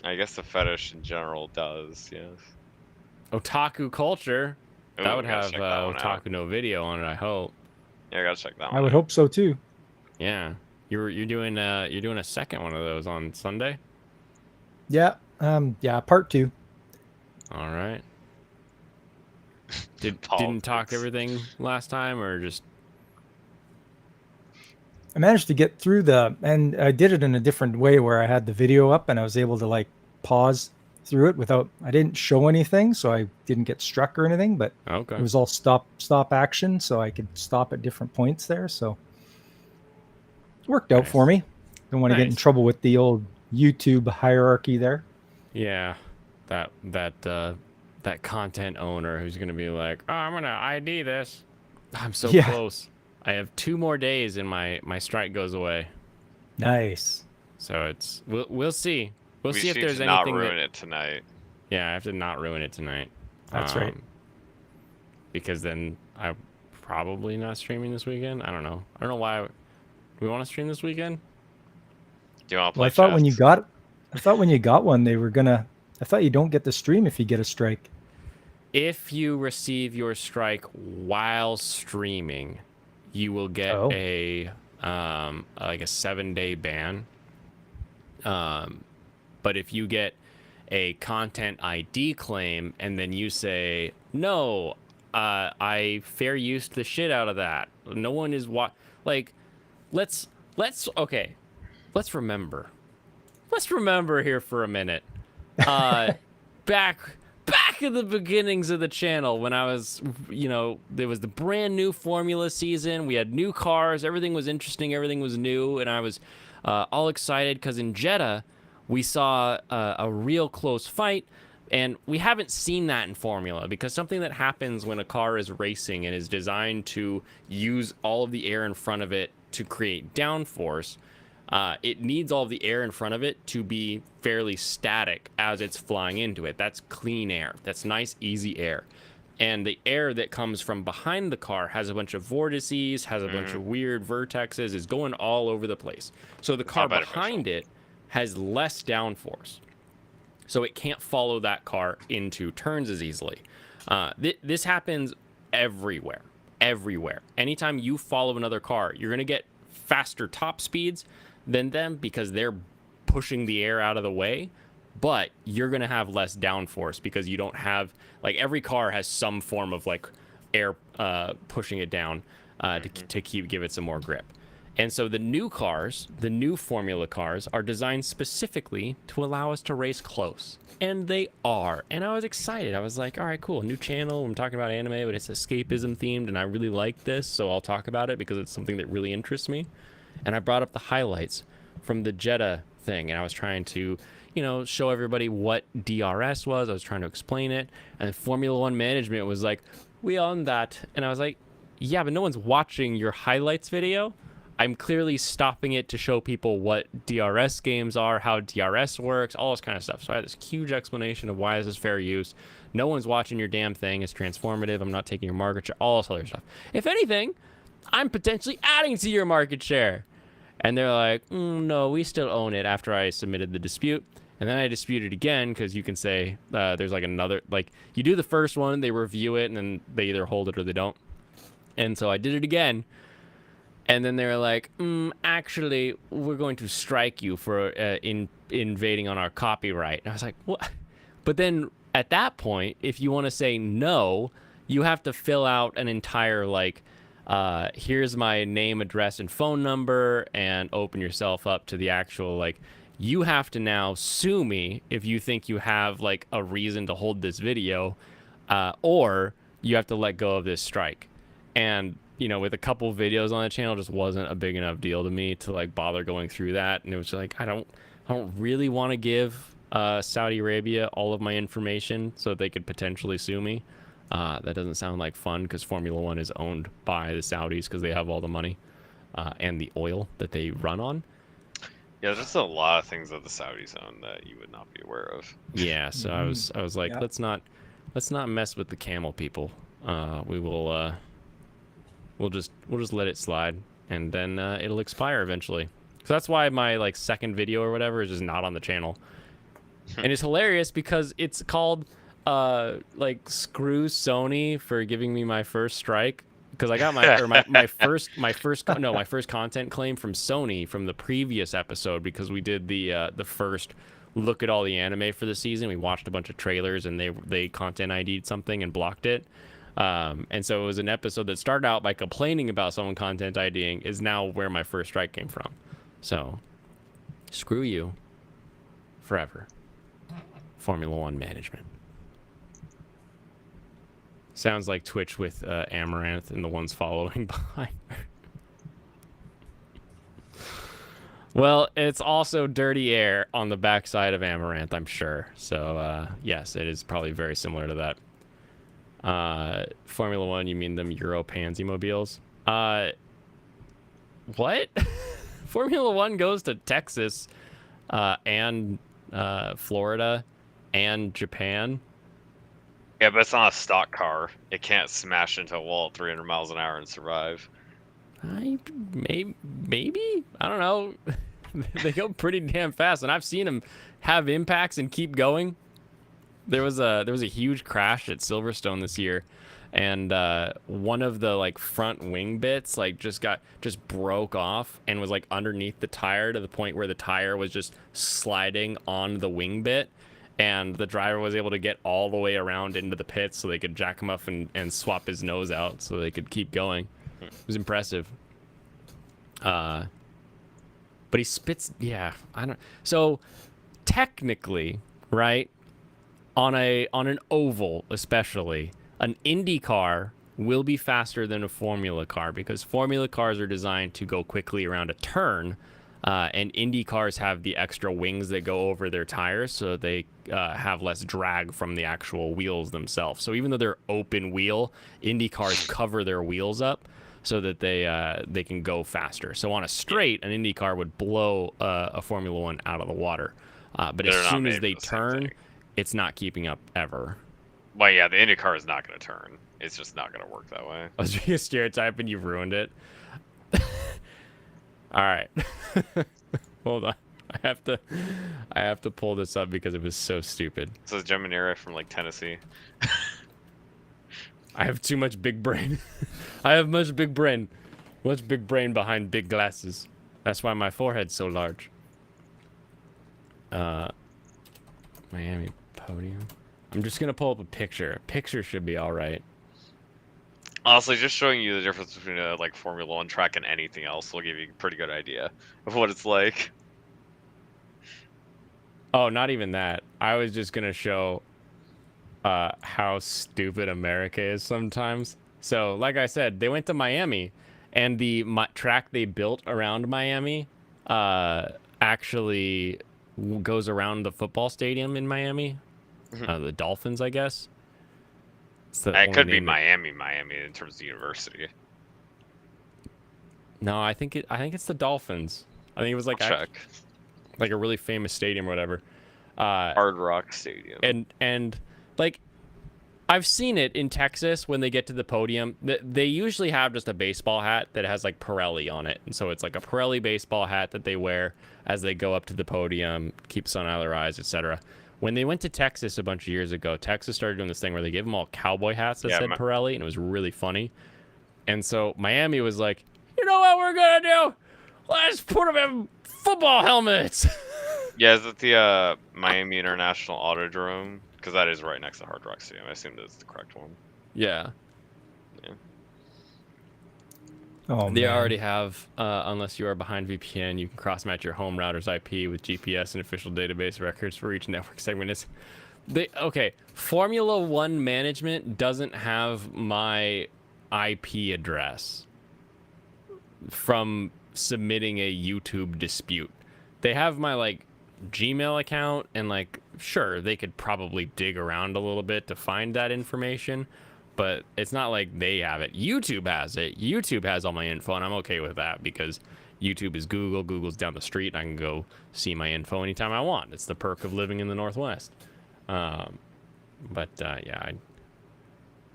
[SPEAKER 3] I guess the fetish in general does. Yes.
[SPEAKER 1] Otaku culture.
[SPEAKER 3] Ooh,
[SPEAKER 1] That would
[SPEAKER 3] I gotta
[SPEAKER 1] have
[SPEAKER 3] check that one out.
[SPEAKER 1] Otaku no video on it. I hope.
[SPEAKER 3] Yeah, I gotta check that one.
[SPEAKER 2] I would
[SPEAKER 3] out.
[SPEAKER 2] hope so too.
[SPEAKER 1] Yeah. You're doing a second one of those on Sunday.
[SPEAKER 2] Yeah. Yeah. Part 2.
[SPEAKER 1] All right. Didn't talk
[SPEAKER 3] Politics.
[SPEAKER 1] everything last time, or just
[SPEAKER 2] I managed to get through and I did it in a different way where I had the video up and I was able to like pause through it I didn't show anything, so I didn't get struck or anything, but
[SPEAKER 1] okay?
[SPEAKER 2] it was all stop action, so I could stop at different points there. So it worked out
[SPEAKER 1] Nice.
[SPEAKER 2] for me. Don't want to get in
[SPEAKER 1] Nice.
[SPEAKER 2] trouble with the old YouTube hierarchy there.
[SPEAKER 1] Yeah, that content owner who's gonna be like, "Oh, I'm gonna ID this." I'm so
[SPEAKER 2] Yeah.
[SPEAKER 1] close. I have 2 more days and my strike goes away.
[SPEAKER 2] Nice.
[SPEAKER 1] So we'll see. We'll
[SPEAKER 3] We
[SPEAKER 1] see if
[SPEAKER 3] just need
[SPEAKER 1] there's
[SPEAKER 3] to not
[SPEAKER 1] anything
[SPEAKER 3] ruin
[SPEAKER 1] that.
[SPEAKER 3] it tonight.
[SPEAKER 1] Yeah, I have to not ruin it tonight.
[SPEAKER 2] That's right.
[SPEAKER 1] Because then I'm probably not streaming this weekend. I don't know. I don't know why. Do we want to stream this weekend?
[SPEAKER 3] Do you want to play
[SPEAKER 2] Well, I thought when you
[SPEAKER 3] chess?
[SPEAKER 2] got one, they were gonna. I thought you don't get the stream if you get a strike.
[SPEAKER 1] If you receive your strike while streaming, you will get
[SPEAKER 2] Oh.
[SPEAKER 1] a like a 7-day ban. But if you get a content ID claim and then you say, "No, I fair use the shit out of that. No one is like let's okay. Let's remember here for a minute. Back in the beginnings of the channel when I was, there was the brand new Formula season. We had new cars. Everything was interesting. Everything was new. And I was all excited because in Jeddah, we saw a real close fight. And we haven't seen that in Formula because something that happens when a car is racing and is designed to use all of the air in front of it to create downforce, it needs all of the air in front of it to be fairly static as it's flying into it. That's clean air. That's nice, easy air. And the air that comes from behind the car has a bunch of vortices, has a bunch of weird vertexes, is going all over the place. So the car behind it has less downforce. So it can't follow that car into turns as easily. This happens everywhere. Everywhere. Anytime you follow another car, you're going to get faster top speeds than them because they're pushing the air out of the way, but you're going to have less downforce because you don't have, like, every car has some form of like air pushing it down to give it some more grip. And so the new cars, the new Formula cars, are designed specifically to allow us to race close. And they are. And I was excited. I was like, all right, cool. New channel. I'm talking about anime, but it's escapism themed. And I really like this. So I'll talk about it because it's something that really interests me. And I brought up the highlights from the Jeddah thing. And I was trying to, show everybody what DRS was. I was trying to explain it. And Formula One management was like, we own that. And I was like, yeah, but no one's watching your highlights video. I'm clearly stopping it to show people what DRS games are, how DRS works, all this kind of stuff. So I had this huge explanation of why this is fair use. No one's watching your damn thing. It's transformative. I'm not taking your market share, all this other stuff. If anything, I'm potentially adding to your market share. And they're like, no, we still own it after I submitted the dispute. And then I disputed again because you can say there's like another, like you do the first one, they review it, and then they either hold it or they don't. And so I did it again. And then they were like, actually, we're going to strike you for invading on our copyright. And I was like, what? But then at that point, if you want to say no, you have to fill out an entire, like, here's my name, address, and phone number, and open yourself up to the actual, like, you have to now sue me if you think you have, like, a reason to hold this video, or you have to let go of this strike. And with a couple videos on the channel, just wasn't a big enough deal to me to like bother going through that. And it was like, I don't really want to give Saudi Arabia all of my information so that they could potentially sue me. That doesn't sound like fun because Formula One is owned by the Saudis because they have all the money and the oil that they run on.
[SPEAKER 3] Yeah, there's a lot of things that the Saudis own that you would not be aware of.
[SPEAKER 1] Yeah, so I was like, let's not mess with the camel people. We'll just let it slide, and then it'll expire eventually. So that's why my like second video or whatever is just not on the channel. And it's hilarious because it's called like screw Sony for giving me my first strike, because I got my first content claim from Sony from the previous episode, because we did the first look at all the anime for the season. We watched a bunch of trailers and they content ID'd something and blocked it. And so it was an episode that started out by complaining about someone content IDing is now where my first strike came from. So, screw you forever. Formula One management. Sounds like Twitch with Amaranth and the ones following behind her. Well, it's also dirty air on the backside of Amaranth, I'm sure. So, yes, it is probably very similar to that. Formula One, you mean them Euro Pansy mobiles? What? Formula One goes to Texas, and Florida, and Japan.
[SPEAKER 3] Yeah, but it's not a stock car. It can't smash into a wall at 300 miles an hour and survive.
[SPEAKER 1] Maybe? I don't know. They go pretty damn fast, and I've seen them have impacts and keep going. There was a huge crash at Silverstone this year, and one of the like front wing bits like just broke off and was like underneath the tire to the point where the tire was just sliding on the wing bit, and the driver was able to get all the way around into the pits so they could jack him up and swap his nose out so they could keep going. It was impressive. But he spits. Yeah, I don't. So technically, right? On an oval, especially, an Indy car will be faster than a Formula car because Formula cars are designed to go quickly around a turn, and Indy cars have the extra wings that go over their tires, so they have less drag from the actual wheels themselves. So even though they're open wheel, Indy cars cover their wheels up. so that they can go faster. So on a straight, an Indy car would blow a Formula One out of the water. But
[SPEAKER 3] They're
[SPEAKER 1] as
[SPEAKER 3] not
[SPEAKER 1] soon as
[SPEAKER 3] made
[SPEAKER 1] they
[SPEAKER 3] for the same
[SPEAKER 1] turn,
[SPEAKER 3] thing.
[SPEAKER 1] it's not keeping up ever.
[SPEAKER 3] Well, yeah, the Indy car is not going to turn. It's just not going to work that way.
[SPEAKER 1] I was being a stereotype and you've ruined it. All right. Hold on. I have to pull this up because it was so stupid.
[SPEAKER 3] So Geminera from like Tennessee.
[SPEAKER 1] I have too much big brain. I have much big brain. Much big brain behind big glasses. That's why my forehead's so large. Miami podium. I'm just gonna pull up a picture. A picture should be all right.
[SPEAKER 3] Honestly, just showing you the difference between a like Formula One track and anything else will give you a pretty good idea of what it's like.
[SPEAKER 1] Oh, not even that. I was just gonna show how stupid America is sometimes. So, like I said, they went to Miami, and the track they built around Miami actually goes around the football stadium in Miami. The Dolphins, I guess.
[SPEAKER 3] It could be Miami in terms of
[SPEAKER 1] No,
[SPEAKER 3] university.
[SPEAKER 1] I think it's the Dolphins. I think it was like
[SPEAKER 3] Check.
[SPEAKER 1] like a really famous stadium or whatever.
[SPEAKER 3] Hard Rock Stadium.
[SPEAKER 1] And like I've seen it in Texas when they get to the podium. They usually have just a baseball hat that has like Pirelli on it, and so it's like a Pirelli baseball hat that they wear as they go up to the podium, keep sun out of their eyes, etc. When they went to Texas a bunch of years ago, Texas started doing this thing where they gave them all cowboy hats that said Pirelli, and it was really funny. And so Miami was like, you know what we're gonna do? Let's put them in football helmets.
[SPEAKER 3] Yeah, is it the Miami International Autodrome? Because that is right next to Hard Rock Stadium. I assume that's the correct one.
[SPEAKER 1] Yeah.
[SPEAKER 3] Yeah.
[SPEAKER 2] Oh,
[SPEAKER 1] They
[SPEAKER 2] man.
[SPEAKER 1] already have, unless you are behind VPN, you can cross-match your home router's IP with GPS and official database records for each network segment. Okay, Formula One management doesn't have my IP address from submitting a YouTube dispute. They have my like Gmail account, and like sure they could probably dig around a little bit to find that information, but it's not like they have it. YouTube has it. YouTube has all my info, and I'm okay with that because YouTube is Google. Google's down the street, and I can go see my info anytime I want. It's the perk of living in the Northwest. Yeah, I'm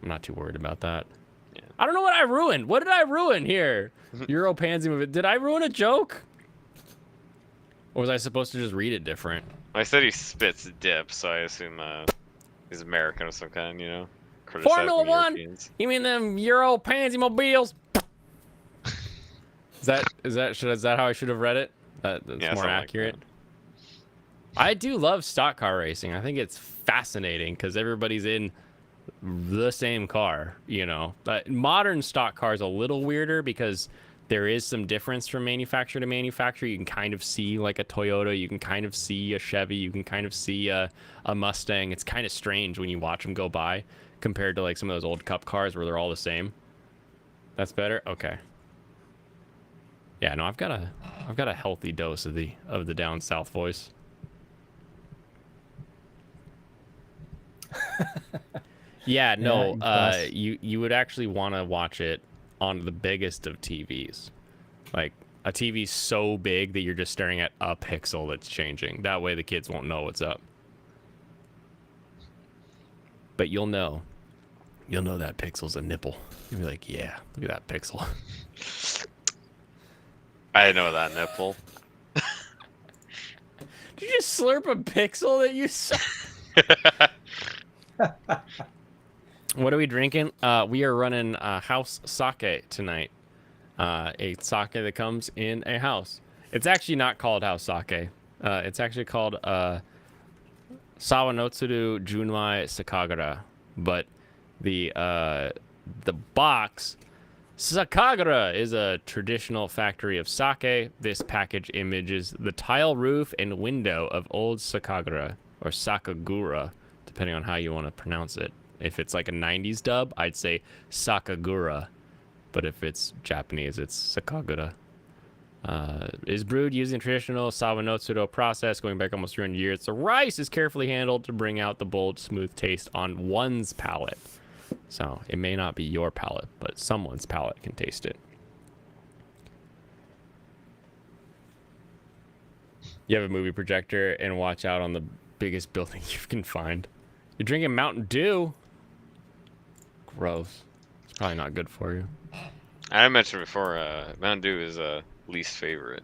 [SPEAKER 1] not too worried about that.
[SPEAKER 3] Yeah.
[SPEAKER 1] I don't know what I ruined. What did I ruin here? Euro Pansy movie. Did I ruin a joke? Or was I supposed to just read it different?
[SPEAKER 3] I said he spits dip, so I assume he's American of some kind, you know? Criticizing
[SPEAKER 1] Formula One?
[SPEAKER 3] Europeans.
[SPEAKER 1] You mean them Euro Pansy mobiles? Is that how I should have read it? That's
[SPEAKER 3] Yeah,
[SPEAKER 1] more
[SPEAKER 3] something like
[SPEAKER 1] accurate. I do love stock car racing. I think it's fascinating because everybody's in the same car, you know. But modern stock cars a little weirder because there is some difference from manufacturer to manufacturer. You can kind of see like a Toyota, you can kind of see a Chevy, you can kind of see a Mustang. It's kind of strange when you watch them go by compared to like some of those old Cup cars where they're all the same. That's better. Okay. Yeah, no, I've got a healthy dose of the down south voice. Yeah, no, you would actually want to watch it on the biggest of TVs. Like a TV so big that you're just staring at a pixel that's changing. That way the kids won't know what's up. But you'll know that pixel's a nipple. You'll be like, yeah, look at that pixel.
[SPEAKER 3] I know that nipple.
[SPEAKER 1] Did you just slurp a pixel that you saw? What are we drinking? We are running house sake tonight. A sake that comes in a house. It's actually not called house sake. It's actually called Sawanotsuru Junmai Sakagara. But the box, Sakagara is a traditional factory of sake. This package images the tile roof and window of old Sakagara, or Sakagura, depending on how you want to pronounce it. If it's like a 90s dub, I'd say Sakagura. But if it's Japanese, it's Sakagura. Is brewed using traditional Sawanotsuru process going back almost 300 years. The rice is carefully handled to bring out the bold, smooth taste on one's palate. So it may not be your palate, but someone's palate can taste it. You have a movie projector and watch out on the biggest building you can find. You're drinking Mountain Dew. Gross. It's probably not good for you.
[SPEAKER 3] I mentioned before, Mountain Dew is least favorite.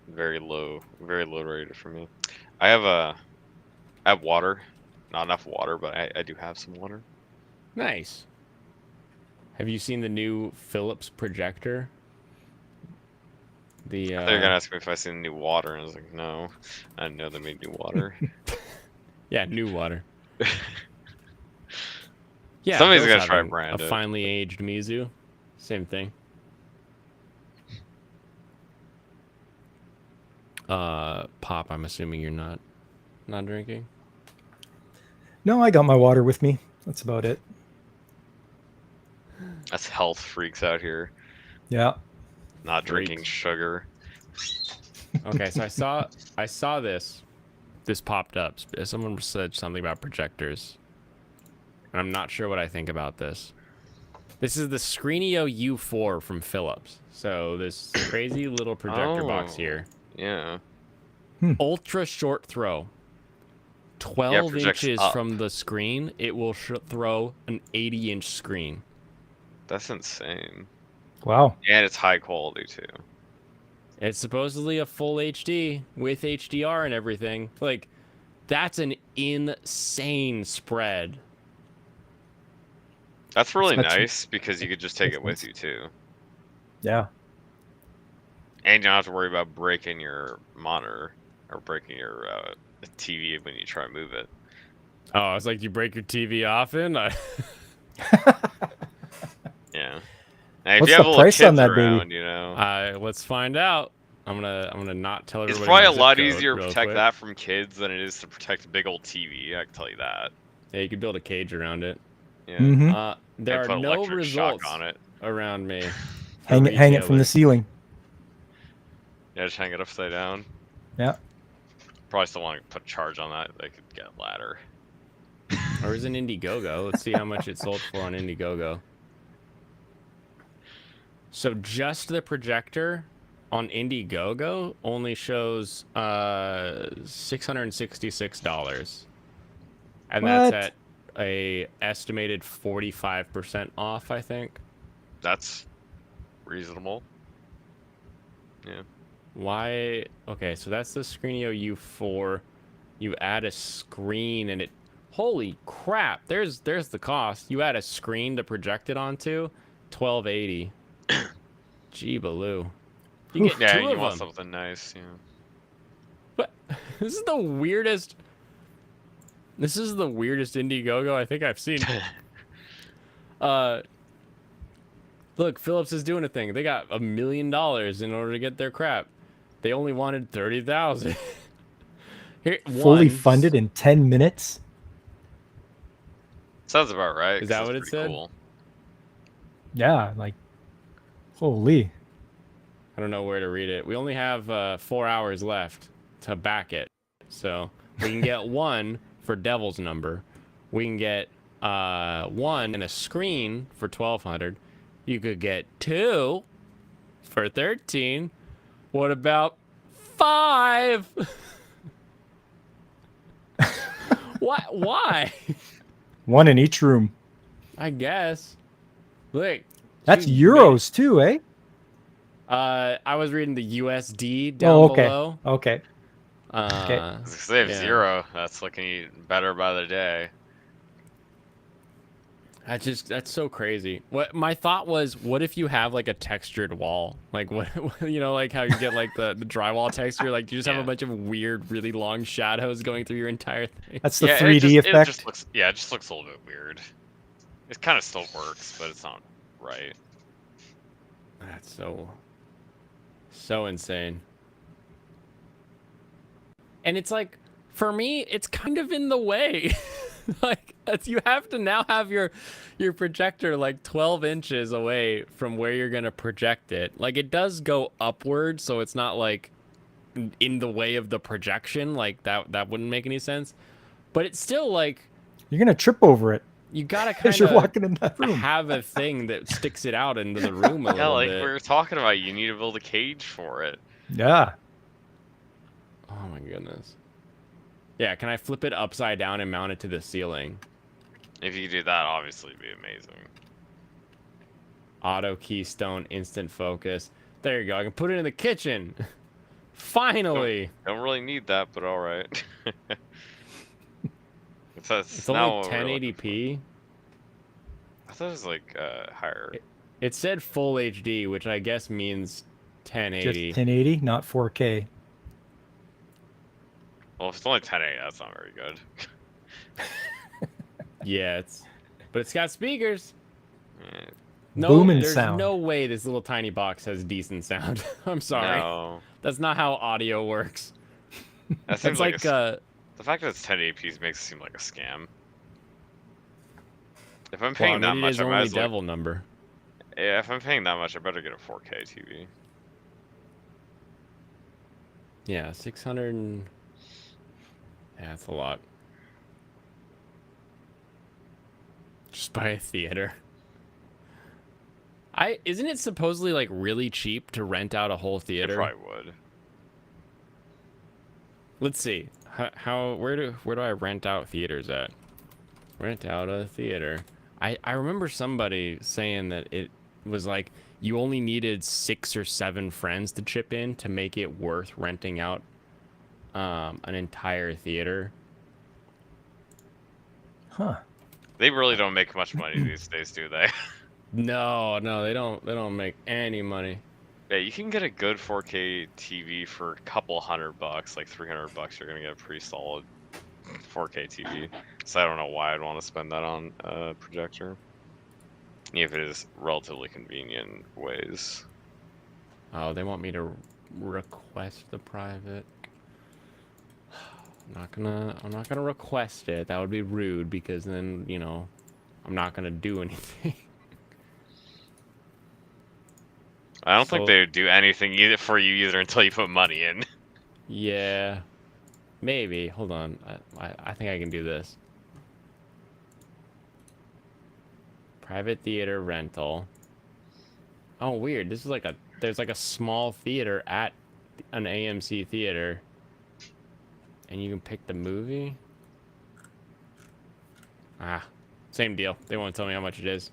[SPEAKER 3] Very low rated for me. I have water. Not enough water, but I do have some water.
[SPEAKER 1] Nice. Have you seen the new Philips projector? The
[SPEAKER 3] They're gonna ask me if I seen the new water, and I was like, no, I didn't know they made new water.
[SPEAKER 1] yeah, new water. Yeah,
[SPEAKER 3] Somebody's
[SPEAKER 1] those
[SPEAKER 3] gonna try to
[SPEAKER 1] having
[SPEAKER 3] brand
[SPEAKER 1] a
[SPEAKER 3] it.
[SPEAKER 1] finely aged Mizu. Same thing. Pop, I'm assuming you're not drinking.
[SPEAKER 2] No, I got my water with me. That's about it.
[SPEAKER 3] That's health freaks out here.
[SPEAKER 2] Yeah.
[SPEAKER 3] Not drinking
[SPEAKER 1] Freaks.
[SPEAKER 3] sugar.
[SPEAKER 1] Okay, so I saw this popped up. Someone said something about projectors, and I'm not sure what I think about this. This is the Screenio U4 from Philips. So this crazy little projector box here.
[SPEAKER 3] Yeah.
[SPEAKER 1] Ultra short throw. 12
[SPEAKER 3] Yeah, it projects
[SPEAKER 1] inches
[SPEAKER 3] up.
[SPEAKER 1] from the screen, it will throw an 80-inch screen.
[SPEAKER 3] That's insane.
[SPEAKER 2] Wow.
[SPEAKER 3] And it's high quality too.
[SPEAKER 1] It's supposedly a full HD with HDR and everything. Like, that's an insane spread.
[SPEAKER 3] That's really
[SPEAKER 2] That's-
[SPEAKER 3] nice because you could just take it with you too.
[SPEAKER 2] Yeah.
[SPEAKER 3] And you don't have to worry about breaking your monitor or breaking your TV when you try to move it.
[SPEAKER 1] Oh, I was like, you break your TV often?
[SPEAKER 3] Yeah. And if
[SPEAKER 2] What's
[SPEAKER 3] you have
[SPEAKER 2] the
[SPEAKER 3] little
[SPEAKER 2] price
[SPEAKER 3] kids
[SPEAKER 2] on that baby?
[SPEAKER 3] around, you know.
[SPEAKER 1] Let's find out. I'm gonna not tell everybody.
[SPEAKER 3] It's probably
[SPEAKER 1] my
[SPEAKER 3] a
[SPEAKER 1] zip
[SPEAKER 3] lot
[SPEAKER 1] code
[SPEAKER 3] easier to
[SPEAKER 1] real
[SPEAKER 3] protect
[SPEAKER 1] quick.
[SPEAKER 3] that from kids than it is to protect a big old TV. I can tell you that.
[SPEAKER 1] Yeah, you could build a cage around it.
[SPEAKER 3] Yeah.
[SPEAKER 2] Mm-hmm.
[SPEAKER 1] There
[SPEAKER 3] And
[SPEAKER 1] are
[SPEAKER 3] put
[SPEAKER 1] no
[SPEAKER 3] electric
[SPEAKER 1] results
[SPEAKER 3] shock on it.
[SPEAKER 1] around me.
[SPEAKER 2] Hang it from the ceiling.
[SPEAKER 3] Yeah, just hang it upside down.
[SPEAKER 2] Yeah.
[SPEAKER 3] Probably still want to put a charge on that. They could get a ladder.
[SPEAKER 1] Or is an Indiegogo? Let's see how much it sold for on Indiegogo. So just the projector on Indiegogo only shows $666, and
[SPEAKER 2] What?
[SPEAKER 1] that's at a estimated 45% off, I think.
[SPEAKER 3] That's reasonable. Yeah.
[SPEAKER 1] Why? Okay, so that's the Screenio U4. You add a screen, and it. Holy crap! There's the cost. You add a screen to project it onto, $12.80. Gee, Baloo. You get
[SPEAKER 3] Yeah,
[SPEAKER 1] two
[SPEAKER 3] you
[SPEAKER 1] of
[SPEAKER 3] want
[SPEAKER 1] them.
[SPEAKER 3] something nice. Yeah.
[SPEAKER 1] What? This is the weirdest. This is the weirdest Indiegogo I think I've seen. Look, Philips is doing a thing. They got $1 million in order to get their crap. They only wanted 30,000. Here,
[SPEAKER 2] Fully
[SPEAKER 1] one-
[SPEAKER 2] funded in 10 minutes.
[SPEAKER 3] Sounds about right.
[SPEAKER 1] Is
[SPEAKER 3] 'cause
[SPEAKER 1] that
[SPEAKER 3] that's
[SPEAKER 1] what it
[SPEAKER 3] pretty
[SPEAKER 1] said?
[SPEAKER 3] Cool.
[SPEAKER 2] Yeah, like, holy.
[SPEAKER 1] I don't know where to read it. We only have 4 hours left to back it. So we can get one for Devil's Number. We can get one and a screen for 1,200. You could get two for 13. What about 5? Why?
[SPEAKER 2] One in each room.
[SPEAKER 1] I guess. Look.
[SPEAKER 2] That's
[SPEAKER 1] she
[SPEAKER 2] euros too, eh?
[SPEAKER 1] I was reading the USD down
[SPEAKER 2] Oh, okay.
[SPEAKER 1] below.
[SPEAKER 2] Okay.
[SPEAKER 3] They have
[SPEAKER 1] Yeah.
[SPEAKER 3] 0. That's looking better by the day.
[SPEAKER 1] That's so crazy. What my thought was, what if you have like a textured wall? Like what you know, like how you get like the drywall texture, like you just have
[SPEAKER 3] Yeah.
[SPEAKER 1] a bunch of weird, really long shadows going through your entire thing.
[SPEAKER 2] That's the
[SPEAKER 3] Yeah,
[SPEAKER 2] 3D
[SPEAKER 3] it
[SPEAKER 2] effect.
[SPEAKER 3] just looks. Yeah, it just looks a little bit weird. It kind of still works, but it's not right.
[SPEAKER 1] That's so insane. And it's like, for me, it's kind of in the way. Like, you have to now have your projector like 12 inches away from where you're gonna project it. Like, it does go upward, so it's not like in the way of the projection. Like that wouldn't make any sense. But it's still like,
[SPEAKER 2] You're gonna trip over it.
[SPEAKER 1] You gotta
[SPEAKER 2] as
[SPEAKER 1] kind
[SPEAKER 2] you're
[SPEAKER 1] of
[SPEAKER 2] walking in that room.
[SPEAKER 1] have a thing that sticks it out into the room a
[SPEAKER 3] Yeah,
[SPEAKER 1] little
[SPEAKER 3] like
[SPEAKER 1] bit.
[SPEAKER 3] we were talking about, you need to build a cage for it.
[SPEAKER 2] Yeah.
[SPEAKER 1] Oh my goodness. Yeah, can I flip it upside down and mount it to the ceiling?
[SPEAKER 3] If you could do that, obviously it'd be amazing.
[SPEAKER 1] Auto keystone, instant focus. There you go. I can put it in the kitchen. Finally.
[SPEAKER 3] Don't really need that, but all right.
[SPEAKER 1] It's only 1080p.
[SPEAKER 3] I thought it was like higher.
[SPEAKER 1] It said full HD, which I guess means 1080.
[SPEAKER 2] Just 1080, not 4K.
[SPEAKER 3] Well, if it's only 1080, that's not very good.
[SPEAKER 1] Yeah, but it's got speakers.
[SPEAKER 3] Yeah,
[SPEAKER 1] No,
[SPEAKER 2] Booming
[SPEAKER 1] there's
[SPEAKER 2] sound.
[SPEAKER 1] no way this little tiny box has decent sound. I'm sorry.
[SPEAKER 3] no.
[SPEAKER 1] That's not how audio works.
[SPEAKER 3] That seems
[SPEAKER 1] It's
[SPEAKER 3] like
[SPEAKER 1] like
[SPEAKER 3] the fact that it's 1080p makes it seem like a scam. If I'm
[SPEAKER 1] well,
[SPEAKER 3] paying that
[SPEAKER 1] maybe it
[SPEAKER 3] much,
[SPEAKER 1] is
[SPEAKER 3] I might
[SPEAKER 1] only
[SPEAKER 3] as well.
[SPEAKER 1] devil number.
[SPEAKER 3] Yeah, if I'm paying that much, I better get a 4K TV.
[SPEAKER 1] Yeah, 600. Yeah, that's a lot. Just buy a theater. Isn't it supposedly like really cheap to rent out a whole
[SPEAKER 3] It
[SPEAKER 1] theater?
[SPEAKER 3] probably would.
[SPEAKER 1] Let's see. Where do I rent out theaters at? Rent out a theater. I remember somebody saying that it was like you only needed 6 or 7 friends to chip in to make it worth renting out an entire theater.
[SPEAKER 2] Huh.
[SPEAKER 3] They really don't make much money these days, do they?
[SPEAKER 1] No, they don't make any money.
[SPEAKER 3] Yeah, you can get a good 4K TV for a couple $100, like $300. You're gonna get a pretty solid 4K TV. So I don't know why I'd want to spend that on a projector, if it is relatively convenient ways.
[SPEAKER 1] Oh, they want me to request the private. I'm not gonna request it. That would be rude because then, I'm not gonna do anything.
[SPEAKER 3] I don't think
[SPEAKER 1] So-
[SPEAKER 3] they would do anything either for you either until you put money in.
[SPEAKER 1] Yeah. Maybe. Hold on. I think I can do this. Private theater rental. Oh, weird. This is like there's like a small theater at an AMC theater. And you can pick the movie? Ah, same deal. They won't tell me how much it is.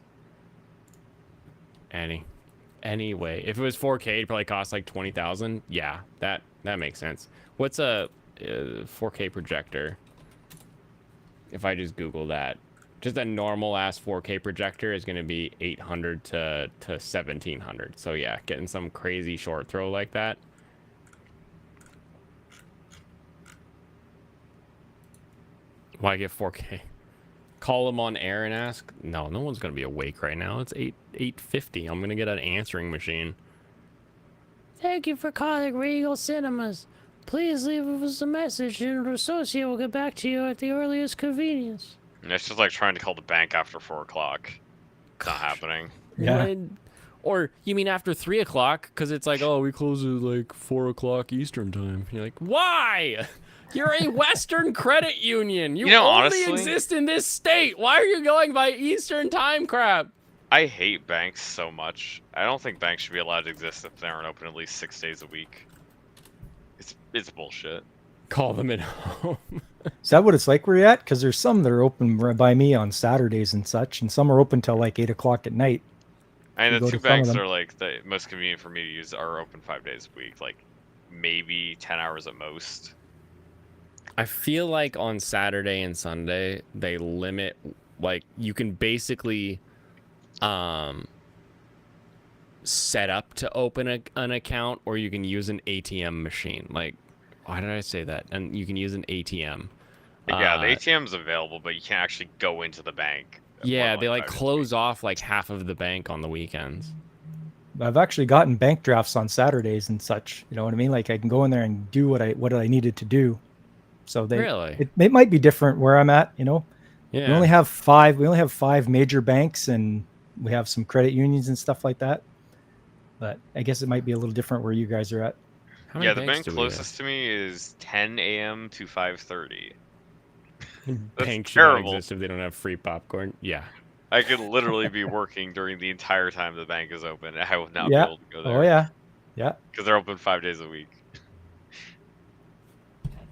[SPEAKER 1] Anyway, if it was 4K, it'd probably cost like 20,000. Yeah, that makes sense. What's a 4K projector? If I just Google that, just a normal ass 4K projector is going to be 800 to 1700. So yeah, getting some crazy short throw like that. Why get 4K? Call them on air and ask. No one's gonna be awake right now. It's 8:50. I'm gonna get an answering machine. Thank you for calling Regal Cinemas. Please leave us a message and an associate will get back to you at the earliest convenience.
[SPEAKER 3] And it's just like trying to call the bank after 4 o'clock. It's not happening.
[SPEAKER 2] Yeah.
[SPEAKER 1] Or you mean after 3 o'clock? Because it's like, oh, we close at like 4 o'clock Eastern time. You're like, why? You're a Western credit union. You only
[SPEAKER 3] honestly,
[SPEAKER 1] exist in this state. Why are you going by Eastern time crap?
[SPEAKER 3] I hate banks so much. I don't think banks should be allowed to exist if they aren't open at least 6 days a week. It's bullshit.
[SPEAKER 1] Call them at home.
[SPEAKER 2] Is that what it's like where you're at? Because there's some that are open right by me on Saturdays and such, and some are open till like 8 o'clock at night.
[SPEAKER 3] And
[SPEAKER 2] You
[SPEAKER 3] the
[SPEAKER 2] go
[SPEAKER 3] two
[SPEAKER 2] to some of
[SPEAKER 3] banks
[SPEAKER 2] them.
[SPEAKER 3] that are like the most convenient for me to use are open 5 days a week, like maybe 10 hours at most.
[SPEAKER 1] I feel like on Saturday and Sunday they limit, like you can basically set up to open an account, or you can use an ATM machine. Like, why did I say that? And you can use an ATM.
[SPEAKER 3] Yeah, the ATM's available, but you can't actually go into the bank.
[SPEAKER 1] Yeah, they like
[SPEAKER 3] 5 days a
[SPEAKER 1] close
[SPEAKER 3] week.
[SPEAKER 1] off like half of the bank on the weekends.
[SPEAKER 2] I've actually gotten bank drafts on Saturdays and such. You know what I mean? Like I can go in there and do what I needed to do. So
[SPEAKER 1] Really?
[SPEAKER 2] it might be different where I'm at. You know,
[SPEAKER 1] Yeah.
[SPEAKER 2] we only have five major banks, and we have some credit unions and stuff like that. But I guess it might be a little different where you guys are at.
[SPEAKER 1] How many
[SPEAKER 3] Yeah, the
[SPEAKER 1] banks
[SPEAKER 3] bank
[SPEAKER 1] do we have?
[SPEAKER 3] closest to me is 10 a.m. to 5:30. That's
[SPEAKER 1] Bank should not
[SPEAKER 3] terrible.
[SPEAKER 1] exist if they don't have free popcorn. Yeah.
[SPEAKER 3] I could literally be working during the entire time the bank is open, and I would not
[SPEAKER 2] Yeah.
[SPEAKER 3] be able to go there.
[SPEAKER 2] Oh yeah. Yeah.
[SPEAKER 3] Because they're open 5 days a week.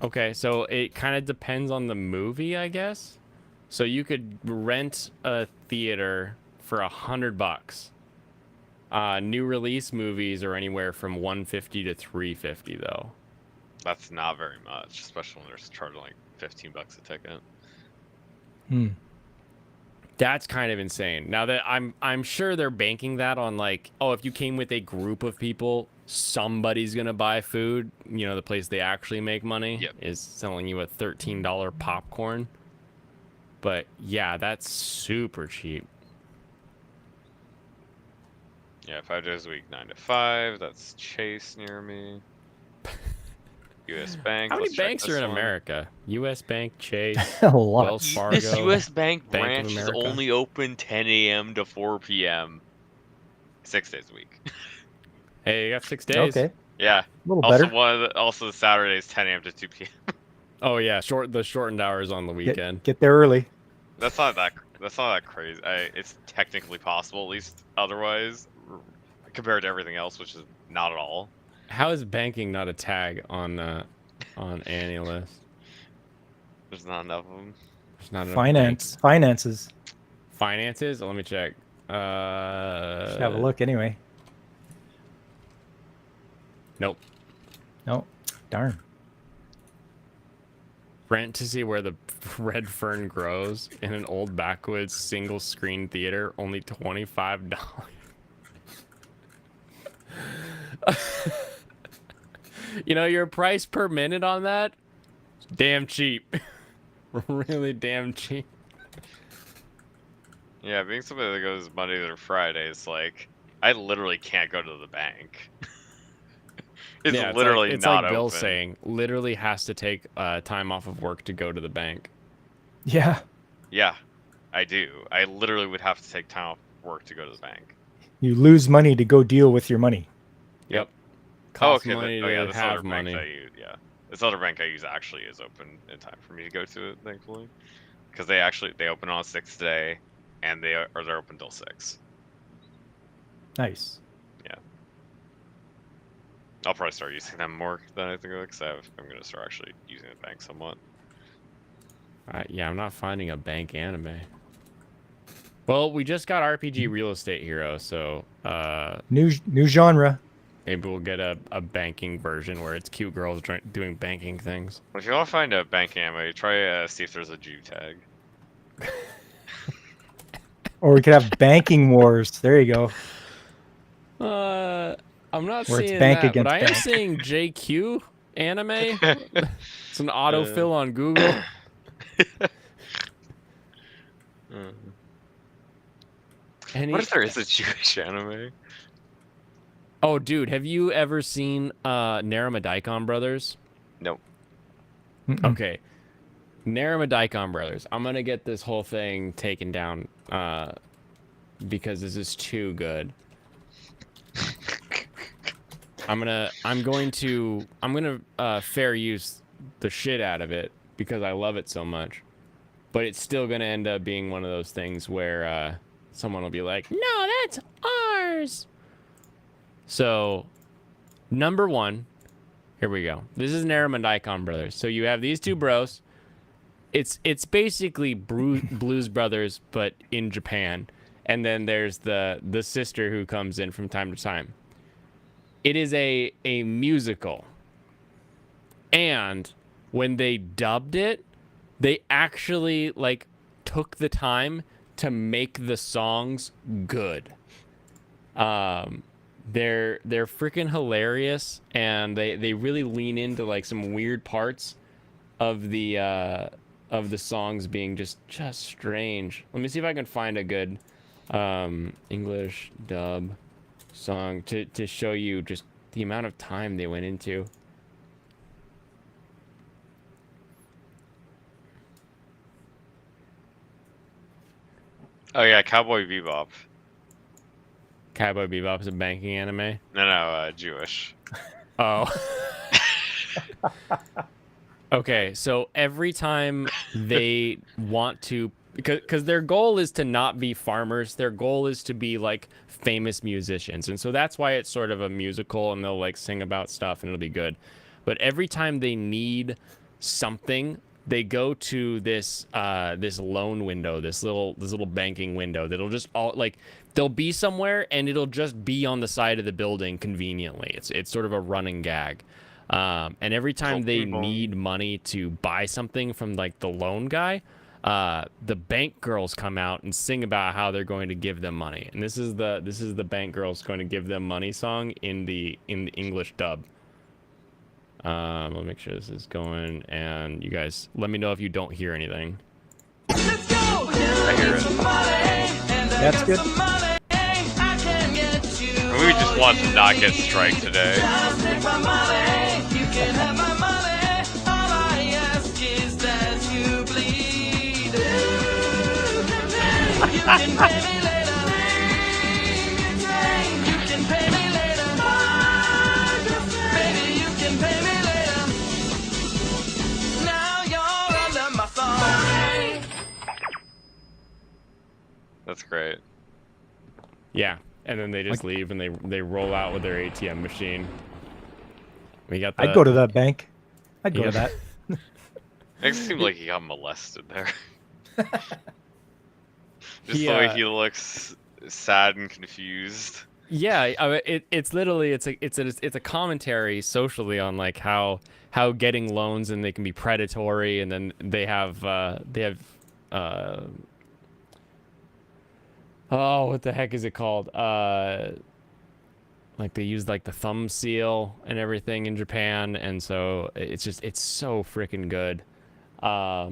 [SPEAKER 1] Okay, so it kind of depends on the movie, I guess. So you could rent a theater for $100. New release movies are anywhere from $150 to $350 though.
[SPEAKER 3] That's not very much, especially when they're charging like $15 a ticket.
[SPEAKER 2] Hmm.
[SPEAKER 1] That's kind of insane. Now that I'm sure they're banking that on like, oh, if you came with a group of people, somebody's gonna buy food. You know, the place they actually make money
[SPEAKER 3] Yep.
[SPEAKER 1] is selling you a $13 popcorn. But yeah, that's super cheap.
[SPEAKER 3] Yeah, 5 days a week, 9 to 5. That's Chase near me. U.S. Bank.
[SPEAKER 1] How many
[SPEAKER 3] let's check
[SPEAKER 1] banks
[SPEAKER 3] this
[SPEAKER 1] are in
[SPEAKER 3] one.
[SPEAKER 1] America? U.S. Bank, Chase,
[SPEAKER 2] A lot.
[SPEAKER 1] Wells Fargo.
[SPEAKER 3] This U.S. Bank
[SPEAKER 1] Bank of
[SPEAKER 3] branch is
[SPEAKER 1] America.
[SPEAKER 3] only open 10 a.m. to 4 p.m. 6 days a week.
[SPEAKER 1] Hey, you got 6 days.
[SPEAKER 2] Okay.
[SPEAKER 3] Yeah.
[SPEAKER 2] A little
[SPEAKER 3] Also,
[SPEAKER 2] better.
[SPEAKER 3] also the Saturdays 10 a.m. to 2 p.m.
[SPEAKER 1] Oh yeah, the shortened hours on the weekend.
[SPEAKER 2] Get there early.
[SPEAKER 3] That's not that crazy. It's technically possible, at least otherwise, compared to everything else, which is not at all.
[SPEAKER 1] How is banking not a tag on Annie list?
[SPEAKER 3] There's not enough of them.
[SPEAKER 1] There's not enough
[SPEAKER 2] Finances.
[SPEAKER 1] finances. Let me check.
[SPEAKER 2] Should have a look anyway.
[SPEAKER 1] Nope.
[SPEAKER 2] No. Darn.
[SPEAKER 1] Rent to see where the red fern grows in an old backwoods single screen theater, only $25. You know, your price per minute on that, damn cheap. Really damn cheap.
[SPEAKER 3] Yeah, being somebody that goes Monday through Friday is like, I literally can't go to the bank. It's
[SPEAKER 1] Yeah,
[SPEAKER 3] literally
[SPEAKER 1] it's
[SPEAKER 3] not
[SPEAKER 1] like Bill
[SPEAKER 3] open.
[SPEAKER 1] saying, literally has to take time off of work to go to the bank.
[SPEAKER 2] Yeah.
[SPEAKER 3] Yeah, I do. I literally would have to take time off work to go to the bank.
[SPEAKER 2] You lose money to go deal with your money.
[SPEAKER 1] Yep.
[SPEAKER 3] Oh,
[SPEAKER 1] Costs
[SPEAKER 3] okay.
[SPEAKER 1] money
[SPEAKER 3] Oh, yeah,
[SPEAKER 1] to
[SPEAKER 3] this
[SPEAKER 1] have
[SPEAKER 3] other bank
[SPEAKER 1] money.
[SPEAKER 3] I use, yeah. This other bank I use actually is open in time for me to go to it, thankfully. Because they open on 6 today, and they're open till 6.
[SPEAKER 2] Nice.
[SPEAKER 3] I'll probably start using them more than I think, because I'm going to start actually using the bank somewhat.
[SPEAKER 1] Yeah, I'm not finding a bank anime. Well, we just got RPG Real Estate Hero, so
[SPEAKER 2] New genre.
[SPEAKER 1] maybe we'll get a banking version where it's cute girls doing banking things.
[SPEAKER 3] If you want to find a bank anime, try see if there's a Jew tag.
[SPEAKER 2] Or we could have banking wars. There you go.
[SPEAKER 1] I'm not
[SPEAKER 2] Where it's
[SPEAKER 1] seeing
[SPEAKER 2] bank
[SPEAKER 1] that,
[SPEAKER 2] against
[SPEAKER 1] but I am
[SPEAKER 2] bank.
[SPEAKER 1] seeing JQ anime. It's an autofill on Google.
[SPEAKER 3] What if there is a Jewish anime?
[SPEAKER 1] Oh, dude, have you ever seen Naruma Daikon Brothers?
[SPEAKER 3] Nope.
[SPEAKER 2] Mm-mm.
[SPEAKER 1] Okay. Naruma Daikon Brothers. I'm going to get this whole thing taken down because this is too good. I'm going to fair use the shit out of it because I love it so much. But it's still going to end up being one of those things where someone will be like, "No, that's ours." So, number 1, here we go. This is Naruma Daikon Brothers. So you have these two bros. It's basically Blues Brothers, but in Japan. And then there's the sister who comes in from time to time. It is a musical. And when they dubbed it, they actually like took the time to make the songs good. They're freaking hilarious, and they really lean into like some weird parts of the songs being just strange. Let me see if I can find a good English dub song to show you just the amount of time they went into.
[SPEAKER 3] Oh yeah, Cowboy Bebop.
[SPEAKER 1] Cowboy Bebop is a banking anime.
[SPEAKER 3] No, Jewish.
[SPEAKER 1] Oh. Okay, so every time they want to, because their goal is to not be farmers, their goal is to be like famous musicians, and so that's why it's sort of a musical, and they'll like sing about stuff, and it'll be good. But every time they need something, they go to this loan window, this little banking window that'll just all like they'll be somewhere and it'll just be on the side of the building conveniently. It's sort of a running gag. And every time they need money to buy something from like the loan guy, the bank girls come out and sing about how they're going to give them money. And this is the bank girls going to give them money song in the English dub. Let me make sure this is going, and you guys let me know if you don't hear anything.
[SPEAKER 4] Let's go!
[SPEAKER 3] I hear it.
[SPEAKER 2] That's good.
[SPEAKER 3] We just want to not get strike today. That's great.
[SPEAKER 1] Yeah, and then they just leave and they roll out with their ATM machine. We got.
[SPEAKER 2] I'd go to that bank. I'd go
[SPEAKER 1] Yeah.
[SPEAKER 2] to that.
[SPEAKER 3] It seemed like he got molested there. Just
[SPEAKER 1] He,
[SPEAKER 3] the way he looks sad and confused.
[SPEAKER 1] Yeah, it's literally it's a commentary socially on like how getting loans and they can be predatory, and then they have oh, what the heck is it called? Like they use like the thumb seal and everything in Japan, and so it's so freaking good. I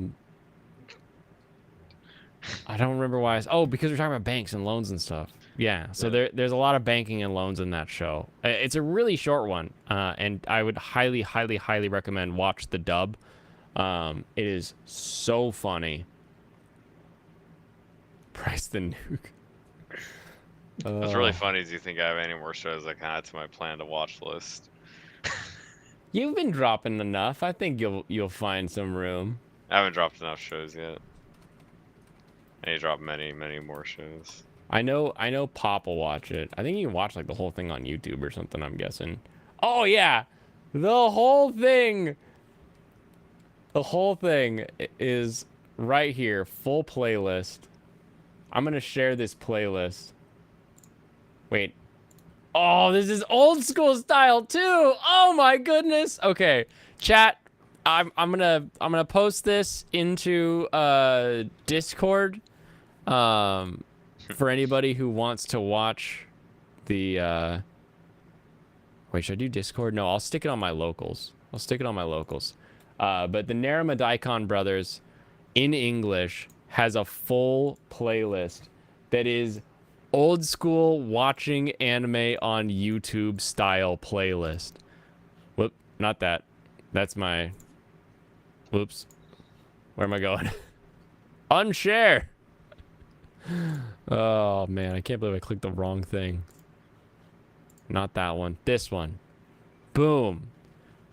[SPEAKER 1] don't remember why. Oh, because we're talking about banks and loans and stuff. Yeah, so there's a lot of banking and loans in that show. It's a really short one, and I would highly, highly, highly recommend watch the dub. It is so funny. Price the nuke.
[SPEAKER 3] What's really funny is you think I have any more shows I can add to my plan to watch list.
[SPEAKER 1] You've been dropping enough. I think you'll find some room.
[SPEAKER 3] I haven't dropped enough shows yet. I need to drop many, many more shows.
[SPEAKER 1] I know Pop will watch it. I think you can watch like the whole thing on YouTube or something, I'm guessing. Oh yeah. The whole thing is right here, full playlist. I'm going to share this playlist. Wait. Oh, this is old school style too. Oh my goodness. Okay. Chat, I'm going to post this into Discord. For anybody who wants to watch the wait, should I do Discord? No, I'll stick it on my locals. But the Naruma Daikon Brothers in English has a full playlist that is old school watching anime on YouTube style playlist. Whoop, not that. That's my whoops. Where am I going? Unshare. Oh man, I can't believe I clicked the wrong thing. Not that one. This one. Boom.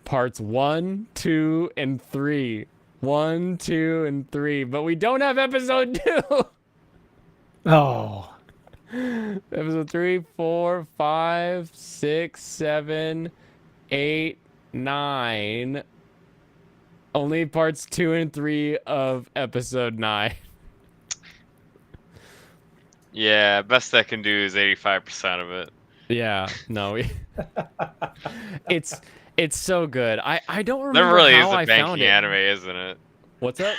[SPEAKER 1] Parts 1, 2, and 3. 1, 2, and 3. But we don't have episode 2.
[SPEAKER 2] Oh.
[SPEAKER 1] Episode 3, 4, 5, 6, 7, 8, 9. Only parts 2 and 3 of episode 9.
[SPEAKER 3] Yeah, best I can do is 85% of it.
[SPEAKER 1] Yeah, no. It's so good. I don't remember
[SPEAKER 3] There really is
[SPEAKER 1] how
[SPEAKER 3] a
[SPEAKER 1] I found
[SPEAKER 3] banking
[SPEAKER 1] it.
[SPEAKER 3] anime, isn't it?
[SPEAKER 1] What's up?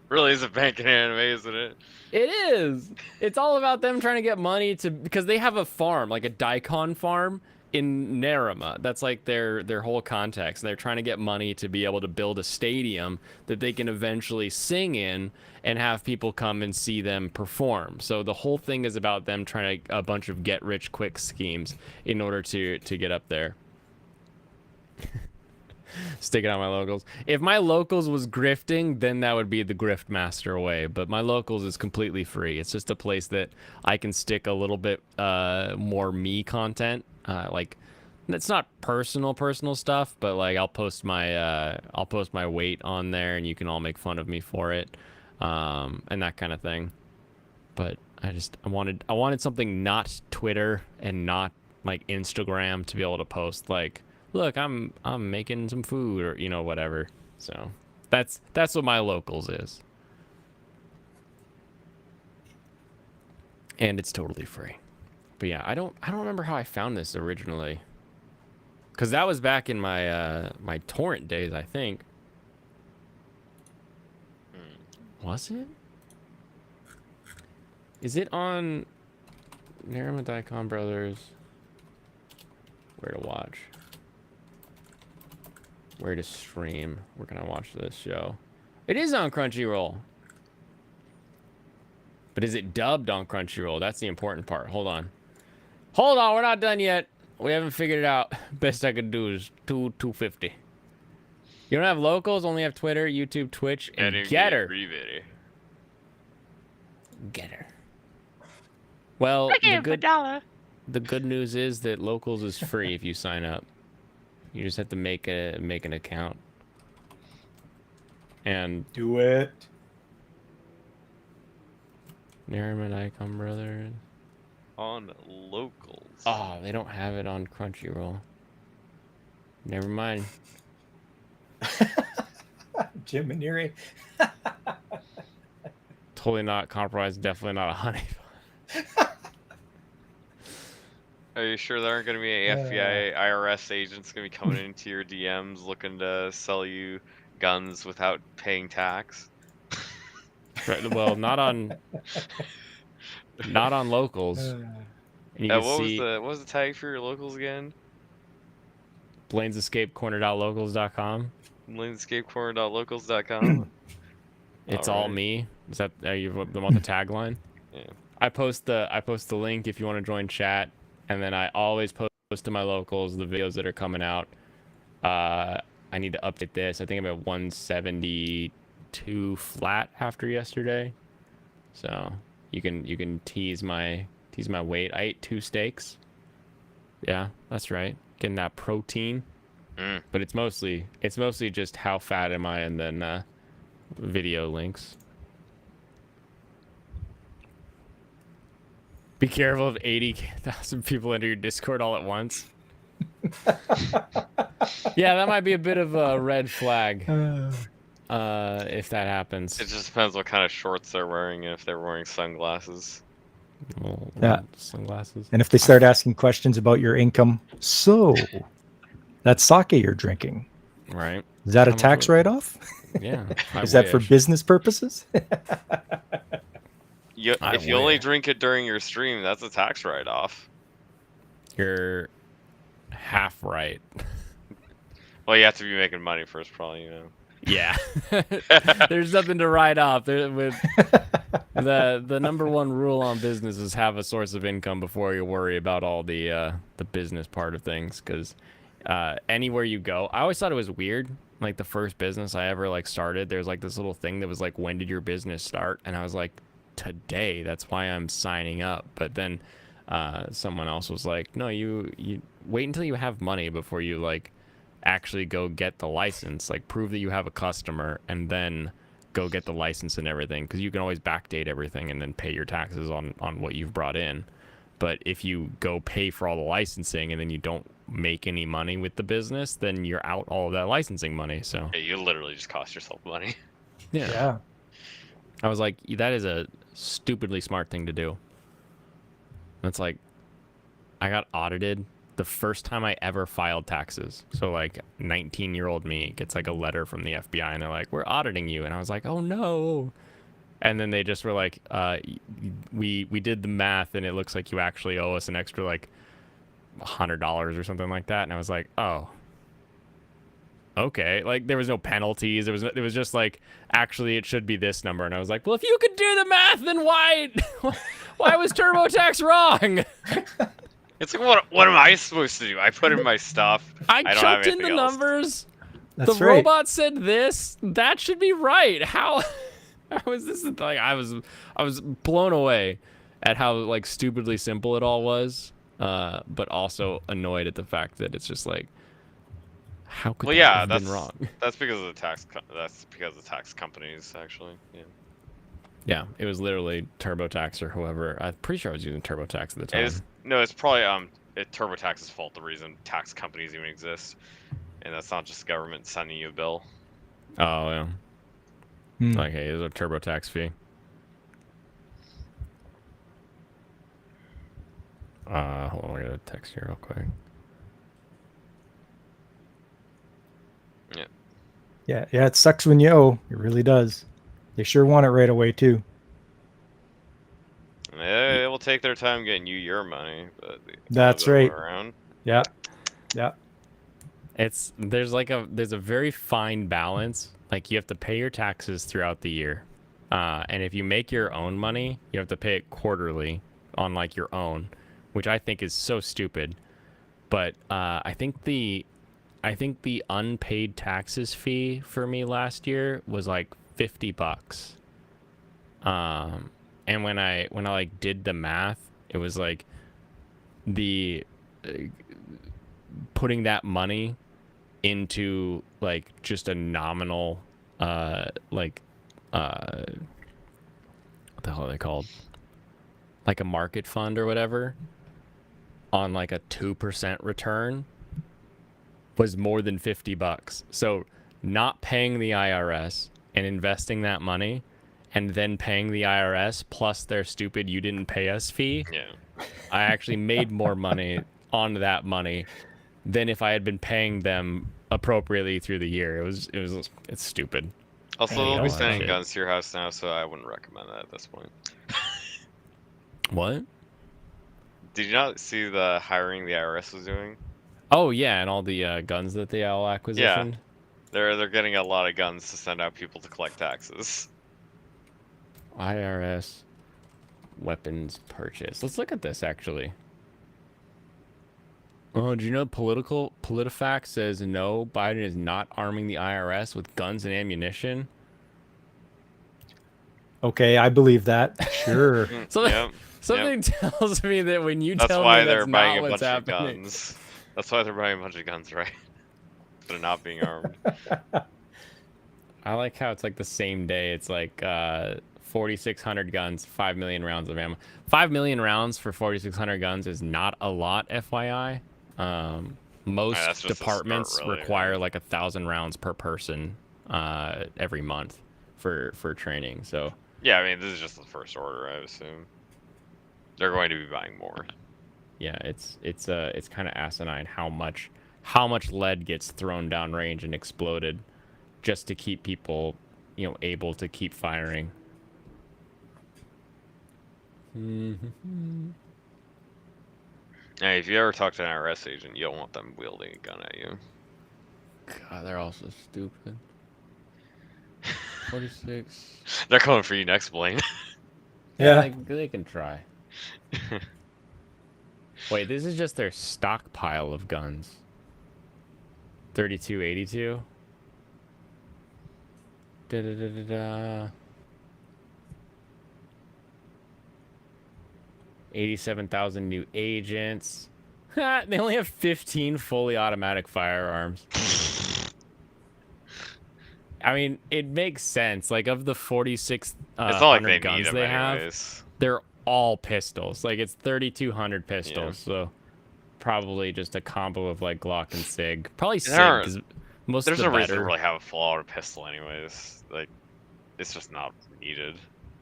[SPEAKER 3] Really is a banking anime, isn't it?
[SPEAKER 1] It is. It's all about them trying to get money because they have a farm, like a daikon farm in Naruma. That's like their whole context. They're trying to get money to be able to build a stadium that they can eventually sing in and have people come and see them perform. So the whole thing is about them trying a bunch of get rich quick schemes in order to get up there. Stick it on my locals. If my locals was grifting, then that would be the grift master way. But my locals is completely free. It's just a place that I can stick a little bit more me content, like it's not personal stuff, but like I'll post my weight on there, and you can all make fun of me for it, and that kind of thing. But I wanted something not Twitter and not like Instagram to be able to post like, look, I'm making some food, or whatever. So that's what my locals is, and it's totally free. But yeah, I don't remember how I found this originally. Because that was back in my my torrent days, I think. Was it? Is it on Narima Daikon Brothers? Where to watch? Where to stream? Where can I watch this show? It is on Crunchyroll. But is it dubbed on Crunchyroll? That's the important part. Hold on. Hold on, we're not done yet. We haven't figured it out. Best I could do is 250. You don't have locals, only have Twitter, YouTube, Twitch, and Getter. Getter. Well, the good news is that locals is free if you sign up. You just have to make an account. And
[SPEAKER 2] Do it.
[SPEAKER 1] Narima Daikon Brothers.
[SPEAKER 3] On locals.
[SPEAKER 1] Oh, they don't have it on Crunchyroll. Never mind.
[SPEAKER 2] Jim Maneri.
[SPEAKER 1] Totally not compromised. Definitely not a honey.
[SPEAKER 3] Are you sure there aren't going to be FBI, IRS agents going to be coming into your DMs looking to sell you guns without paying tax?
[SPEAKER 1] Right, well, not on locals. And you can see
[SPEAKER 3] what was the tag for your locals again?
[SPEAKER 1] BlainsEscapeCorner.locals.com.
[SPEAKER 3] BlainsEscapeCorner.locals.com.
[SPEAKER 1] It's all me. Is that you want the tagline?
[SPEAKER 3] Yeah.
[SPEAKER 1] I post the link if you want to join chat, and then I always post to my locals the videos that are coming out. I need to update this. I think I'm at 172 flat after yesterday, so you can tease my weight. I ate 2 steaks. Yeah, that's right. Getting that protein. But it's mostly just how fat am I, and then video links. Be careful of 80,000 people enter your Discord all at once. Yeah, that might be a bit of a red flag if that happens.
[SPEAKER 3] It just depends what kind of shorts they're wearing and if they're wearing sunglasses.
[SPEAKER 1] Well,
[SPEAKER 2] Yeah.
[SPEAKER 1] Sunglasses.
[SPEAKER 2] And if they start asking questions about your income, so that sake you're drinking,
[SPEAKER 1] Right.
[SPEAKER 2] is that a
[SPEAKER 1] How much
[SPEAKER 2] tax
[SPEAKER 1] would-
[SPEAKER 2] write-off?
[SPEAKER 1] Yeah. I
[SPEAKER 2] Is that for
[SPEAKER 1] wish.
[SPEAKER 2] business purposes?
[SPEAKER 3] If you only drink it during your stream, that's a tax write-off.
[SPEAKER 1] You're half right.
[SPEAKER 3] Well, you have to be making money first, probably,
[SPEAKER 1] Yeah. There's nothing to write off. With the number one rule on business is have a source of income before you worry about all the business part of things. Because anywhere you go, I always thought it was weird. Like the first business I ever started, there's like this little thing that was like, when did your business start? And I was like, today. That's why I'm signing up. But then someone else was like, no, you wait until you have money before you actually go get the license. Prove that you have a customer and then go get the license and everything, because you can always backdate everything and then pay your taxes on what you've brought in. But if you go pay for all the licensing and then you don't make any money with the business, then you're out all of that licensing money. So
[SPEAKER 3] you literally just cost yourself money.
[SPEAKER 2] Yeah.
[SPEAKER 1] I was like, that is a stupidly smart thing to do. It's like, I got audited the first time I ever filed taxes. So 19-year-old me gets a letter from the FBI and they're like, we're auditing you. And I was like, oh no. And then they just were like, we did the math and it looks like you actually owe us an extra $100 or something like that. And I was like, oh, okay. There was no penalties. It was just actually it should be this number. And I was like, well, if you could do the math, then why was TurboTax wrong?
[SPEAKER 3] It's like, what am I supposed to do? I put in my stuff.
[SPEAKER 1] I
[SPEAKER 3] don't have
[SPEAKER 1] chunked in the
[SPEAKER 3] anything else.
[SPEAKER 1] numbers.
[SPEAKER 2] That's
[SPEAKER 1] the
[SPEAKER 2] right.
[SPEAKER 1] robot said this. That should be right. How is this? I was blown away at how stupidly simple it all was. but also annoyed at the fact that it's just like, how could
[SPEAKER 3] Well,
[SPEAKER 1] that
[SPEAKER 3] yeah,
[SPEAKER 1] have been wrong?
[SPEAKER 3] that's because of the tax. That's because of tax companies, actually. Yeah.
[SPEAKER 1] Yeah, it was literally TurboTax or whoever. I'm pretty sure I was using TurboTax at the time.
[SPEAKER 3] It's probably TurboTax's fault. The reason tax companies even exist, and that's not just government sending you a bill.
[SPEAKER 1] Oh yeah.
[SPEAKER 2] Hmm.
[SPEAKER 1] Like, hey, there's a TurboTax fee. Hold on, I gotta text you real quick.
[SPEAKER 2] Yeah, it sucks when you owe. It really does. They sure want it right away too.
[SPEAKER 3] It will take their time getting you your money, but
[SPEAKER 2] That's
[SPEAKER 3] the other way
[SPEAKER 2] right.
[SPEAKER 3] around.
[SPEAKER 2] Yeah.
[SPEAKER 1] There's a very fine balance. Like, you have to pay your taxes throughout the year, and if you make your own money, you have to pay it quarterly on like your own, which I think is so stupid. But I think the unpaid taxes fee for me last year was like $50. And when I like did the math, it was like the putting that money into like just a nominal what the hell are they called, like a market fund or whatever, on like a 2% return was more than $50. So not paying the IRS and investing that money and then paying the IRS plus their stupid "you didn't pay us" fee,
[SPEAKER 3] Yeah.
[SPEAKER 1] I actually made more money on that money than if I had been paying them appropriately through the year. It's stupid.
[SPEAKER 3] Also,
[SPEAKER 2] Hey,
[SPEAKER 3] they'll
[SPEAKER 2] all
[SPEAKER 3] be
[SPEAKER 2] that
[SPEAKER 3] sending
[SPEAKER 1] shit.
[SPEAKER 3] guns to your house now, so I wouldn't recommend that at this point.
[SPEAKER 1] What?
[SPEAKER 3] Did you not see the hiring the IRS was doing?
[SPEAKER 1] Oh yeah, and all the guns that they all acquisitioned.
[SPEAKER 3] They're getting a lot of guns to send out people to collect taxes.
[SPEAKER 1] IRS weapons purchase. Let's look at this actually. Oh, do you know PolitiFact says no, Biden is not arming the IRS with guns and ammunition.
[SPEAKER 2] Okay, I believe that. Sure.
[SPEAKER 3] Yep.
[SPEAKER 1] Something tells me that when you
[SPEAKER 3] That's
[SPEAKER 1] tell
[SPEAKER 3] why
[SPEAKER 1] me
[SPEAKER 3] they're
[SPEAKER 1] that's
[SPEAKER 3] buying
[SPEAKER 1] not
[SPEAKER 3] a
[SPEAKER 1] what's
[SPEAKER 3] bunch of
[SPEAKER 1] happening.
[SPEAKER 3] guns. That's why they're buying a bunch of guns, right? They're not being armed.
[SPEAKER 1] I like how it's like the same day. It's like 4,600 guns, 5 million rounds of ammo. 5 million rounds for 4,600 guns is not a lot, FYI. Most
[SPEAKER 3] that's just a start,
[SPEAKER 1] departments
[SPEAKER 3] really,
[SPEAKER 1] require
[SPEAKER 3] right?
[SPEAKER 1] like 1,000 rounds per person every month for training. So
[SPEAKER 3] Yeah, I mean, this is just the first order, I assume. They're going to be buying more.
[SPEAKER 1] yeah, it's kind of asinine how much lead gets thrown downrange and exploded just to keep people, able to keep firing.
[SPEAKER 3] Hey, if you ever talk to an IRS agent, you don't want them wielding a gun at you.
[SPEAKER 1] God, they're all so stupid. 46.
[SPEAKER 3] They're coming for you next, Blaine.
[SPEAKER 2] Yeah.
[SPEAKER 1] They can try. Wait, this is just their stockpile of guns. 3282. Da da da da da. 87,000 new agents. They only have 15 fully automatic firearms. I mean, it makes sense. Like, of the 46
[SPEAKER 3] It's not like they need
[SPEAKER 1] guns
[SPEAKER 3] them
[SPEAKER 1] they have,
[SPEAKER 3] anyways.
[SPEAKER 1] they're all pistols. Like, it's 3,200 pistols.
[SPEAKER 3] Yeah.
[SPEAKER 1] So probably just a combo of like Glock and Sig. Probably Sig,
[SPEAKER 3] There aren't-
[SPEAKER 1] because most
[SPEAKER 3] There's
[SPEAKER 1] of the
[SPEAKER 3] no reason to
[SPEAKER 1] better.
[SPEAKER 3] really have a full auto pistol anyways. Like, it's just not needed.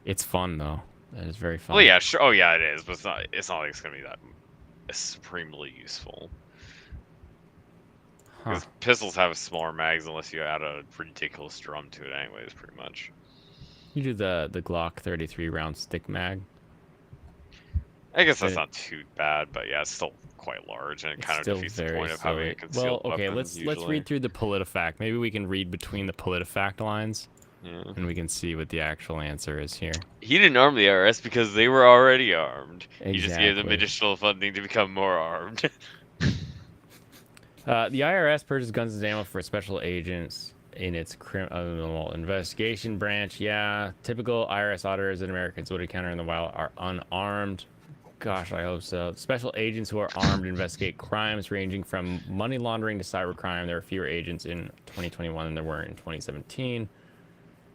[SPEAKER 1] It's fun though. It is very fun.
[SPEAKER 3] Well, yeah, sure. Oh, yeah, it is, but it's not like it's gonna be that supremely useful.
[SPEAKER 1] Huh.
[SPEAKER 3] Because pistols have smaller mags unless you add a ridiculous drum to it, anyways. Pretty much.
[SPEAKER 1] You do the Glock 33 round stick mag.
[SPEAKER 3] I guess that's
[SPEAKER 1] It-
[SPEAKER 3] not too bad, but yeah, it's still quite large, and it
[SPEAKER 1] It's
[SPEAKER 3] kind of
[SPEAKER 1] still
[SPEAKER 3] defeats the
[SPEAKER 1] very
[SPEAKER 3] point of having
[SPEAKER 1] silly.
[SPEAKER 3] a concealed
[SPEAKER 1] Well, okay,
[SPEAKER 3] weapon.
[SPEAKER 1] let's
[SPEAKER 3] usually.
[SPEAKER 1] read through the PolitiFact. Maybe we can read between the PolitiFact lines,
[SPEAKER 3] Yeah.
[SPEAKER 1] and we can see what the actual answer is here.
[SPEAKER 3] He didn't arm the IRS because they were already armed. He just gave them
[SPEAKER 1] Exactly.
[SPEAKER 3] additional funding to become more armed.
[SPEAKER 1] The IRS purchased guns and ammo for special agents in its criminal investigation branch. Yeah, typical IRS auditors and Americans would encounter in the wild are unarmed. Gosh, I hope so. Special agents who are armed investigate crimes ranging from money laundering to cybercrime. There are fewer agents in 2021 than there were in 2017.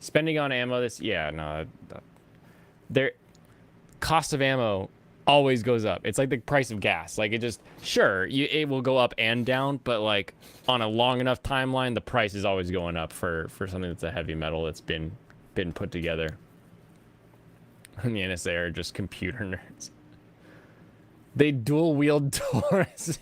[SPEAKER 1] Spending on ammo, their cost of ammo always goes up. It's like the price of gas. Like it will go up and down, but like on a long enough timeline, the price is always going up for something that's a heavy metal that's been put together. And the NSA are just computer nerds. They dual wield Tauruses.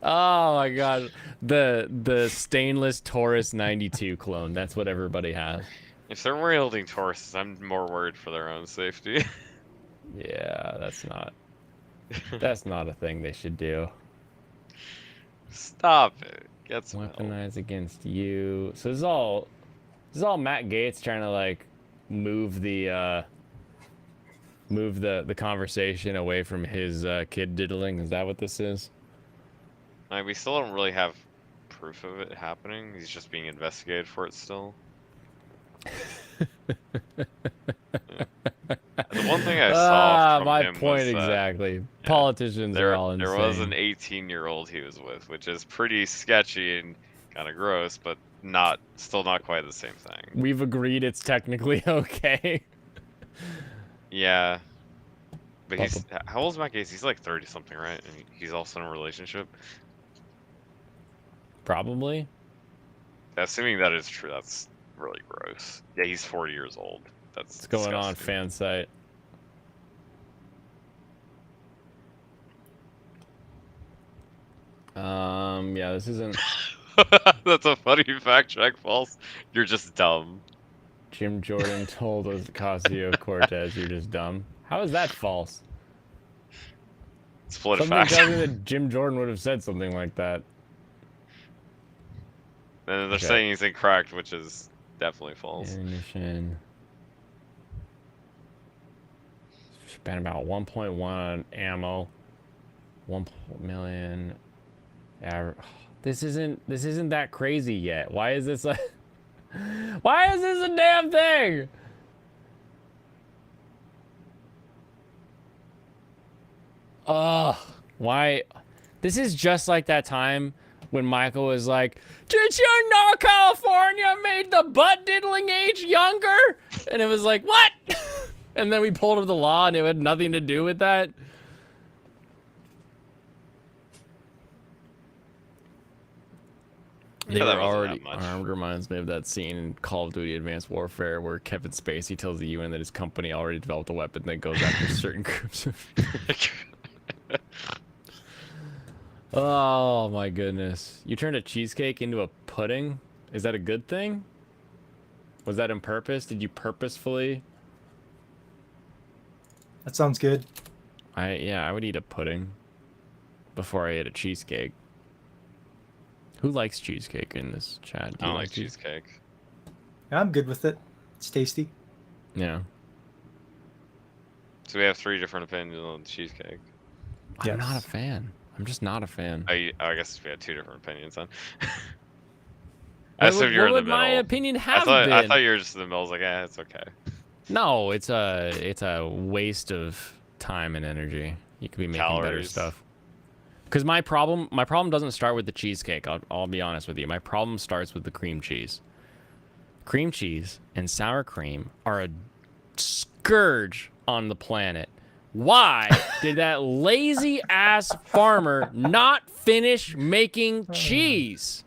[SPEAKER 1] Oh my god. The stainless Taurus 92 clone. That's what everybody has.
[SPEAKER 3] If they're wielding Tauruses, I'm more worried for their own safety.
[SPEAKER 1] Yeah, that's not a thing they should do.
[SPEAKER 3] Stop it. Get some help.
[SPEAKER 1] Weaponize against you. So this is all Matt Gaetz trying to like move the conversation away from his kid diddling. Is that what this is?
[SPEAKER 3] Like, we still don't really have proof of it happening. He's just being investigated for it still. The one thing I saw from
[SPEAKER 1] my
[SPEAKER 3] him
[SPEAKER 1] point
[SPEAKER 3] was that,
[SPEAKER 1] exactly. Politicians are all insane.
[SPEAKER 3] There was an 18-year-old he was with, which is pretty sketchy and kind of gross, but still not quite the same thing.
[SPEAKER 1] We've agreed it's technically okay.
[SPEAKER 3] Yeah. But how old is Matt Gaetz? He's like 30 something, right? And he's also in a relationship.
[SPEAKER 1] Probably.
[SPEAKER 3] Assuming that is true, that's really gross. Yeah, he's 40 years old. That's
[SPEAKER 1] What's going on,
[SPEAKER 3] disgusting.
[SPEAKER 1] fan site? Yeah, this isn't
[SPEAKER 3] That's a funny fact check, false. You're just dumb.
[SPEAKER 1] Jim Jordan told Ocasio-Cortez you're just dumb. How is that false?
[SPEAKER 3] It's PolitiFact.
[SPEAKER 1] Something tells me that Jim Jordan would have said something like that.
[SPEAKER 3] And they're
[SPEAKER 1] Okay.
[SPEAKER 3] saying he's incorrect, which is definitely false.
[SPEAKER 1] Ammunition. Spent about 1.1 on ammo. 1 million. This isn't that crazy yet. Why is this why is this a damn thing? Ugh. Why? This is just like that time when Michael was like, "Did you know California made the butt diddling age younger?" And it was like, "What?" And then we pulled up the law and it had nothing to do with that. They
[SPEAKER 3] Yeah,
[SPEAKER 1] were
[SPEAKER 3] that wasn't
[SPEAKER 1] already
[SPEAKER 3] that much.
[SPEAKER 1] armed. Reminds me of that scene in Call of Duty Advanced Warfare where Kevin Spacey tells the UN that his company already developed a weapon that goes after certain groups of... Oh my goodness. You turned a cheesecake into a pudding? Is that a good thing? Was that on purpose? Did you purposefully?
[SPEAKER 2] That sounds good.
[SPEAKER 1] I would eat a pudding before I ate a cheesecake. Who likes cheesecake in this chat? Do
[SPEAKER 3] I
[SPEAKER 1] you
[SPEAKER 3] don't like cheesecake.
[SPEAKER 2] Yeah, I'm good with it. It's tasty.
[SPEAKER 1] Yeah.
[SPEAKER 3] So we have 3 different opinions on cheesecake.
[SPEAKER 1] I'm not a
[SPEAKER 2] Yes.
[SPEAKER 1] fan. I'm just not a fan.
[SPEAKER 3] I guess we had 2 different opinions then.
[SPEAKER 1] What
[SPEAKER 3] assumed
[SPEAKER 1] would,
[SPEAKER 3] you were
[SPEAKER 1] what
[SPEAKER 3] in the
[SPEAKER 1] would my
[SPEAKER 3] middle.
[SPEAKER 1] opinion
[SPEAKER 3] I
[SPEAKER 1] have
[SPEAKER 3] thought
[SPEAKER 1] been?
[SPEAKER 3] you were just in the middle. I was like, it's okay.
[SPEAKER 1] No, it's a waste of time and energy. You could be making better
[SPEAKER 3] Calories.
[SPEAKER 1] stuff. Because my problem doesn't start with the cheesecake. I'll be honest with you. My problem starts with the cream cheese. Cream cheese and sour cream are a scourge on the planet. Why did that lazy ass farmer not finish making cheese?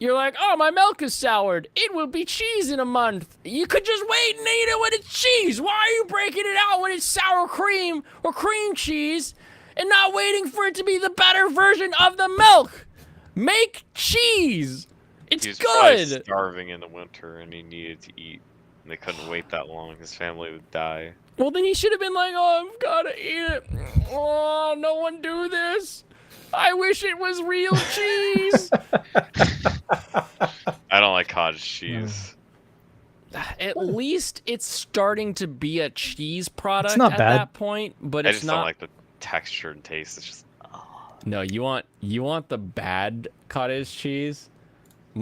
[SPEAKER 1] You're like, oh, my milk is soured. It will be cheese in a month. You could just wait and eat it when it's cheese. Why are you breaking it out when it's sour cream or cream cheese and not waiting for it to be the better version of the milk? Make cheese. It's
[SPEAKER 3] He was probably
[SPEAKER 1] good.
[SPEAKER 3] starving in the winter and he needed to eat. And they couldn't wait that long. His family would die.
[SPEAKER 1] Well, then he should have been like, oh, I've got to eat it. Oh, no one do this. I wish it was real cheese.
[SPEAKER 3] I don't like cottage cheese.
[SPEAKER 1] At least it's starting to be a cheese product
[SPEAKER 2] not
[SPEAKER 1] at
[SPEAKER 2] bad.
[SPEAKER 1] that point, but
[SPEAKER 3] I
[SPEAKER 1] it's
[SPEAKER 3] just
[SPEAKER 1] not.
[SPEAKER 3] don't like the texture and taste. It's just
[SPEAKER 1] No, you want the bad cottage cheese.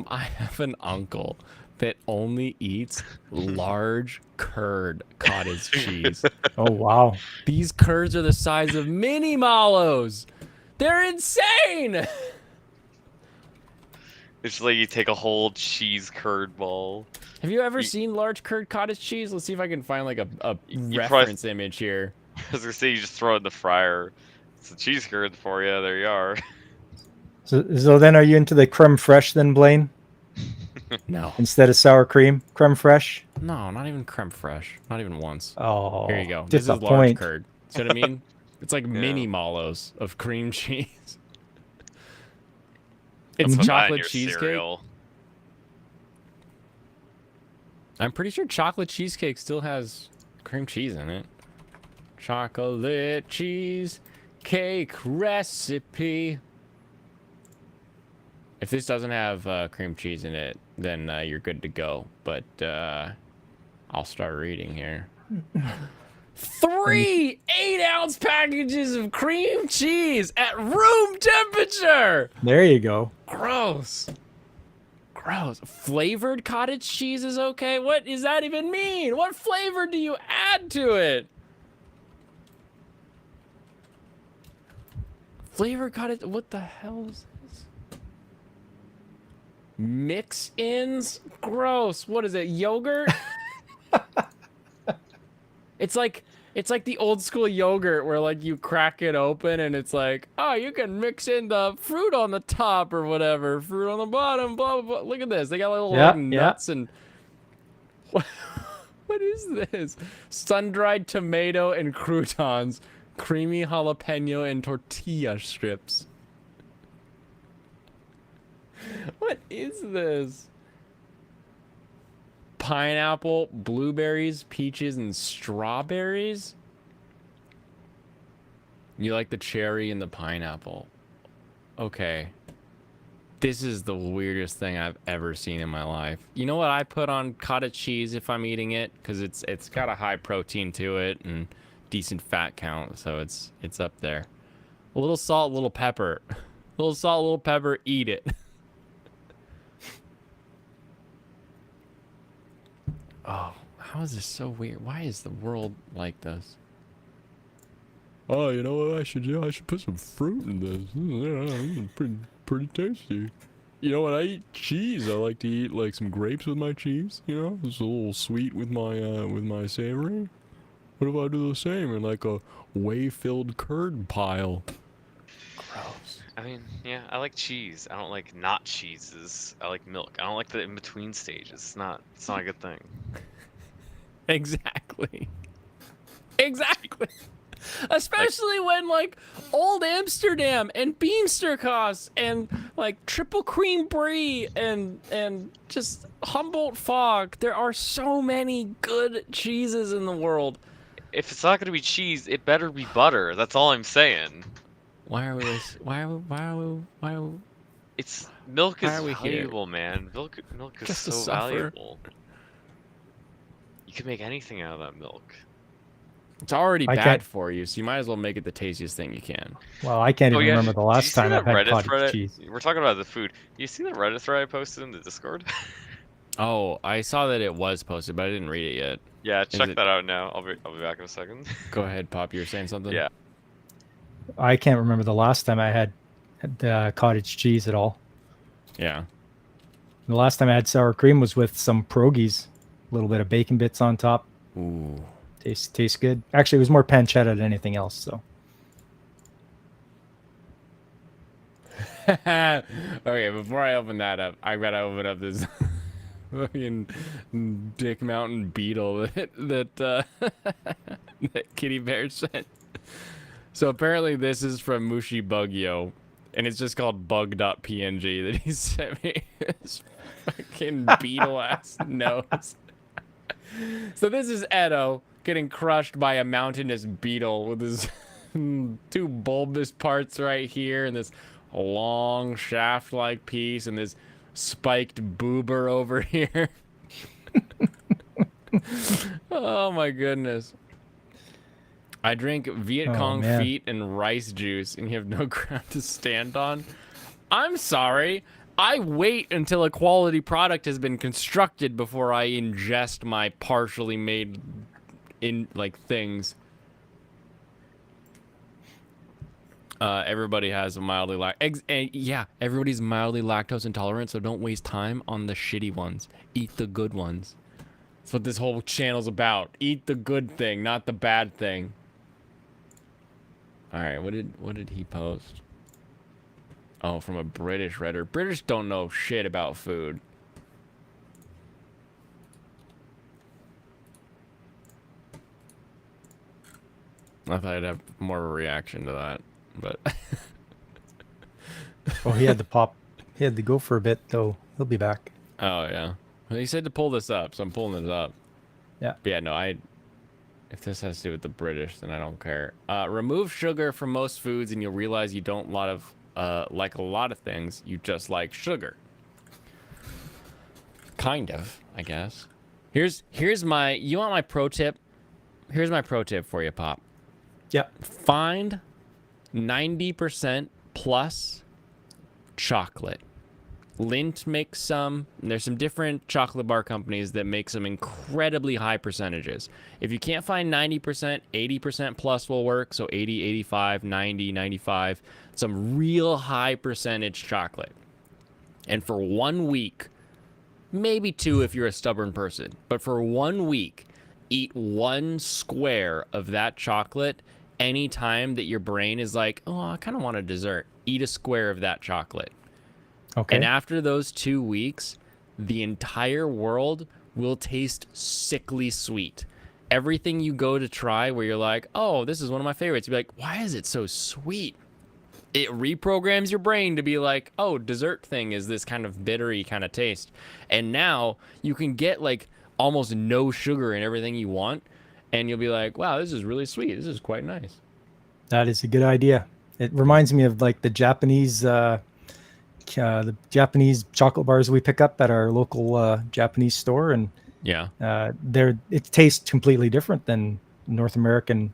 [SPEAKER 1] I have an uncle that only eats large curd cottage cheese.
[SPEAKER 2] Oh wow.
[SPEAKER 1] These curds are the size of mini mallows. They're insane.
[SPEAKER 3] It's like you take a whole cheese curd ball.
[SPEAKER 1] Have you ever
[SPEAKER 3] You-
[SPEAKER 1] seen large curd cottage cheese? Let's see if I can find like a
[SPEAKER 3] You
[SPEAKER 1] reference image here.
[SPEAKER 3] I was gonna say you just throw it in the fryer. It's a cheese curd for you. There you are.
[SPEAKER 2] So then, are you into the creme fraiche then, Blaine?
[SPEAKER 1] No.
[SPEAKER 2] Instead of sour cream, creme fraiche?
[SPEAKER 1] No, not even creme fraiche. Not even once.
[SPEAKER 2] Oh,
[SPEAKER 1] Here you go. This is large
[SPEAKER 2] disappoint.
[SPEAKER 1] curd. See what I mean? It's like
[SPEAKER 3] Yeah.
[SPEAKER 1] mini mallows of cream cheese.
[SPEAKER 3] That's
[SPEAKER 1] It's
[SPEAKER 3] what I in
[SPEAKER 1] chocolate
[SPEAKER 3] your
[SPEAKER 1] cheesecake.
[SPEAKER 3] cereal.
[SPEAKER 1] I'm pretty sure chocolate cheesecake still has cream cheese in it. Chocolate cheesecake recipe. If this doesn't have cream cheese in it, then you're good to go. But I'll start reading here. 3 8-ounce packages of cream cheese at room temperature.
[SPEAKER 2] There you go.
[SPEAKER 1] Gross. Gross. Flavored cottage cheese is okay? What does that even mean? What flavor do you add to it? Flavored cottage... What the hell is this? Mix-ins? Gross. What is it? Yogurt? It's like the old school yogurt where like you crack it open and it's like, oh, you can mix in the fruit on the top or whatever, fruit on the bottom, blah blah blah. Look at this. They got little
[SPEAKER 2] Yeah,
[SPEAKER 1] like nuts and what is this? Sun-dried tomato and croutons, creamy jalapeno and tortilla strips. What is this? Pineapple, blueberries, peaches, and strawberries? You like the cherry and the pineapple. Okay. This is the weirdest thing I've ever seen in my life. You know what I put on cottage cheese if I'm eating it? Because it's got a high protein to it and decent fat count, so it's up there. A little salt, a little pepper. A little salt, a little pepper, eat it. Oh, how is this so weird? Why is the world like this? Oh, you know what I should do? I should put some fruit in this. Yeah, pretty tasty. You know what? I eat cheese. I like to eat like some grapes with my cheese. You know, it's a little sweet with my savory. What if I do the same in like a whey-filled curd pile? Gross.
[SPEAKER 3] I mean, yeah, I like cheese. I don't like not cheeses. I like milk. I don't like the in-between stages. It's not a good thing.
[SPEAKER 1] Exactly. Exactly. Especially when like Old Amsterdam and Beamsterkost and like Triple Cream Brie and just Humboldt Fog. There are so many good cheeses in the world.
[SPEAKER 3] If it's not gonna be cheese, it better be butter. That's all I'm saying.
[SPEAKER 1] Why are we this? Why are we
[SPEAKER 3] It's milk is
[SPEAKER 1] Why are we here?
[SPEAKER 3] valuable, man. Milk is
[SPEAKER 1] Just to
[SPEAKER 3] so
[SPEAKER 1] suffer.
[SPEAKER 3] valuable. You can make anything out of that milk.
[SPEAKER 1] It's already
[SPEAKER 2] I
[SPEAKER 1] bad
[SPEAKER 2] can't-
[SPEAKER 1] for you, so you might as well make it the tastiest thing you can.
[SPEAKER 2] Well, I can't
[SPEAKER 3] Oh,
[SPEAKER 2] even
[SPEAKER 3] yeah,
[SPEAKER 2] remember the
[SPEAKER 3] did you
[SPEAKER 2] last
[SPEAKER 3] see
[SPEAKER 2] time
[SPEAKER 3] that
[SPEAKER 2] I've had
[SPEAKER 3] Reddit
[SPEAKER 2] cottage
[SPEAKER 3] thread?
[SPEAKER 2] cheese.
[SPEAKER 3] We're talking about the food. You see that Reddit thread I posted in the Discord?
[SPEAKER 1] Oh, I saw that it was posted, but I didn't read it yet.
[SPEAKER 3] Yeah, check
[SPEAKER 1] it-
[SPEAKER 3] that out now. I'll be back in a second.
[SPEAKER 1] Go ahead, Pop. You were saying something?
[SPEAKER 3] Yeah.
[SPEAKER 2] I can't remember the last time I had cottage cheese at all.
[SPEAKER 1] Yeah.
[SPEAKER 2] The last time I had sour cream was with some pierogies, a little bit of bacon bits on top.
[SPEAKER 1] Ooh.
[SPEAKER 2] Tastes good. Actually, it was more pancetta than anything else. So
[SPEAKER 1] Okay, before I open that up, I gotta open up this fucking Dick Mountain beetle that Kitty Bear sent. So apparently this is from Mushi Bugyo, and it's just called bug.png that he sent me. His fucking beetle ass nose. So this is Edo getting crushed by a mountainous beetle with his two bulbous parts right here and this long shaft-like piece and this spiked boober over here. Oh my goodness. I drink Viet
[SPEAKER 2] Oh,
[SPEAKER 1] Cong
[SPEAKER 2] man.
[SPEAKER 1] feet and rice juice and you have no ground to stand on. I'm sorry. I wait until a quality product has been constructed before I ingest my partially made in like things. Everybody has a mildly everybody's mildly lactose intolerant, so don't waste time on the shitty ones. Eat the good ones. That's what this whole channel's about. Eat the good thing, not the bad thing. All right, what did he post? Oh, from a British Redder. British don't know shit about food. I thought I'd have more of a reaction to that, but
[SPEAKER 2] Oh, he had to pop. He had to go for a bit, though. He'll be back.
[SPEAKER 1] oh yeah. Well, he said to pull this up, so I'm pulling this up.
[SPEAKER 2] Yeah.
[SPEAKER 1] But yeah, no, if this has to do with the British, then I don't care. Remove sugar from most foods, and you'll realize you don't like a lot of things. You just like sugar. Kind of, I guess. Here's my. You want my pro tip? Here's my pro tip for you, Pop.
[SPEAKER 2] Yeah.
[SPEAKER 1] Find 90% plus chocolate. Lindt makes some. There's some different chocolate bar companies that make some incredibly high percentages. If you can't find 90%, 80% plus will work. So 80, 85, 90, 95. Some real high percentage chocolate. And for 1 week, maybe 2 if you're a stubborn person, but for 1 week, eat 1 square of that chocolate anytime that your brain is like, oh, I kind of want a dessert. Eat a square of that chocolate.
[SPEAKER 2] Okay.
[SPEAKER 1] And after those 2 weeks, the entire world will taste sickly sweet. Everything you go to try where you're like, oh, this is one of my favorites. You'll be like, why is it so sweet? It reprograms your brain to be like, oh, dessert thing is this kind of bittery kind of taste. And now you can get like almost no sugar in everything you want. And you'll be like, wow, this is really sweet. This is quite nice.
[SPEAKER 2] That is a good idea. It reminds me of like the Japanese chocolate bars we pick up at our local Japanese store, and
[SPEAKER 1] Yeah.
[SPEAKER 2] it tastes completely different than North American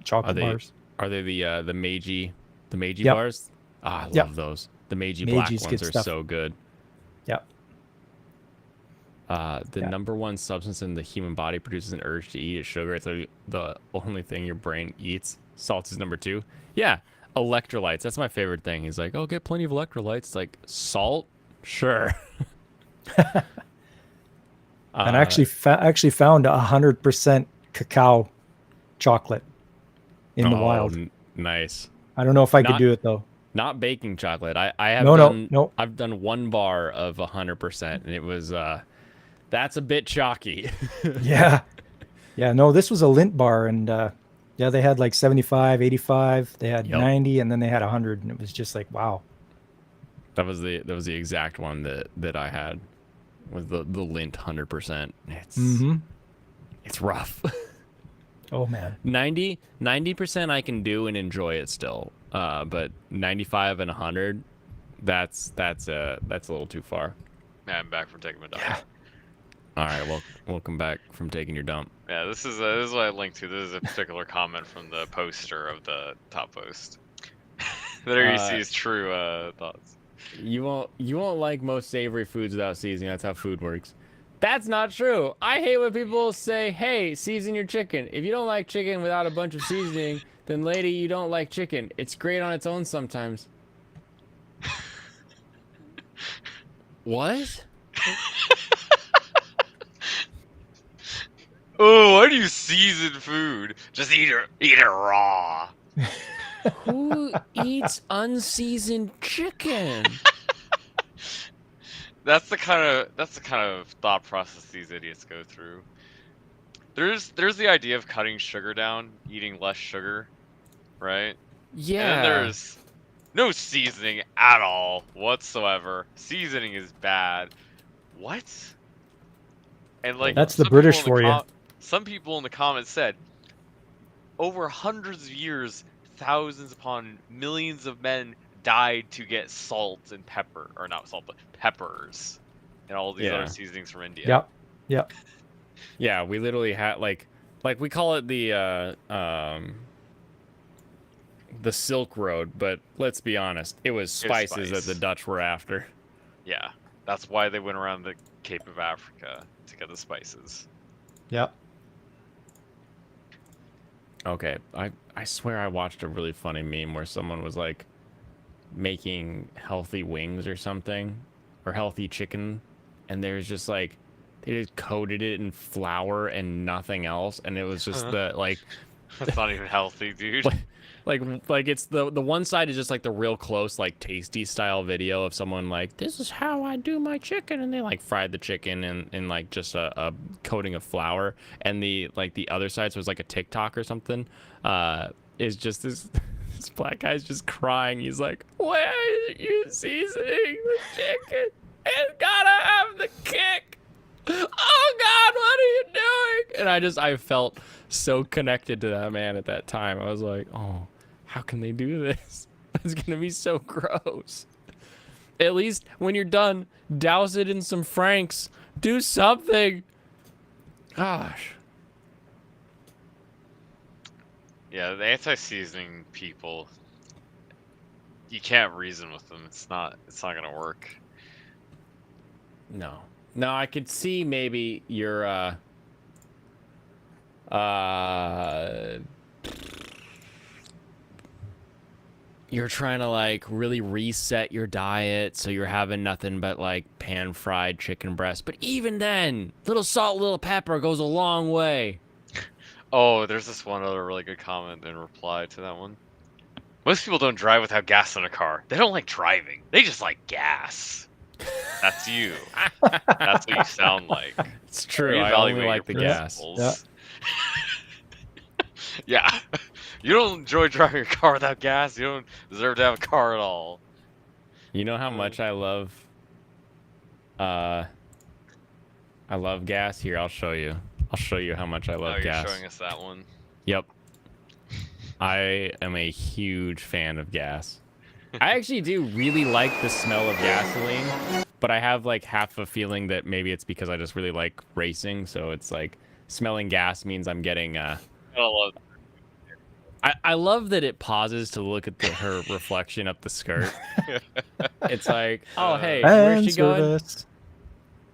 [SPEAKER 2] chocolate bars.
[SPEAKER 1] Are they the Meiji
[SPEAKER 2] Yep.
[SPEAKER 1] bars? Ah, I love
[SPEAKER 2] Yep.
[SPEAKER 1] those. The Meiji black
[SPEAKER 2] Meiji's
[SPEAKER 1] ones
[SPEAKER 2] good
[SPEAKER 1] are
[SPEAKER 2] stuff.
[SPEAKER 1] so good.
[SPEAKER 2] Yep.
[SPEAKER 1] The
[SPEAKER 2] Yeah.
[SPEAKER 1] number one substance in the human body produces an urge to eat is sugar. It's the only thing your brain eats. Salt is number 2. Yeah, electrolytes. That's my favorite thing. He's like, oh, get plenty of electrolytes. It's like, salt? Sure.
[SPEAKER 2] And I actually found 100% cacao chocolate in the wild.
[SPEAKER 1] Nice.
[SPEAKER 2] I don't know if I
[SPEAKER 1] Not-
[SPEAKER 2] could do it though.
[SPEAKER 1] Not baking chocolate. I have
[SPEAKER 2] No.
[SPEAKER 1] I've done 1 bar of 100%, and it was that's a bit chalky.
[SPEAKER 2] Yeah. Yeah, no, this was a Lindt bar, and yeah, they had like 75, 85, they had
[SPEAKER 1] Yep.
[SPEAKER 2] 90, and then they had 100, and it was just like, wow.
[SPEAKER 1] That was the exact one that I had, was the Lindt 100%. It's rough.
[SPEAKER 2] Oh man.
[SPEAKER 1] 90% I can do and enjoy it still. But 95 and 100, that's a little too far.
[SPEAKER 3] Yeah, I'm back from taking my dump.
[SPEAKER 2] Yeah.
[SPEAKER 1] All right, well, welcome back from taking your dump.
[SPEAKER 3] Yeah, this is what I linked to. This is a particular comment from the poster of the top post. There you see his true thoughts.
[SPEAKER 1] You won't like most savory foods without seasoning. That's how food works. That's not true. I hate when people say, hey, season your chicken. If you don't like chicken without a bunch of seasoning, then lady, you don't like chicken. It's great on its own sometimes. What?
[SPEAKER 3] Oh, why do you season food? Just eat it raw.
[SPEAKER 1] Who eats unseasoned chicken?
[SPEAKER 3] That's the kind of thought process these idiots go through. There's the idea of cutting sugar down, eating less sugar, right?
[SPEAKER 1] Yeah.
[SPEAKER 3] And then there's no seasoning at all whatsoever. Seasoning is bad. What? And like
[SPEAKER 2] That's the
[SPEAKER 3] some
[SPEAKER 2] British
[SPEAKER 3] people in the
[SPEAKER 2] for you.
[SPEAKER 3] Some people in the comments said, over hundreds of years, thousands upon millions of men died to get salt and pepper, or not salt, but peppers, and all these
[SPEAKER 1] Yeah.
[SPEAKER 3] other seasonings from India.
[SPEAKER 2] Yep. Yep.
[SPEAKER 1] Yeah, we literally had like we call it the Silk Road, but let's be honest, it was spices that the
[SPEAKER 3] spice.
[SPEAKER 1] Dutch were after.
[SPEAKER 3] Yeah, that's why they went around the Cape of Africa to get the spices.
[SPEAKER 2] Yep.
[SPEAKER 1] Okay, I swear I watched a really funny meme where someone was like making healthy wings or something, or healthy chicken, and there's just like they just coated it in flour and nothing else, and it was just the like
[SPEAKER 3] That's not even healthy, dude.
[SPEAKER 1] like it's the one side is just like the real close like tasty style video of someone like, this is how I do my chicken, and they like fried the chicken in like just a coating of flour, and the like the other side, so it was like a TikTok or something, is just this this black guy's just crying. He's like, why are you seasoning the chicken? It's gotta have the kick. Oh God, what are you doing? And I felt so connected to that man at that time. I was like, oh, how can they do this? It's gonna be so gross. At least when you're done, douse it in some Franks. Do something. Gosh.
[SPEAKER 3] Yeah, the anti-seasoning people, you can't reason with them. It's not gonna work.
[SPEAKER 1] No. No, I could see maybe your you're trying to like really reset your diet, so you're having nothing but like pan fried chicken breast. But even then, little salt, little pepper goes a long way.
[SPEAKER 3] Oh, there's this one other really good comment in reply to that one. Most people don't drive without gas in a car. They don't like driving. They just like gas. That's you. That's what you sound like.
[SPEAKER 1] It's true. I only
[SPEAKER 3] Reevaluate
[SPEAKER 1] like the
[SPEAKER 3] your
[SPEAKER 1] gas.
[SPEAKER 3] principles. Yeah. You don't enjoy driving a car without gas. You don't deserve to have a car at all.
[SPEAKER 1] You know how much I love gas? Here, I'll show you. I'll show you how much I love gas.
[SPEAKER 3] You're showing us that one.
[SPEAKER 1] Yep. I am a huge fan of gas. I actually do really like the smell of gasoline, but I have like half a feeling that maybe it's because I just really like racing, so it's like smelling gas means I'm getting
[SPEAKER 3] I love
[SPEAKER 1] I love that it pauses to look at her reflection up the skirt. It's like, oh hey, where's she going?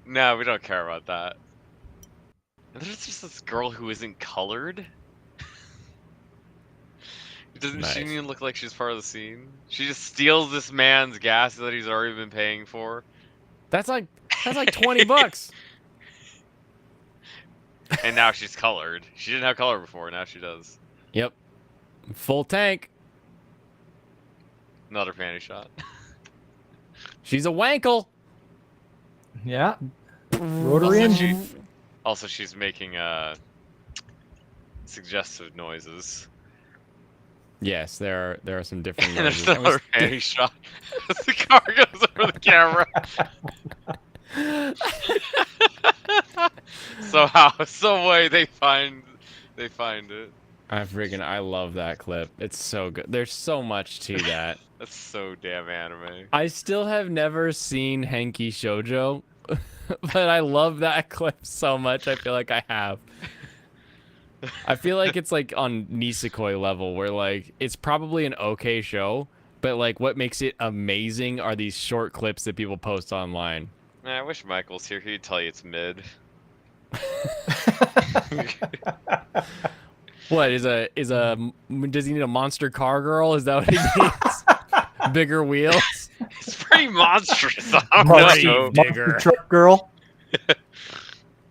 [SPEAKER 3] No, we don't care about that. There's just this girl who isn't colored. Doesn't she even look like she's part of the scene? She just steals this man's gas that he's already been paying for.
[SPEAKER 1] That's like $20.
[SPEAKER 3] And now she's colored. She didn't have color before, now she does.
[SPEAKER 1] Yep. Full tank.
[SPEAKER 3] Another panty shot.
[SPEAKER 1] She's a wankle.
[SPEAKER 2] Yeah. Rotary engine.
[SPEAKER 3] Also, she's making suggestive noises.
[SPEAKER 1] Yes, there are some different
[SPEAKER 3] And
[SPEAKER 1] noises.
[SPEAKER 3] there's another panty shot as the car goes over the camera. Some way they find it.
[SPEAKER 1] I love that clip. It's so good. There's so much to that.
[SPEAKER 3] That's so damn anime.
[SPEAKER 1] I still have never seen Henki Shoujo, but I love that clip so much. I feel like I have. I feel like it's like on Nisekoi level, where like it's probably an okay show, but like what makes it amazing are these short clips that people post online.
[SPEAKER 3] Man, I wish Michael's here. He'd tell you it's mid.
[SPEAKER 1] What does he need a monster car girl? Is that what he needs? Bigger wheels?
[SPEAKER 3] It's pretty monstrous. I don't know.
[SPEAKER 1] Digger.
[SPEAKER 2] Truck girl.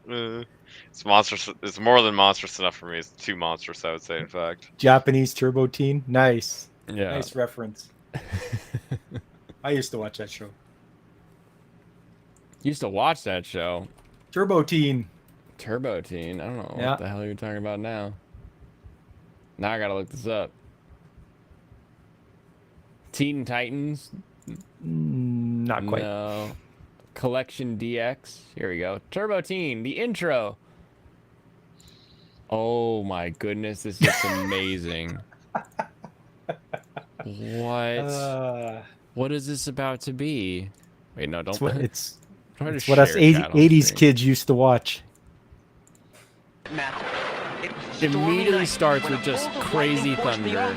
[SPEAKER 3] It's monstrous. It's more than monstrous enough for me. It's too monstrous, I would say, in fact.
[SPEAKER 2] Japanese Turbo Teen. Nice.
[SPEAKER 1] Yeah.
[SPEAKER 2] Nice reference. I used to watch that show.
[SPEAKER 1] Used to watch that show.
[SPEAKER 2] Turbo Teen.
[SPEAKER 1] Turbo Teen. I don't know
[SPEAKER 2] Yeah.
[SPEAKER 1] what the hell you're talking about now. Now I gotta look this up. Teen Titans?
[SPEAKER 2] Not quite.
[SPEAKER 1] No. Collection DX. Here we go. Turbo Teen, the intro. Oh my goodness, this is amazing. What? What is this about to be? Wait, no, don't.
[SPEAKER 2] It's
[SPEAKER 1] try to
[SPEAKER 2] it's what us
[SPEAKER 1] share chat on
[SPEAKER 2] 80s
[SPEAKER 1] screen.
[SPEAKER 2] kids used to watch.
[SPEAKER 1] Immediately starts with just crazy thunder.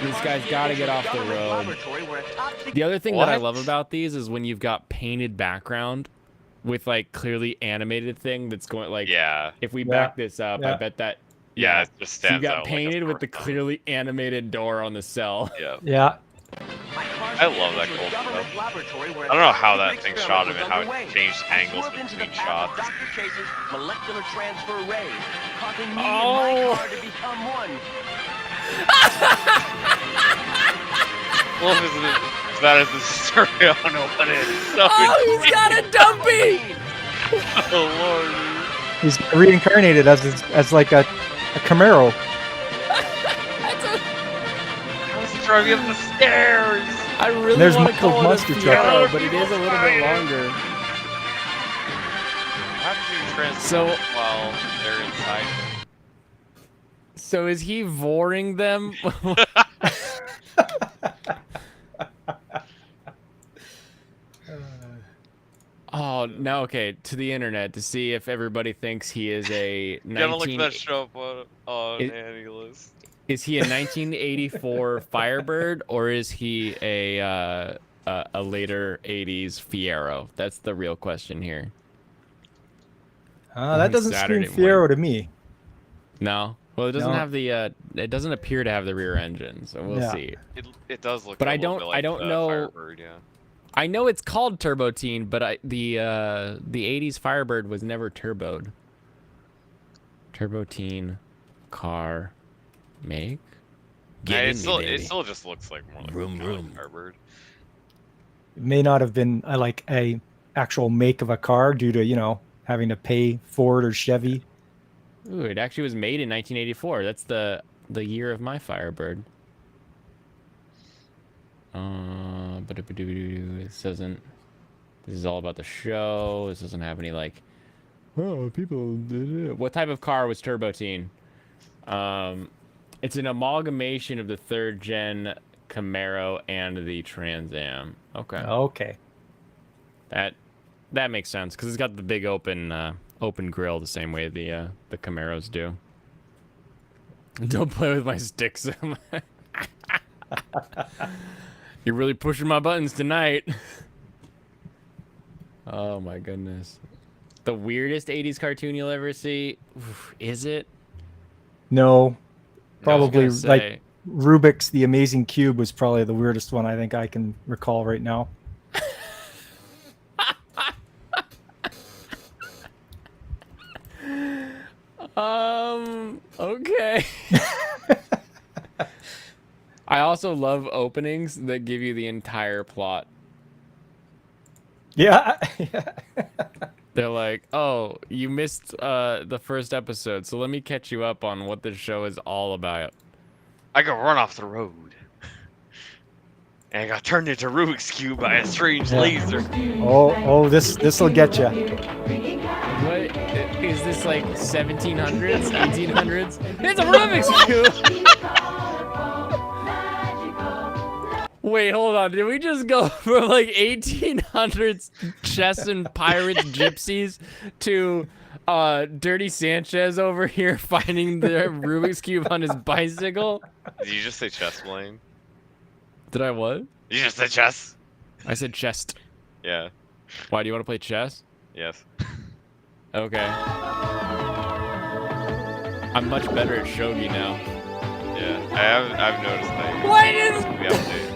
[SPEAKER 1] This guy's got to get off the road. The other thing that I love
[SPEAKER 3] What?
[SPEAKER 1] about these is when you've got painted background with like clearly animated thing that's going like.
[SPEAKER 3] Yeah.
[SPEAKER 1] If we
[SPEAKER 2] Yeah,
[SPEAKER 1] back this up, I
[SPEAKER 2] yeah.
[SPEAKER 1] bet that.
[SPEAKER 3] Yeah, it just
[SPEAKER 1] So you
[SPEAKER 3] stands
[SPEAKER 1] got
[SPEAKER 3] out
[SPEAKER 1] painted
[SPEAKER 3] like a
[SPEAKER 1] with the
[SPEAKER 3] sore thumb.
[SPEAKER 1] clearly animated door on the cell.
[SPEAKER 3] Yeah.
[SPEAKER 2] Yeah.
[SPEAKER 3] I love that cool stuff. I don't know how that thing shot him and how it changed angles between shots.
[SPEAKER 1] Oh.
[SPEAKER 3] Well, if it's as bad as this story, I don't know what it is. So
[SPEAKER 1] Oh, he's got a dumpy.
[SPEAKER 3] oh lord.
[SPEAKER 2] He's reincarnated as like a Camaro.
[SPEAKER 1] That's a.
[SPEAKER 3] How's he driving up the stairs?
[SPEAKER 1] I really
[SPEAKER 2] There's
[SPEAKER 1] want to
[SPEAKER 2] Michael's
[SPEAKER 1] call it a
[SPEAKER 2] monster truck.
[SPEAKER 1] Fiero, but it is a little bit longer.
[SPEAKER 3] How did you transform
[SPEAKER 1] So-
[SPEAKER 3] while they're inside?
[SPEAKER 1] So is he voring them? Oh, now okay, to the internet to see if everybody thinks he is a
[SPEAKER 3] You gotta look
[SPEAKER 1] 19
[SPEAKER 3] that show up on
[SPEAKER 1] It-
[SPEAKER 3] Annie list.
[SPEAKER 1] Is he a 1984 Firebird or is he a later 80s Fiero? That's the real question here.
[SPEAKER 2] That doesn't
[SPEAKER 1] Saturday
[SPEAKER 2] scream Fiero to me.
[SPEAKER 1] No. Well, it doesn't
[SPEAKER 2] No.
[SPEAKER 1] have the it doesn't appear to have the rear engine, so we'll
[SPEAKER 2] Yeah.
[SPEAKER 1] see.
[SPEAKER 3] It does look.
[SPEAKER 1] But
[SPEAKER 3] a
[SPEAKER 1] I
[SPEAKER 3] little
[SPEAKER 1] don't-
[SPEAKER 3] bit
[SPEAKER 1] I
[SPEAKER 3] like
[SPEAKER 1] don't
[SPEAKER 3] the
[SPEAKER 1] know-
[SPEAKER 3] Firebird, yeah.
[SPEAKER 1] I know it's called Turbo Teen, but the 80s Firebird was never turboed. Turbo Teen car make. Get in
[SPEAKER 3] It still,
[SPEAKER 1] me, baby.
[SPEAKER 3] it still just looks like more like
[SPEAKER 1] Vroom,
[SPEAKER 3] kind of
[SPEAKER 1] vroom.
[SPEAKER 3] Firebird.
[SPEAKER 2] It may not have been like a actual make of a car due to having to pay Ford or Chevy.
[SPEAKER 1] Ooh, it actually was made in 1984. That's the year of my Firebird. But this doesn't. This is all about the show. This doesn't have any like. Oh, people. What type of car was Turbo Teen? It's an amalgamation of the third gen Camaro and the Trans Am. Okay.
[SPEAKER 2] Okay.
[SPEAKER 1] That makes sense because it's got the big open grill the same way the Camaros do. Don't play with my sticks. You're really pushing my buttons tonight. Oh my goodness. The weirdest 80s cartoon you'll ever see? Oof, is it?
[SPEAKER 2] No,
[SPEAKER 1] I was
[SPEAKER 2] probably
[SPEAKER 1] gonna
[SPEAKER 2] like
[SPEAKER 1] say-
[SPEAKER 2] Rubik's The Amazing Cube was probably the weirdest one I think I can recall right now.
[SPEAKER 1] Okay. I also love openings that give you the entire plot.
[SPEAKER 2] Yeah.
[SPEAKER 1] They're like, "Oh, you missed the first episode, so let me catch you up on what this show is all about."
[SPEAKER 3] I got run off the road. And I got turned into Rubik's Cube by a strange
[SPEAKER 2] Yeah.
[SPEAKER 3] laser.
[SPEAKER 2] Oh, this'll get you.
[SPEAKER 1] What is this like 1700s, 1800s? It's a Rubik's Cube. Wait, hold on. Did we just go from like 1800s chess and pirates, gypsies to Dirty Sanchez over here finding the Rubik's Cube on his bicycle?
[SPEAKER 3] Did you just say chess, Blaine?
[SPEAKER 1] Did I what?
[SPEAKER 3] Did you just say chess?
[SPEAKER 1] I said chest.
[SPEAKER 3] Yeah.
[SPEAKER 1] Why do you want to play chess?
[SPEAKER 3] Yes.
[SPEAKER 1] Okay. I'm much better at shogi now.
[SPEAKER 3] Yeah. I've noticed that.
[SPEAKER 1] What is?
[SPEAKER 3] The update.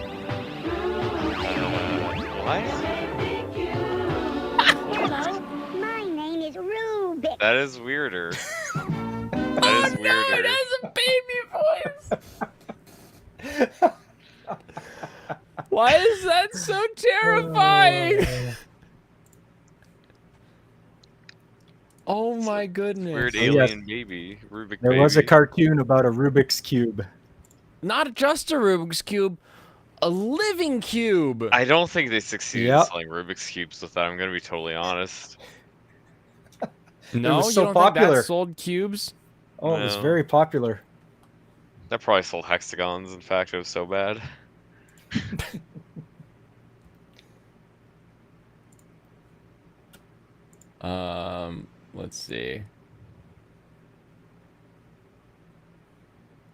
[SPEAKER 3] What?
[SPEAKER 4] Hello, my name is Rubik.
[SPEAKER 3] That is weirder.
[SPEAKER 1] Oh
[SPEAKER 3] That is
[SPEAKER 1] no!
[SPEAKER 3] weirder.
[SPEAKER 1] It has a baby voice. Why is that so terrifying? Oh my goodness.
[SPEAKER 3] Weird
[SPEAKER 2] Oh, yes.
[SPEAKER 3] alien baby. Rubik
[SPEAKER 2] There
[SPEAKER 3] baby.
[SPEAKER 2] was a cartoon about a Rubik's Cube.
[SPEAKER 1] Not just a Rubik's Cube, a living cube.
[SPEAKER 3] I don't think they succeeded
[SPEAKER 2] Yep.
[SPEAKER 3] in selling Rubik's Cubes with that. I'm going to be totally honest.
[SPEAKER 1] No,
[SPEAKER 2] was
[SPEAKER 1] you
[SPEAKER 2] so
[SPEAKER 1] don't think
[SPEAKER 2] popular.
[SPEAKER 1] that sold cubes?
[SPEAKER 2] Oh, it was
[SPEAKER 3] No.
[SPEAKER 2] very popular.
[SPEAKER 3] That probably sold hexagons. In fact, it was so bad.
[SPEAKER 1] Let's see.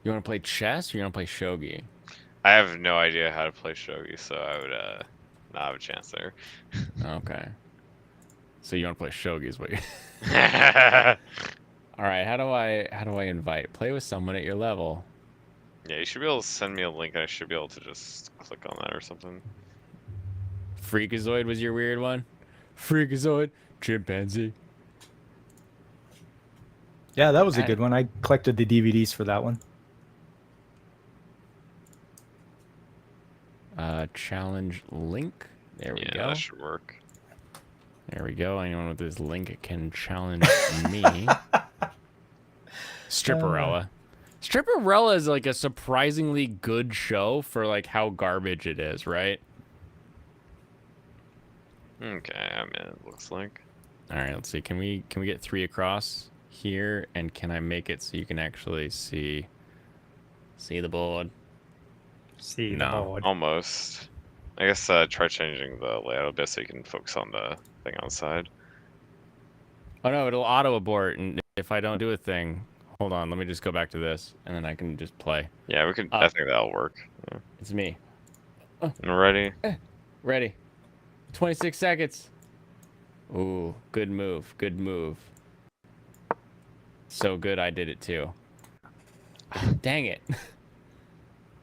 [SPEAKER 1] You want to play chess or you want to play shogi?
[SPEAKER 3] I have no idea how to play shogi, so I would not have a chance there.
[SPEAKER 1] Okay. So you want to play shogi is what you
[SPEAKER 3] Yeah,
[SPEAKER 1] All right, how do I invite? Play with someone at your level.
[SPEAKER 3] you should be able to send me a link, and I should be able to just click on that or something.
[SPEAKER 1] Freakazoid was your weird one? Freakazoid, chimpanzee.
[SPEAKER 2] Yeah, that was a good one. I collected the DVDs for that one.
[SPEAKER 1] Challenge link. There we
[SPEAKER 3] Yeah,
[SPEAKER 1] go.
[SPEAKER 3] that should work.
[SPEAKER 1] There we go. Anyone with this link can challenge me. Stripperella. Stripperella is like a surprisingly good show for like how garbage it is, right?
[SPEAKER 3] Okay, I mean, it looks like.
[SPEAKER 1] All right, let's see. Can we get 3 across here, and can I make it so you can actually see the board?
[SPEAKER 2] See
[SPEAKER 1] No.
[SPEAKER 2] the board.
[SPEAKER 3] Almost. I guess try changing the layout a bit so you can focus on the thing on the side.
[SPEAKER 1] Oh no, it'll auto abort, and if I don't do a thing, hold on. Let me just go back to this, and then I can just play.
[SPEAKER 3] Yeah, we could. I think that'll work. Yeah.
[SPEAKER 1] It's me.
[SPEAKER 3] Ready?
[SPEAKER 1] Ready. 26 seconds. Ooh, good move. Good move. So good I did it too. Dang it.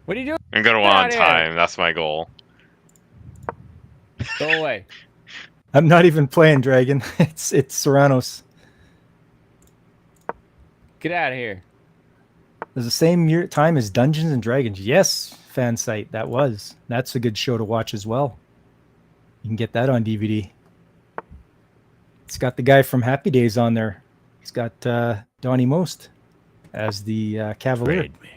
[SPEAKER 1] What are you doing?
[SPEAKER 3] I'm gonna
[SPEAKER 1] Get
[SPEAKER 3] win on
[SPEAKER 1] outta here.
[SPEAKER 3] time. That's my goal.
[SPEAKER 1] Go away.
[SPEAKER 2] I'm not even playing Dragon. It's Serranos.
[SPEAKER 1] Get out of here.
[SPEAKER 2] There's the same time as Dungeons and Dragons. Yes, fan site. That's a good show to watch as well. You can get that on DVD. It's got the guy from Happy Days on there. He's got Donnie Most as the Cavalier.
[SPEAKER 1] Trade me.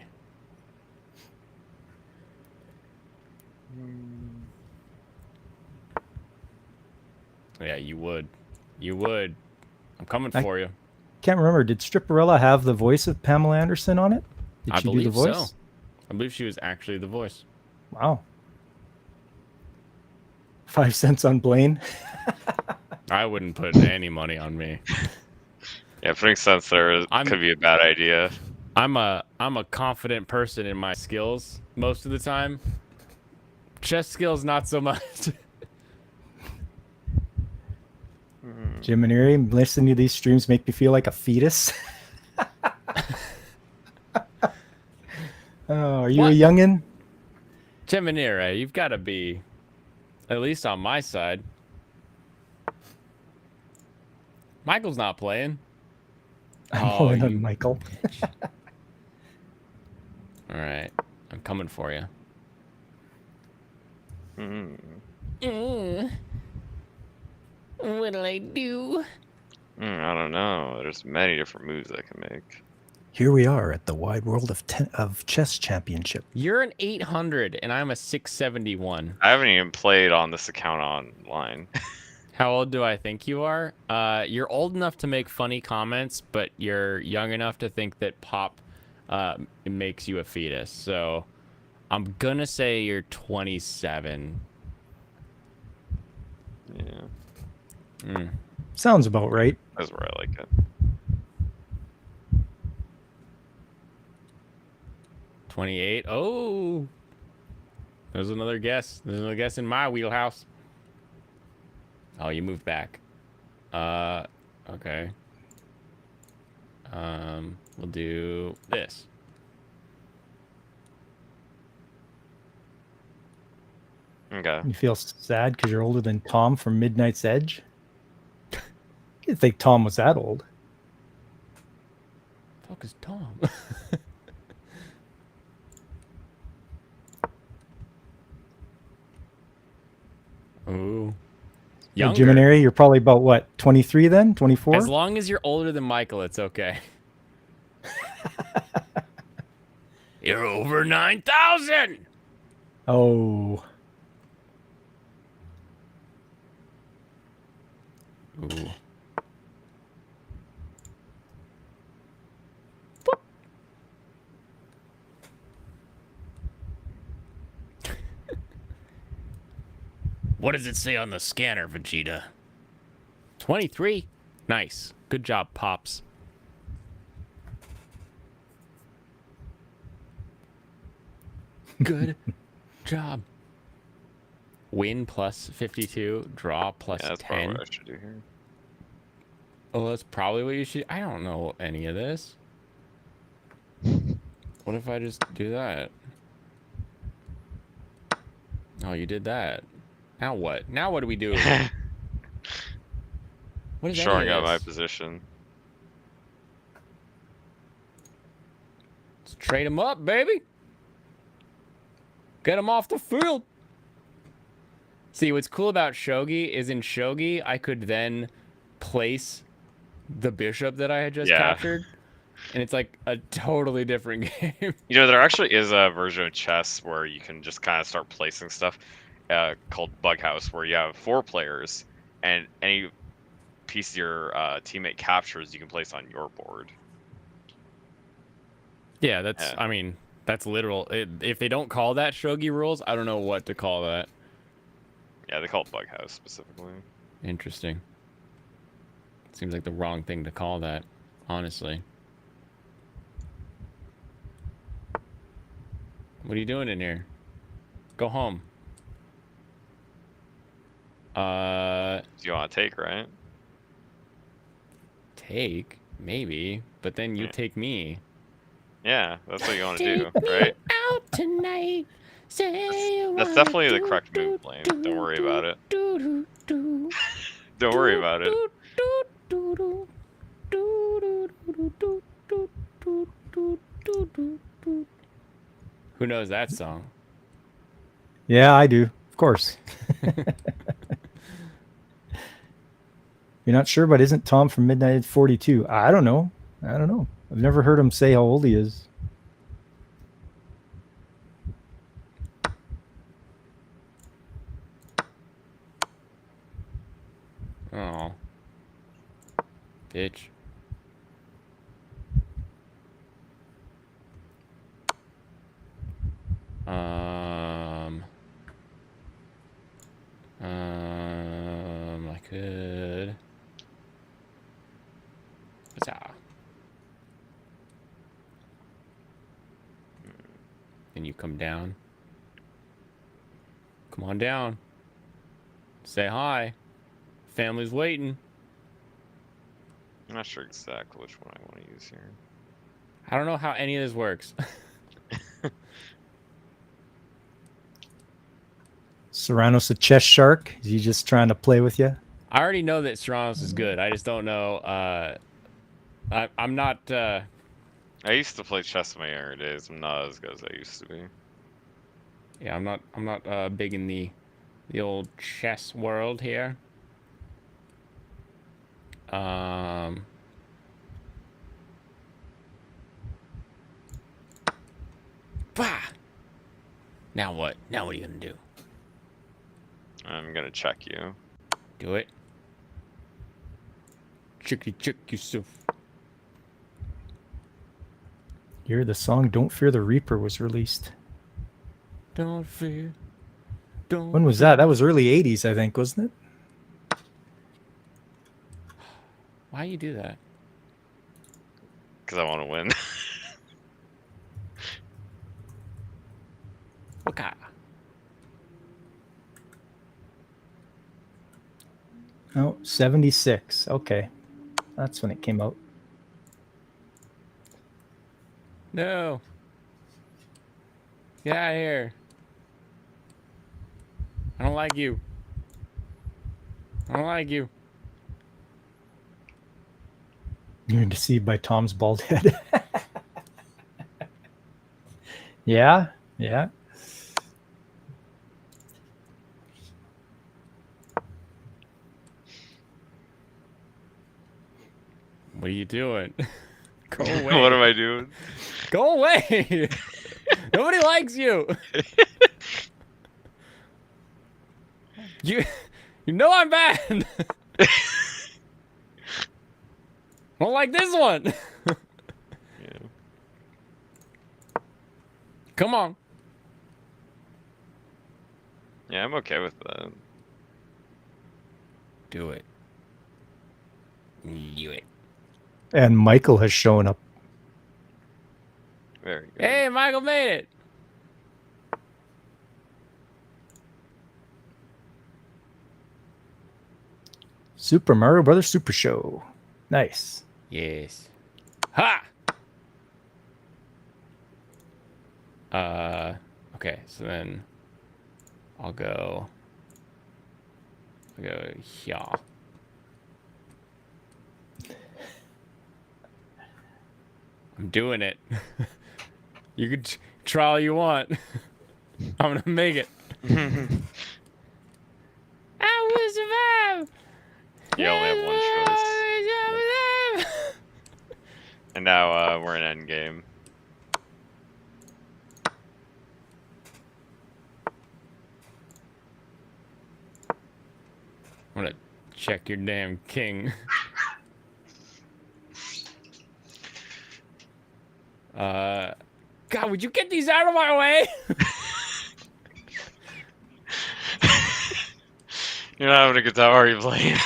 [SPEAKER 1] Yeah, you would. You would. I'm coming for you.
[SPEAKER 2] Can't remember. Did Stripperella have the voice of Pamela Anderson on it? Did
[SPEAKER 1] I
[SPEAKER 2] she do
[SPEAKER 1] believe
[SPEAKER 2] the voice?
[SPEAKER 1] so. I believe she was actually the voice.
[SPEAKER 2] Wow. 5 cents on Blaine.
[SPEAKER 1] I wouldn't put any money on me.
[SPEAKER 3] Yeah, putting sense there could be a bad idea.
[SPEAKER 1] I'm a confident person in my skills most of the time. Chess skills, not so much.
[SPEAKER 2] Jim and Erie, listening to these streams make me feel like a fetus. Oh, are you
[SPEAKER 1] What?
[SPEAKER 2] a youngin?
[SPEAKER 1] Chiminera, you've got to be at least on my side. Michael's not playing.
[SPEAKER 2] I'm
[SPEAKER 1] Oh,
[SPEAKER 2] pulling
[SPEAKER 1] you-
[SPEAKER 2] on Michael.
[SPEAKER 1] All right, I'm coming for you. What'll I do?
[SPEAKER 3] I don't know. There's many different moves I can make.
[SPEAKER 2] Here we are at the Wide World of Chess Championship.
[SPEAKER 1] You're an 800 and I'm a 671.
[SPEAKER 3] I haven't even played on this account online.
[SPEAKER 1] How old do I think you are? You're old enough to make funny comments, but you're young enough to think that pop makes you a fetus. So I'm gonna say you're 27.
[SPEAKER 3] Yeah,
[SPEAKER 2] Sounds about right.
[SPEAKER 3] that's where I like it.
[SPEAKER 1] 28. Oh, there's another guess. There's another guess in my wheelhouse. Oh, you moved back. Okay. We'll do this.
[SPEAKER 3] Okay.
[SPEAKER 2] You feel sad because you're older than Tom from Midnight's Edge? You'd think Tom was that old.
[SPEAKER 1] Fuck is Tom? Ooh.
[SPEAKER 2] Hey, Jim and Erie, you're probably about what, 23 then? 24?
[SPEAKER 1] As long as you're older than Michael, it's okay. You're over 9,000.
[SPEAKER 2] Oh.
[SPEAKER 1] Ooh. What does it say on the scanner, Vegeta? 23. Nice. Good job, Pops. Good job. Win plus 52, draw plus
[SPEAKER 3] Yeah, that's probably
[SPEAKER 1] 10.
[SPEAKER 3] what I should do here.
[SPEAKER 1] Oh, that's probably what you should. I don't know any of this. What if I just do that? Oh, you did that. Now what? Now what do we do? What is
[SPEAKER 3] Showing
[SPEAKER 1] any
[SPEAKER 3] up
[SPEAKER 1] of
[SPEAKER 3] my
[SPEAKER 1] this?
[SPEAKER 3] position.
[SPEAKER 1] Let's trade him up, baby. Get him off the field. See, what's cool about Shogi is in Shogi, I could then place the bishop that I had just
[SPEAKER 3] Yeah.
[SPEAKER 1] captured. And it's like a totally different game.
[SPEAKER 3] You know, there actually is a version of chess where you can just kind of start placing stuff called Bug House, where you have 4 players, and any piece your teammate captures, you can place on your board.
[SPEAKER 1] Yeah, that's,
[SPEAKER 3] Yeah.
[SPEAKER 1] I mean, that's literal. If they don't call that Shogi rules, I don't know what to call that.
[SPEAKER 3] Yeah, they call it Bug House specifically.
[SPEAKER 1] Interesting. Seems like the wrong thing to call that, honestly. What are you doing in here? Go home.
[SPEAKER 3] Do you want to take, right?
[SPEAKER 1] Take? Maybe. But then you
[SPEAKER 3] Yeah.
[SPEAKER 1] take me.
[SPEAKER 3] Yeah, that's what you want to do, right?
[SPEAKER 1] Out tonight. Say
[SPEAKER 3] That's definitely the correct move, Blaine. Don't worry about it. Don't worry about it.
[SPEAKER 1] Who knows that song?
[SPEAKER 2] Yeah, I do. Of course. You're not sure, but isn't Tom from Midnight 42? I don't know. I don't know. I've never heard him say how old he is.
[SPEAKER 1] Oh. Bitch. I could. Huzzah. Then you come down. Come on down. Say hi. Family's waiting.
[SPEAKER 3] I'm not sure exactly which one I want to use here.
[SPEAKER 1] I don't know how any of this works.
[SPEAKER 2] Serranos a chess shark? Is he just trying to play with you?
[SPEAKER 1] I already know that Serranos is good. I just don't know. I'm not.
[SPEAKER 3] I used to play chess in my younger days. I'm not as good as I used to be.
[SPEAKER 1] Yeah, I'm not big in the old chess world here. Bah. Now what? Now what are you gonna do?
[SPEAKER 3] I'm gonna check you.
[SPEAKER 1] Do it. Check yourself.
[SPEAKER 2] You hear the song Don't Fear the Reaper was released.
[SPEAKER 1] Don't fear. Don't.
[SPEAKER 2] When was that? That was early 80s, I think, wasn't it?
[SPEAKER 1] Why you do that?
[SPEAKER 3] Because I want to win.
[SPEAKER 1] Okay.
[SPEAKER 2] Oh, 76. Okay. That's when it came out.
[SPEAKER 1] No. Get out of here. I don't like you. I don't like you.
[SPEAKER 2] You're deceived by Tom's bald head. Yeah, yeah.
[SPEAKER 1] What are you doing? Go away.
[SPEAKER 3] What am I doing?
[SPEAKER 1] Go away. Nobody likes you. You know I'm bad. I don't like this one.
[SPEAKER 3] Yeah.
[SPEAKER 1] Come on.
[SPEAKER 3] Yeah, I'm okay with that.
[SPEAKER 1] Do it. Do it.
[SPEAKER 2] And Michael has shown up.
[SPEAKER 3] Very good.
[SPEAKER 1] Hey, Michael made it.
[SPEAKER 2] Super Mario Brothers Super Show. Nice.
[SPEAKER 1] Yes. Ha! Okay, so then I'll go here. I'm doing it. You could try all you want. I'm gonna make it. I will survive.
[SPEAKER 3] You only have one choice. And now we're in endgame.
[SPEAKER 1] I'm gonna check your damn king. God, would you get these out of my way?
[SPEAKER 3] You're not having a good time, are you, Blaine?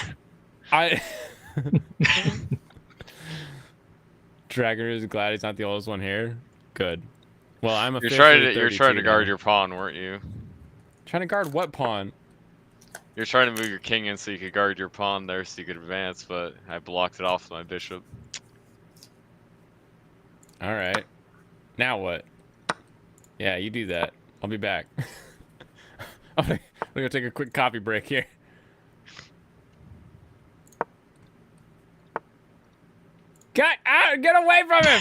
[SPEAKER 1] Dragon is glad he's not the oldest one here. Good. Well, I'm
[SPEAKER 3] You're
[SPEAKER 1] officially
[SPEAKER 3] trying to guard
[SPEAKER 1] now.
[SPEAKER 3] your pawn, weren't you?
[SPEAKER 1] Trying to guard what pawn?
[SPEAKER 3] You're trying to move your king in so you could guard your pawn there so you could advance, but I blocked it off with my bishop.
[SPEAKER 1] All right. Now what? Yeah, you do that. I'll be back. I'm gonna take a quick coffee break here. Get out! Get away from him!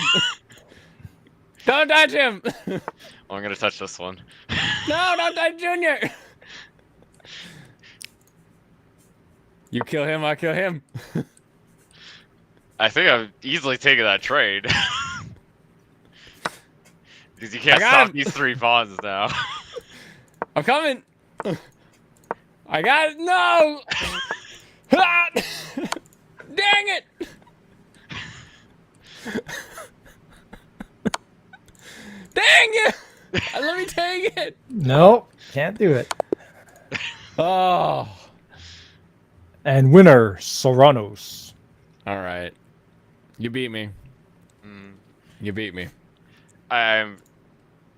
[SPEAKER 1] Don't touch him!
[SPEAKER 3] Well, I'm gonna touch this one.
[SPEAKER 1] No, don't touch Junior! You kill him, I kill him.
[SPEAKER 3] I think I've easily taken that trade. Because you can't
[SPEAKER 1] got
[SPEAKER 3] stop
[SPEAKER 1] him.
[SPEAKER 3] these 3 pawns now.
[SPEAKER 1] I'm coming! I got it! No! Ah! Dang it! Dang it! Let me take it!
[SPEAKER 2] Nope, can't do it.
[SPEAKER 1] Oh.
[SPEAKER 2] And winner, Serranos.
[SPEAKER 1] All right. You beat me.
[SPEAKER 3] Mm.
[SPEAKER 1] You beat me.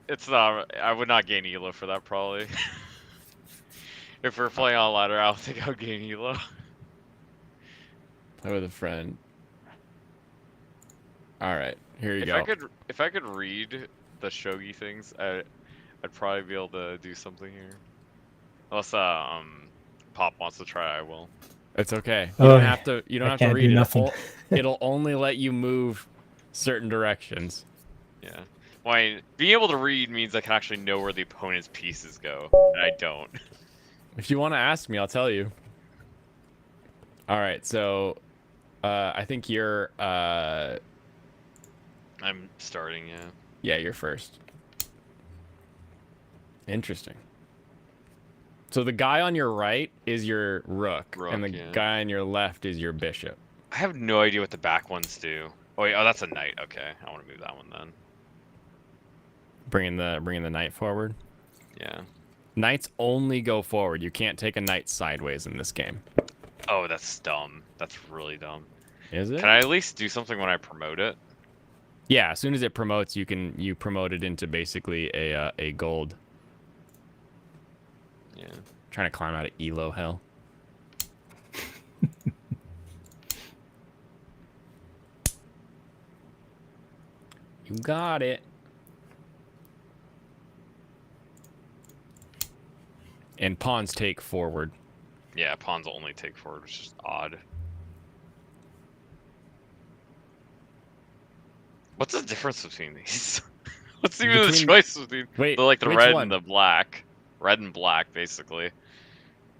[SPEAKER 3] It's not. I would not gain Elo for that probably. If we're playing on ladder, I don't think I would gain Elo.
[SPEAKER 1] Play with a friend. All right. Here you
[SPEAKER 3] If
[SPEAKER 1] go.
[SPEAKER 3] if I could read the shogi things, I'd probably be able to do something here. Unless Pop wants to try, I will.
[SPEAKER 1] It's okay. You
[SPEAKER 2] Oh,
[SPEAKER 1] don't have to. You don't
[SPEAKER 2] I
[SPEAKER 1] have to
[SPEAKER 2] can't
[SPEAKER 1] read
[SPEAKER 2] do
[SPEAKER 1] it.
[SPEAKER 2] nothing.
[SPEAKER 1] It'll only let you move certain directions.
[SPEAKER 3] Yeah. Well, being able to read means I can actually know where the opponent's pieces go, and I don't.
[SPEAKER 1] If you want to ask me, I'll tell you. All right. So, I think you're.
[SPEAKER 3] I'm starting, yeah.
[SPEAKER 1] Yeah, you're first. Interesting. So the guy on your right is your rook, and the
[SPEAKER 3] yeah.
[SPEAKER 1] guy on your left is your bishop.
[SPEAKER 3] I have no idea what the back ones do. Oh wait, oh that's a knight. Okay, I want to move that one then.
[SPEAKER 1] Bringing the knight forward.
[SPEAKER 3] Yeah.
[SPEAKER 1] Knights only go forward. You can't take a knight sideways in this game.
[SPEAKER 3] Oh, that's dumb. That's really dumb.
[SPEAKER 1] Is it?
[SPEAKER 3] Can I at least do something when I promote it?
[SPEAKER 1] Yeah, as soon as it promotes, you promote it into basically a gold.
[SPEAKER 3] Yeah.
[SPEAKER 1] Trying to climb out of Elo hell. You got it. And pawns take forward.
[SPEAKER 3] Yeah, pawns only take forward, which is odd. What's the difference between these? What's even the choice between
[SPEAKER 1] Wait,
[SPEAKER 3] the
[SPEAKER 1] which
[SPEAKER 3] red
[SPEAKER 1] one?
[SPEAKER 3] and the black? Red and black, basically.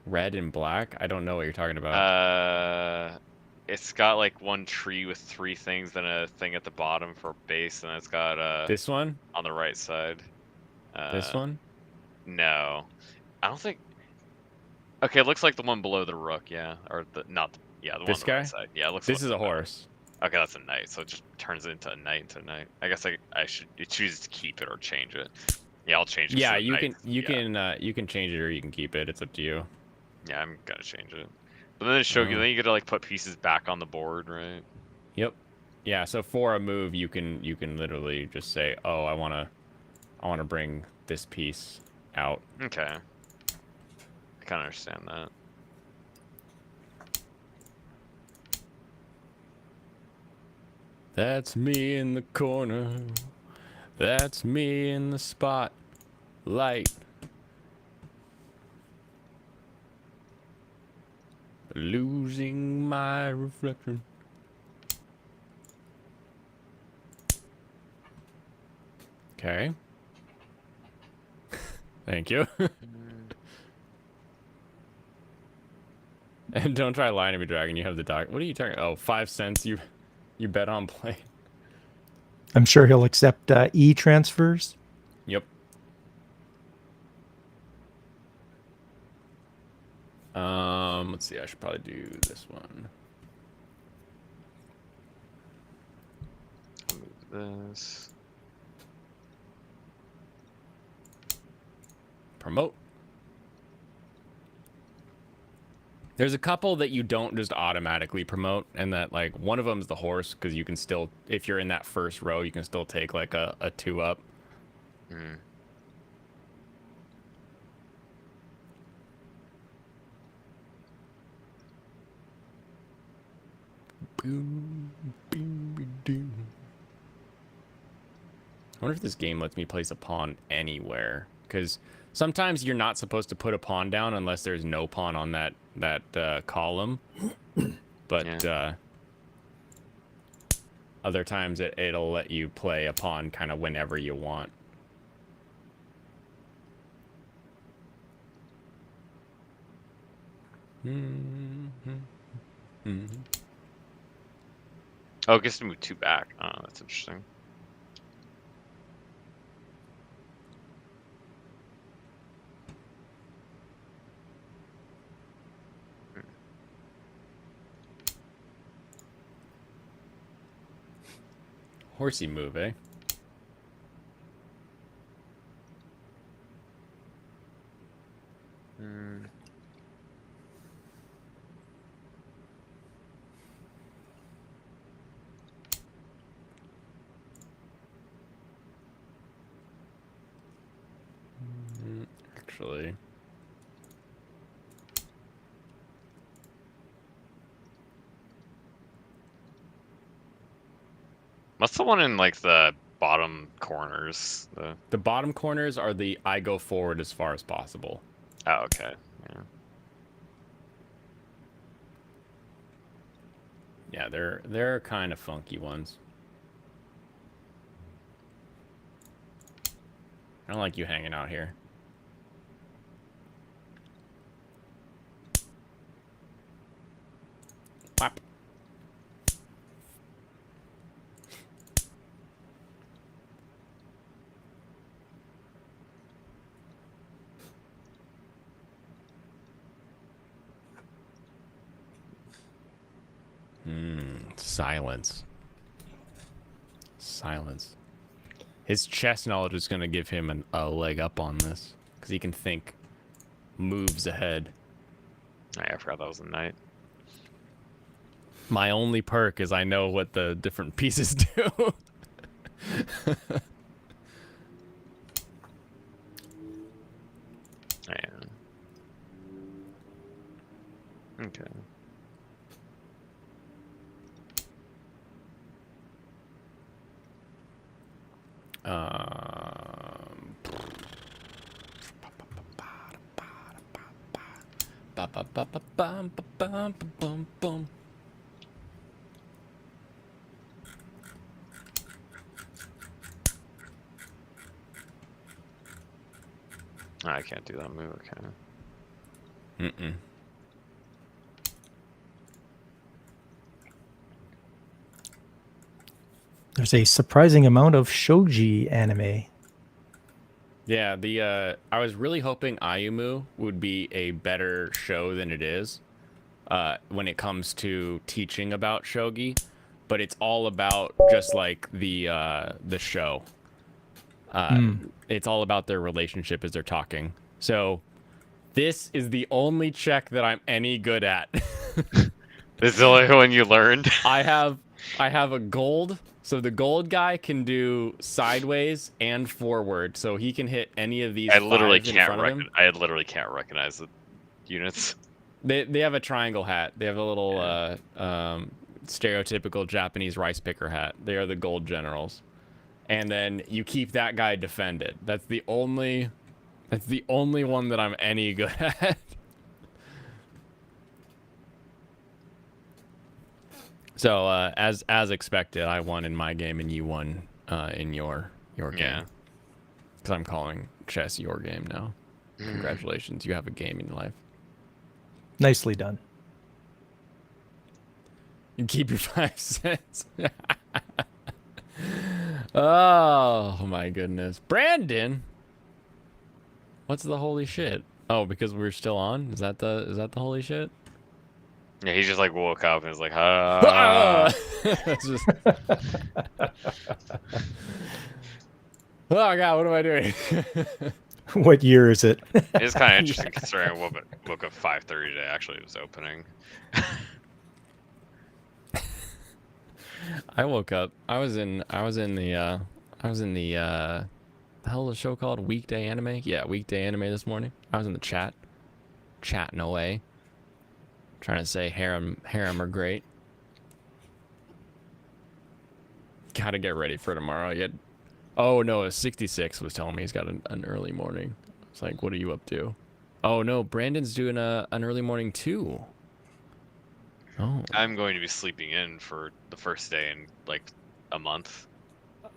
[SPEAKER 1] Red and black? I don't know what you're talking about.
[SPEAKER 3] It's got like one tree with 3 things, then a thing at the bottom for base, and it's got
[SPEAKER 1] This one?
[SPEAKER 3] on the right side.
[SPEAKER 1] This one?
[SPEAKER 3] No, I don't think. Okay, it looks like the one below the rook, yeah, or the not. Yeah, the one
[SPEAKER 1] This
[SPEAKER 3] on the
[SPEAKER 1] guy?
[SPEAKER 3] right side. Yeah, it looks.
[SPEAKER 1] This
[SPEAKER 3] like
[SPEAKER 1] is a
[SPEAKER 3] the knight.
[SPEAKER 1] horse.
[SPEAKER 3] Okay, that's a knight, so it just turns it into a knight I guess I should choose to keep it or change it. Yeah, I'll change it.
[SPEAKER 1] Yeah,
[SPEAKER 3] to the
[SPEAKER 1] you
[SPEAKER 3] knight.
[SPEAKER 1] you can change it or you can keep it. It's up to you.
[SPEAKER 3] Yeah, I'm gonna change it. But then it's shogi. Then you gotta like put pieces back on the board, right?
[SPEAKER 1] Yep. Yeah, so for a move you can literally just say, "Oh, I want to bring this piece out."
[SPEAKER 3] Okay. I kind of understand that.
[SPEAKER 1] That's me in the corner. That's me in the spotlight. Losing my reflection. Okay. Thank you. And don't try lying to me, Dragon. You have the doc. What are you talking? Oh, 5 cents. You bet on play.
[SPEAKER 2] I'm sure he'll accept e-transfers.
[SPEAKER 1] Yep. Let's see. I should probably do this one.
[SPEAKER 3] I'll move this.
[SPEAKER 1] Promote. There's a couple that you don't just automatically promote, and that like one of them is the horse, because you can still, if you're in that first row, you can still take like a 2-up.
[SPEAKER 3] Hmm.
[SPEAKER 1] I wonder if this game lets me place a pawn anywhere, because sometimes you're not supposed to put a pawn down unless there's no pawn on that column. But other times it'll let you play a pawn kind of whenever you want.
[SPEAKER 3] Oh, it gets to move 2 back. Oh, that's interesting.
[SPEAKER 1] Horsey move, eh?
[SPEAKER 3] Hmm.
[SPEAKER 1] Actually.
[SPEAKER 3] What's the one in like the bottom corners?
[SPEAKER 1] The bottom corners are the I go forward as far as possible.
[SPEAKER 3] Oh, okay. Yeah.
[SPEAKER 1] Yeah, they're kind of funky ones. I don't like you hanging out here. Whap. Silence. Silence. His chess knowledge is going to give him a leg up on this, because he can think moves ahead.
[SPEAKER 3] I forgot that was a knight.
[SPEAKER 1] My only perk is I know what the different pieces do.
[SPEAKER 3] Yeah. Okay. I can't do that move, okay.
[SPEAKER 1] Mm-mm.
[SPEAKER 2] There's a surprising amount of shogi anime.
[SPEAKER 1] Yeah, I was really hoping Ayumu would be a better show than it is when it comes to teaching about shogi, but it's all about just like the show. It's all about their relationship as they're talking. So this is the only check that I'm any good at.
[SPEAKER 3] This is the only one you learned?
[SPEAKER 1] I have a gold. So the gold guy can do sideways and forward, so he can hit any of these.
[SPEAKER 3] I literally
[SPEAKER 1] fives in
[SPEAKER 3] can't
[SPEAKER 1] front of him.
[SPEAKER 3] I literally can't recognize the units.
[SPEAKER 1] They have a triangle hat. They have a little stereotypical Japanese rice picker hat. They are the gold generals. And then you keep that guy defended. That's the only one that I'm any good at. So as expected, I won in my game and you won in your game.
[SPEAKER 3] Yeah.
[SPEAKER 1] Because I'm calling chess your game now. Congratulations, you have a game in your life.
[SPEAKER 2] Nicely done.
[SPEAKER 1] You keep your 5 cents. Oh my goodness, Brandon. What's the holy shit? Oh, because we're still on. Is that the holy shit?
[SPEAKER 3] Yeah, he just like woke up and was like,
[SPEAKER 1] It's just... Oh god, what am I doing?
[SPEAKER 2] What year is it?
[SPEAKER 3] It's kind of interesting considering I woke up 5:30 today. Actually, it was opening.
[SPEAKER 1] I woke up. I was in the the hell is the show called? Weekday Anime? Yeah, Weekday Anime this morning. I was in the chatting away. Trying to say harem are great. Gotta get ready for tomorrow. Yet, oh no, 66 was telling me he's got an early morning. It's like, what are you up to? Oh no, Brandon's doing an early morning too. Oh.
[SPEAKER 3] I'm going to be sleeping in for the first day in like a month.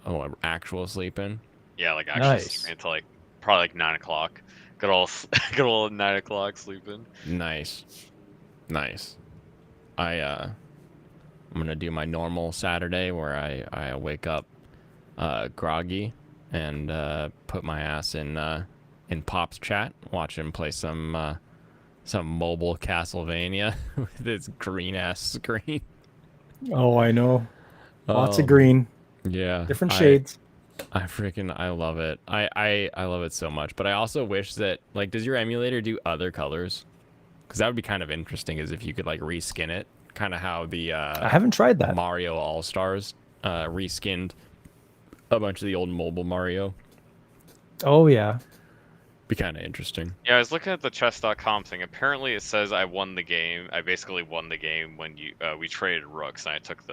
[SPEAKER 1] Oh, actual sleeping.
[SPEAKER 3] Yeah, like actually
[SPEAKER 2] Nice.
[SPEAKER 3] sleeping until like probably like 9 o'clock. Good old 9 o'clock sleeping.
[SPEAKER 1] Nice. I'm gonna do my normal Saturday where I wake up groggy and put my ass in Pop's chat, watch him play some mobile Castlevania with its green ass screen.
[SPEAKER 2] Oh, I know. Lots of
[SPEAKER 1] Um,
[SPEAKER 2] green,
[SPEAKER 1] Yeah.
[SPEAKER 2] different shades.
[SPEAKER 1] I love it. I love it so much. But I also wish that, like, does your emulator do other colors? Because that would be kind of interesting, is if you could like reskin it, kind of how the
[SPEAKER 2] I haven't tried that.
[SPEAKER 1] Mario All Stars reskinned a bunch of the old mobile Mario.
[SPEAKER 2] Oh yeah.
[SPEAKER 1] Be kind of interesting.
[SPEAKER 3] Yeah, I was looking at the chess.com thing. Apparently, it says I won the game. I basically won the game when we traded rooks, and I took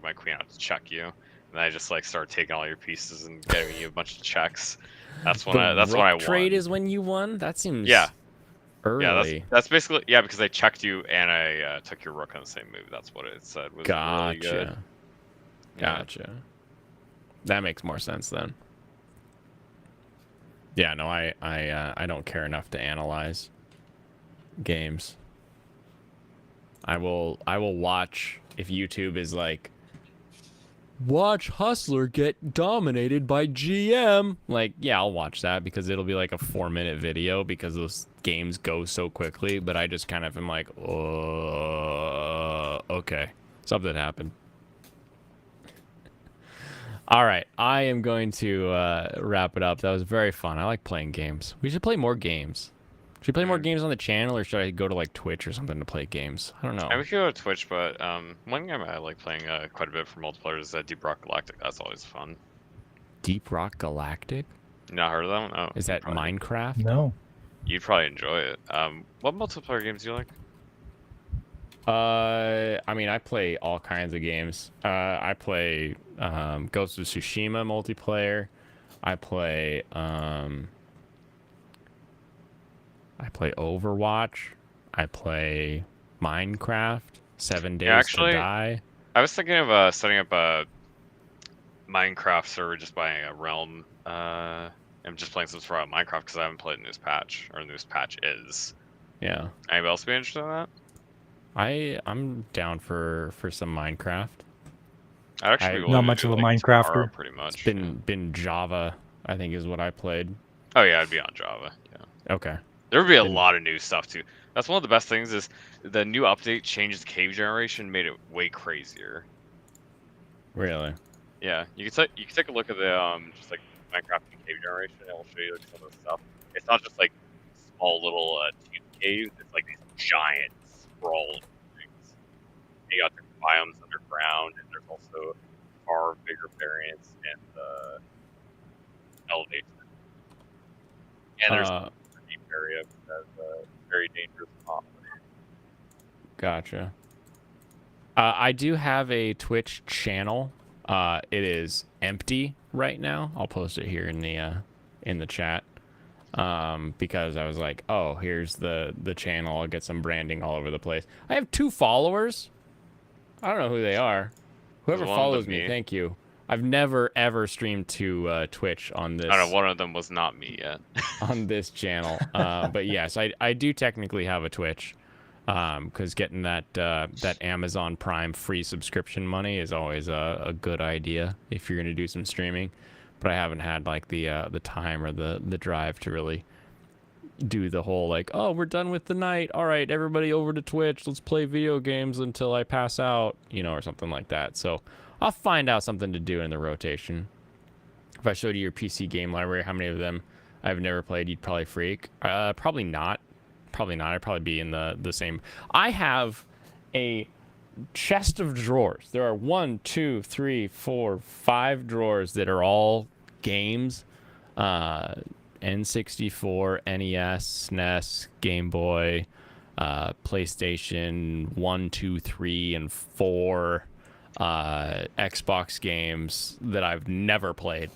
[SPEAKER 3] my queen out to check you, and I just like started taking all your pieces and giving you a bunch of checks. That's when I won.
[SPEAKER 1] Trade is when you won. That seems early.
[SPEAKER 3] Yeah, that's basically because I checked you and I took your rook on the same move. That's what it said was really good.
[SPEAKER 1] Gotcha. That makes more sense then. Yeah, no, I don't care enough to analyze games. I will watch if YouTube is like, watch Hustler get dominated by GM. Like, yeah, I'll watch that because it'll be like a 4-minute video because those games go so quickly. But I just kind of am like, oh, okay, something happened. All right, I am going to wrap it up. That was very fun. I like playing games. We should play more games. Should we play more games on the channel, or should I go to like Twitch or something to play games? I don't know.
[SPEAKER 3] I would go to Twitch, but one game I like playing quite a bit for multiplayer is Deep Rock Galactic. That's always fun.
[SPEAKER 1] Deep Rock Galactic?
[SPEAKER 3] You not heard of that one? Oh,
[SPEAKER 1] Is that Minecraft?
[SPEAKER 2] No.
[SPEAKER 3] You'd probably enjoy it. What multiplayer games do you like?
[SPEAKER 1] I mean, I play all kinds of games. I play Ghost of Tsushima multiplayer. I play Overwatch. I play Minecraft. 7 Days to Die.
[SPEAKER 3] I was thinking of setting up a Minecraft server, just buying a realm. I'm just playing some sort of Minecraft because I haven't played the newest patch, or the newest patch is.
[SPEAKER 1] Yeah.
[SPEAKER 3] Anybody else be interested in that?
[SPEAKER 1] I'm down for some Minecraft.
[SPEAKER 3] I'd actually
[SPEAKER 2] Not much of a Minecrafter.
[SPEAKER 3] Pretty much.
[SPEAKER 1] It's been Java, I think, is what I played.
[SPEAKER 3] Oh yeah, I'd be on Java. Yeah.
[SPEAKER 1] Okay.
[SPEAKER 3] There would be a lot of new stuff too. That's one of the best things is the new update changes the cave generation, made it way crazier.
[SPEAKER 1] Really?
[SPEAKER 3] Yeah, you can take a look at the just like Minecraft cave generation, and it'll show you like some of the stuff. It's not just like small little caves. It's like these giant sprawling things. You got different biomes underground, and there's also far bigger variants in the elevation. And there's a deep area that's very dangerous.
[SPEAKER 1] Gotcha. I do have a Twitch channel. It is empty right now. I'll post it here in the chat. Because I was like, oh, here's the channel. I'll get some branding all over the place. I have 2 followers. I don't know who they are. Whoever
[SPEAKER 3] One of
[SPEAKER 1] follows
[SPEAKER 3] them
[SPEAKER 1] me,
[SPEAKER 3] me.
[SPEAKER 1] thank you. I've never ever streamed to Twitch on this
[SPEAKER 3] I don't know. One of them was not me yet.
[SPEAKER 1] on this channel. But yes, I do technically have a Twitch. Because getting that Amazon Prime free subscription money is always a good idea if you're gonna do some streaming. But I haven't had like the time or the drive to really do the whole like, oh, we're done with the night. All right, everybody over to Twitch. Let's play video games until I pass out, or something like that. So I'll find out something to do in the rotation. If I showed you your PC game library, how many of them I've never played, you'd probably freak. Probably not. Probably not. I'd probably be in the same. I have a chest of drawers. There are 1, 2, 3, 4, 5 drawers that are all games. N64, NES, SNES, Game Boy, PlayStation 1, 2, 3, and 4, Xbox games that I've never played.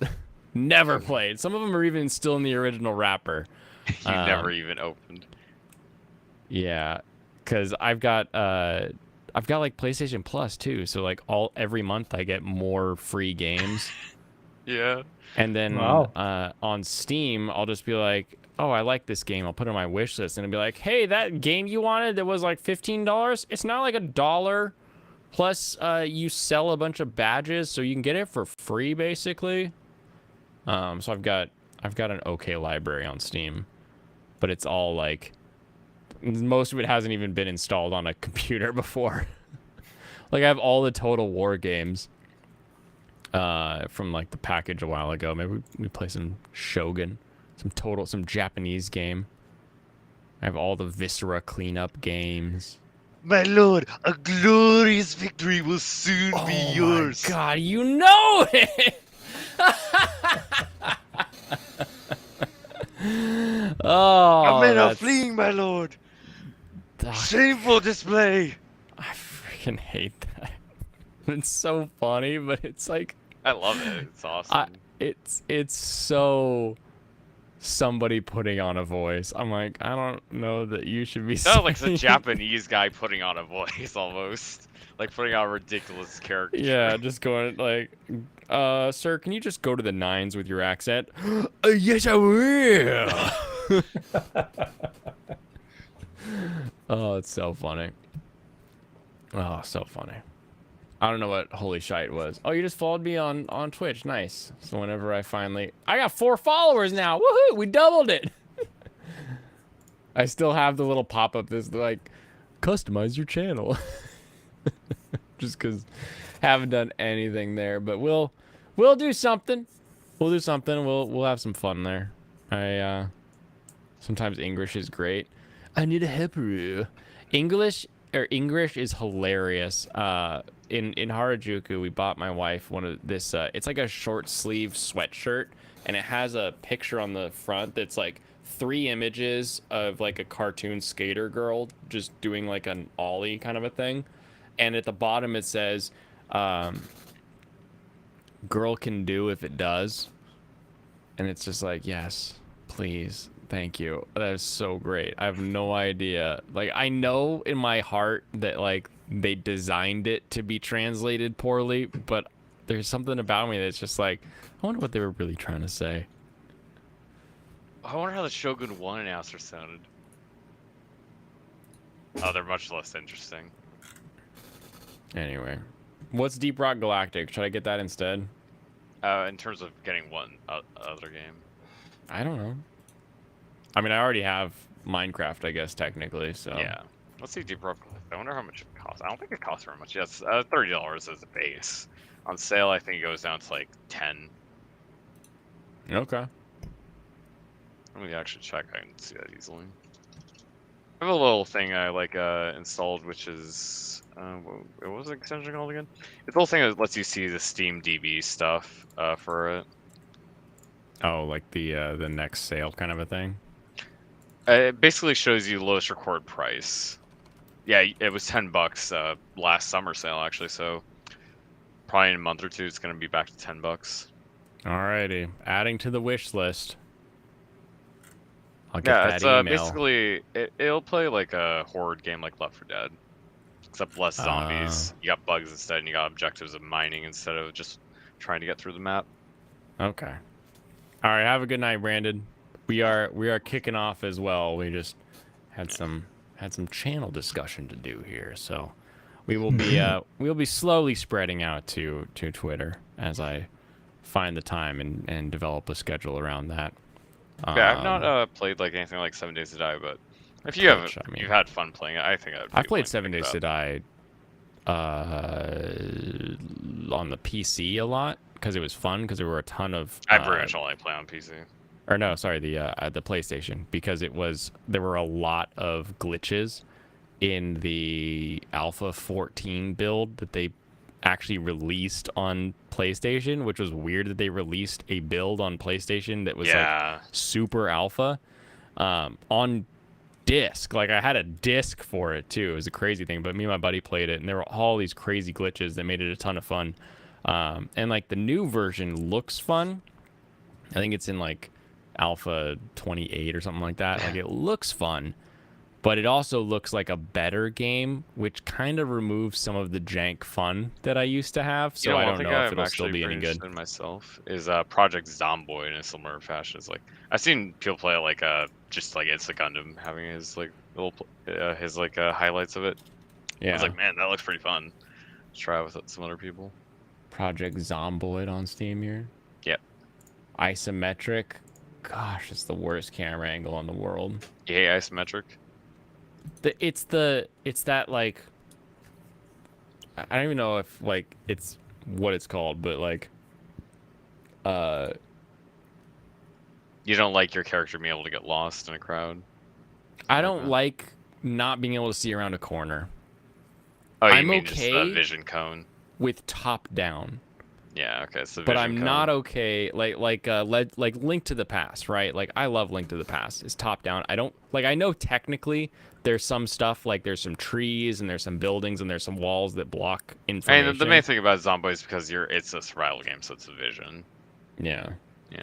[SPEAKER 1] Never played. Some of them are even still in the original wrapper.
[SPEAKER 3] You never even opened.
[SPEAKER 1] Yeah, because I've got like PlayStation Plus too. So like every month I get more free games.
[SPEAKER 3] Yeah.
[SPEAKER 1] And then
[SPEAKER 2] Wow.
[SPEAKER 1] On Steam, I'll just be like, oh, I like this game. I'll put it on my wish list, and it'll be like, hey, that game you wanted that was like $15, it's now like $1. Plus, you sell a bunch of badges, so you can get it for free, basically. So I've got an okay library on Steam, but it's all like, most of it hasn't even been installed on a computer before. Like I have all the Total War games. From like the package a while ago. Maybe we play some Shogun, some Japanese game. I have all the Viscera cleanup games.
[SPEAKER 3] My lord, a glorious victory will soon be yours.
[SPEAKER 1] Oh my God, you know it! Oh,
[SPEAKER 3] Our men are
[SPEAKER 1] that's-
[SPEAKER 3] fleeing, my lord.
[SPEAKER 1] Ah,
[SPEAKER 3] Shameful display.
[SPEAKER 1] I freaking hate that. It's so funny, but it's like
[SPEAKER 3] I love it. It's awesome.
[SPEAKER 1] it's so somebody putting on a voice. I'm like, I don't know that you should be.
[SPEAKER 3] Sounds like a
[SPEAKER 1] saying-
[SPEAKER 3] Japanese guy putting on a voice almost. Like putting on a ridiculous character.
[SPEAKER 1] Yeah, just going like, sir, can you just go to the 9s with your accent? Yes, I will. Oh, it's so funny. Oh, so funny. I don't know what holy shite was. Oh, you just followed me on Twitch. Nice. So whenever I got 4 followers now. Woohoo! We doubled it. I still have the little pop-up that's like, customize your channel. Just because haven't done anything there, but we'll do something. We'll do something. We'll have some fun there. Sometimes English is great. I need a helper. English is hilarious. In Harajuku, we bought my wife one of this. It's like a short sleeve sweatshirt, and it has a picture on the front that's like 3 images of like a cartoon skater girl just doing like an ollie kind of a thing, and at the bottom it says, "Girl can do if it does," and it's just like, yes, please. Thank you. That is so great. I have no idea. Like, I know in my heart that, like, they designed it to be translated poorly, but there's something about me that's just like, I wonder what they were really trying to say.
[SPEAKER 3] I wonder how the Shogun 1 announcer sounded. Oh, they're much less interesting.
[SPEAKER 1] Anyway. What's Deep Rock Galactic? Should I get that instead?
[SPEAKER 3] In terms of getting one other game.
[SPEAKER 1] I don't know. I mean, I already have Minecraft, I guess, technically, so.
[SPEAKER 3] Yeah. Let's see Deep Rock. I wonder how much it costs. I don't think it costs very much. Yes, $30 as a base. On sale, I think it goes down to like 10.
[SPEAKER 1] Okay.
[SPEAKER 3] Let me actually check. I can see that easily. I have a little thing I like installed, which is what was the extension called again? It's a little thing that lets you see the Steam DB stuff for it.
[SPEAKER 1] Oh, like the next sale kind of a thing?
[SPEAKER 3] It basically shows you lowest record price. Yeah, it was $10 last summer sale actually. So probably in a month or two, it's gonna be back to $10.
[SPEAKER 1] Alrighty, adding to the wish list. I'll get
[SPEAKER 3] Yeah,
[SPEAKER 1] that
[SPEAKER 3] it's
[SPEAKER 1] email.
[SPEAKER 3] basically it'll play like a horde game like Left 4 Dead, except less zombies. You got bugs instead, and you got objectives of mining instead of just trying to get through the map.
[SPEAKER 1] Okay. All right. Have a good night, Brandon. We are kicking off as well. We just had some channel discussion to do here, so we will be we'll be slowly spreading out to Twitter as I find the time and develop a schedule around that.
[SPEAKER 3] Yeah, I've not played like anything like 7 Days to Die, but if you have, you've had fun playing it, I think
[SPEAKER 1] I played 7 Days to Die on the PC a lot because it was fun because there were a ton of.
[SPEAKER 3] I pretty much only play on PC.
[SPEAKER 1] Or no, sorry, the PlayStation, because there were a lot of glitches in the Alpha 14 build that they actually released on PlayStation, which was weird that they released a build on PlayStation that was like super alpha on disc. Like I had a disc for it too. It was a crazy thing, but me and my buddy played it and there were all these crazy glitches that made it a ton of fun. And like the new version looks fun. I think it's in like Alpha 28 or something like that. Like it looks fun, but it also looks like a better game, which kind of removes some of the jank fun that I used to have. So I don't know if it'll still be any good.
[SPEAKER 3] Myself is Project Zomboid in a similar fashion. It's like I've seen people play like just like It's a Gundam having his like little highlights of it.
[SPEAKER 1] Yeah,
[SPEAKER 3] I was like, man, that looks pretty fun. Let's try it with some other people.
[SPEAKER 1] Project Zomboid on Steam here.
[SPEAKER 3] Yep.
[SPEAKER 1] Isometric. Gosh, it's the worst camera angle in the world.
[SPEAKER 3] Yeah, isometric.
[SPEAKER 1] It's that like I don't even know if like it's what it's called, but like
[SPEAKER 3] you don't like your character being able to get lost in a crowd?
[SPEAKER 1] I don't like not being able to see around a corner.
[SPEAKER 3] Oh, you
[SPEAKER 1] I'm
[SPEAKER 3] mean
[SPEAKER 1] okay
[SPEAKER 3] just a vision cone
[SPEAKER 1] with top down.
[SPEAKER 3] Yeah, okay. So
[SPEAKER 1] but I'm not okay like Link to the Past, right? Like I love Link to the Past. It's top down. I don't like. I know technically there's some stuff like there's some trees and there's some buildings and there's some walls that block information.
[SPEAKER 3] And the main thing about Zomboid is because it's a survival game, so it's a vision.
[SPEAKER 1] Yeah.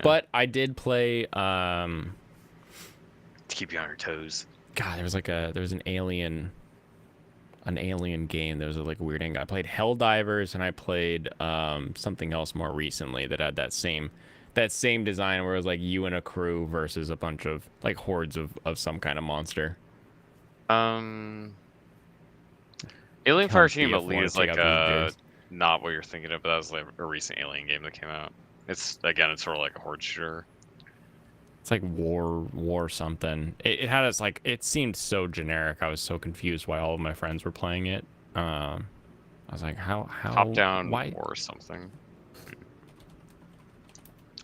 [SPEAKER 1] But I did play
[SPEAKER 3] to keep you on your toes.
[SPEAKER 1] God, there was an alien game. There was a like weird thing. I played Helldivers and I played something else more recently that had that same design where it was like you and a crew versus a bunch of like hordes of some kind of monster.
[SPEAKER 3] Alien Fireteam Elite is like not what you're thinking of, but that was like a recent Alien game that came out. It's sort of like a horde shooter.
[SPEAKER 1] It's like war something. It had us like it seemed so generic. I was so confused why all of my friends were playing it. I was like, how
[SPEAKER 3] top down
[SPEAKER 1] why?
[SPEAKER 3] War something.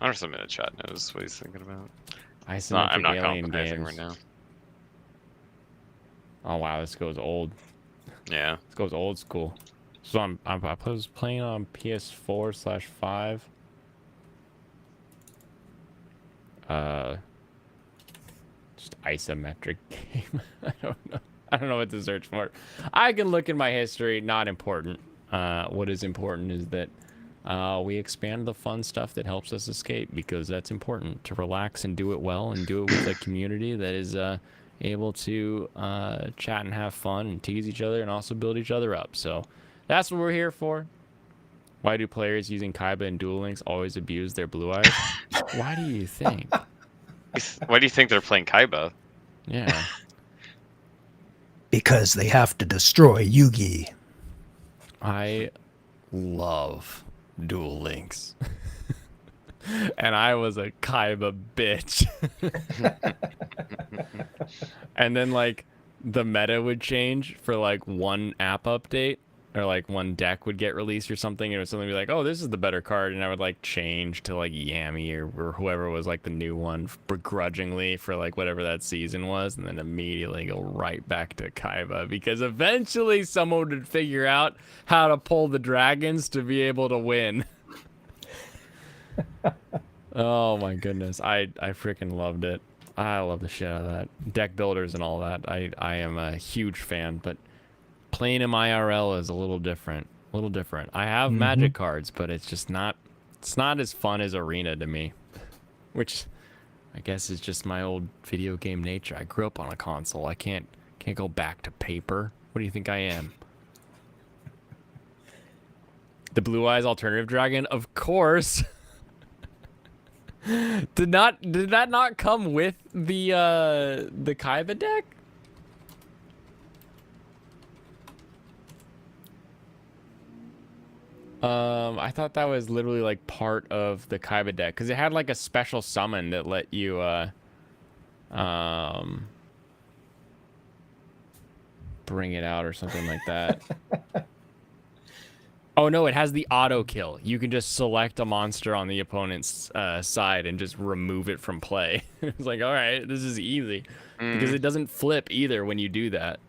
[SPEAKER 3] I don't know if someone in the chat knows what he's thinking about.
[SPEAKER 1] I'm not alien games
[SPEAKER 3] right now.
[SPEAKER 1] Oh wow, this goes old.
[SPEAKER 3] Yeah,
[SPEAKER 1] this goes old school. So I was playing on PS4/5. Just isometric game. I don't know what to search for. I can look in my history. Not important. What is important is that we expand the fun stuff that helps us escape, because that's important to relax and do it well and do it with a community that is able to chat and have fun and tease each other and also build each other up. So that's what we're here for. Why do players using Kaiba and Duel Links always abuse their blue eyes? Why do you think?
[SPEAKER 3] Why do you think they're playing Kaiba?
[SPEAKER 1] Yeah.
[SPEAKER 2] Because they have to destroy Yugi.
[SPEAKER 1] I love Duel Links. And I was a Kaiba bitch. And then like the meta would change for like one app update, or like one deck would get released or something, and it would suddenly be like, oh, this is the better card, and I would like change to like Yami or whoever was like the new one begrudgingly for like whatever that season was, and then immediately go right back to Kaiba, because eventually someone would figure out how to pull the dragons to be able to win. Oh my goodness, I freaking loved it. I love the shit out of that. Deck builders and all that. I am a huge fan, but playing in IRL is a little different. A little different. I have Magic cards, but it's just not. It's not as fun as Arena to me, which I guess is just my old video game nature. I grew up on a console. I can't go back to paper. What do you think I am? The Blue Eyes Alternative Dragon, of course. Did that not come with the Kaiba deck? I thought that was literally like part of the Kaiba deck because it had like a special summon that let you bring it out or something like that. Oh no, it has the auto kill. You can just select a monster on the opponent's side and just remove it from play. It's like, all right, this is easy because it doesn't flip either when you do that.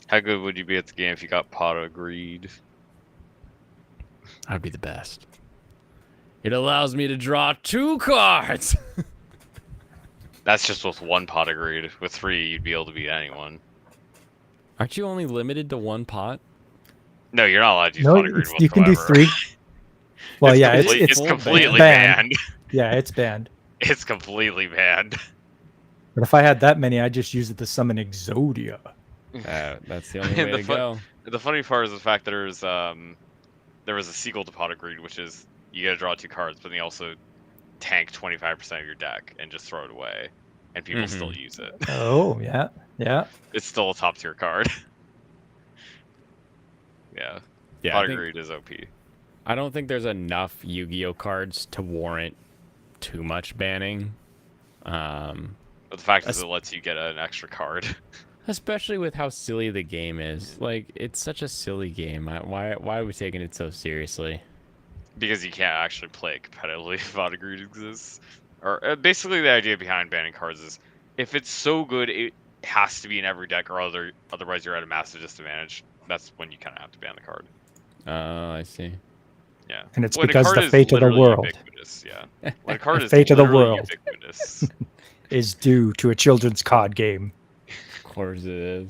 [SPEAKER 3] How good would you be at the game if you got Pot of Greed?
[SPEAKER 1] I'd be the best. It allows me to draw 2 cards.
[SPEAKER 3] That's just with 1 Pot of Greed. With 3, you'd be able to beat anyone.
[SPEAKER 1] Aren't you only limited to 1 pot?
[SPEAKER 3] No, you're not allowed to use
[SPEAKER 2] No,
[SPEAKER 3] Pot of Greed whatsoever.
[SPEAKER 2] you can do 3. Well, yeah,
[SPEAKER 3] it's completely
[SPEAKER 2] banned.
[SPEAKER 3] banned.
[SPEAKER 2] Yeah, it's banned.
[SPEAKER 3] It's completely banned.
[SPEAKER 2] But if I had that many, I'd just use it to summon Exodia.
[SPEAKER 1] That's the only way to go.
[SPEAKER 3] The funny part is the fact that there was a sequel to Pot of Greed, which is you gotta draw 2 cards, but then you also tank 25% of your deck and just throw it away, and people still use it.
[SPEAKER 2] Oh, yeah. Yeah.
[SPEAKER 3] It's still a top tier card. Yeah. Pot of Greed is OP.
[SPEAKER 1] I don't think there's enough Yu-Gi-Oh cards to warrant too much banning.
[SPEAKER 3] But the fact is it lets you get an extra card.
[SPEAKER 1] Especially with how silly the game is. Like, it's such a silly game. Why are we taking it so seriously?
[SPEAKER 3] Because you can't actually play it competitively if Pot of Greed exists. Or basically the idea behind banning cards is if it's so good it has to be in every deck or otherwise you're at a massive disadvantage. That's when you kind of have to ban the card.
[SPEAKER 1] Oh, I see.
[SPEAKER 3] Yeah.
[SPEAKER 2] And it's
[SPEAKER 3] when
[SPEAKER 2] because the fate of the world.
[SPEAKER 3] Yeah. When a card
[SPEAKER 2] The
[SPEAKER 3] is
[SPEAKER 2] fate of the
[SPEAKER 3] literally
[SPEAKER 2] world.
[SPEAKER 3] ubiquitous.
[SPEAKER 2] Is due to a children's card game.
[SPEAKER 1] Of course it is.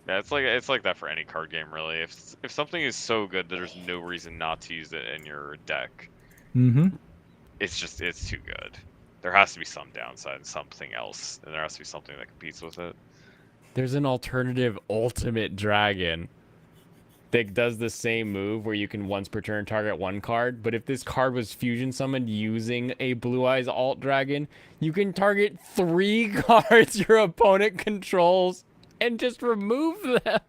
[SPEAKER 3] Yeah, it's like that for any card game, really. If something is so good that there's no reason not to use it in your deck, it's too good. There has to be some downside and something else, and there has to be something that competes with it.
[SPEAKER 1] There's an alternative Ultimate Dragon that does the same move where you can once per turn target 1 card, but if this card was fusion summoned using a Blue Eyes Alt Dragon, you can target 3 cards your opponent controls and just remove them.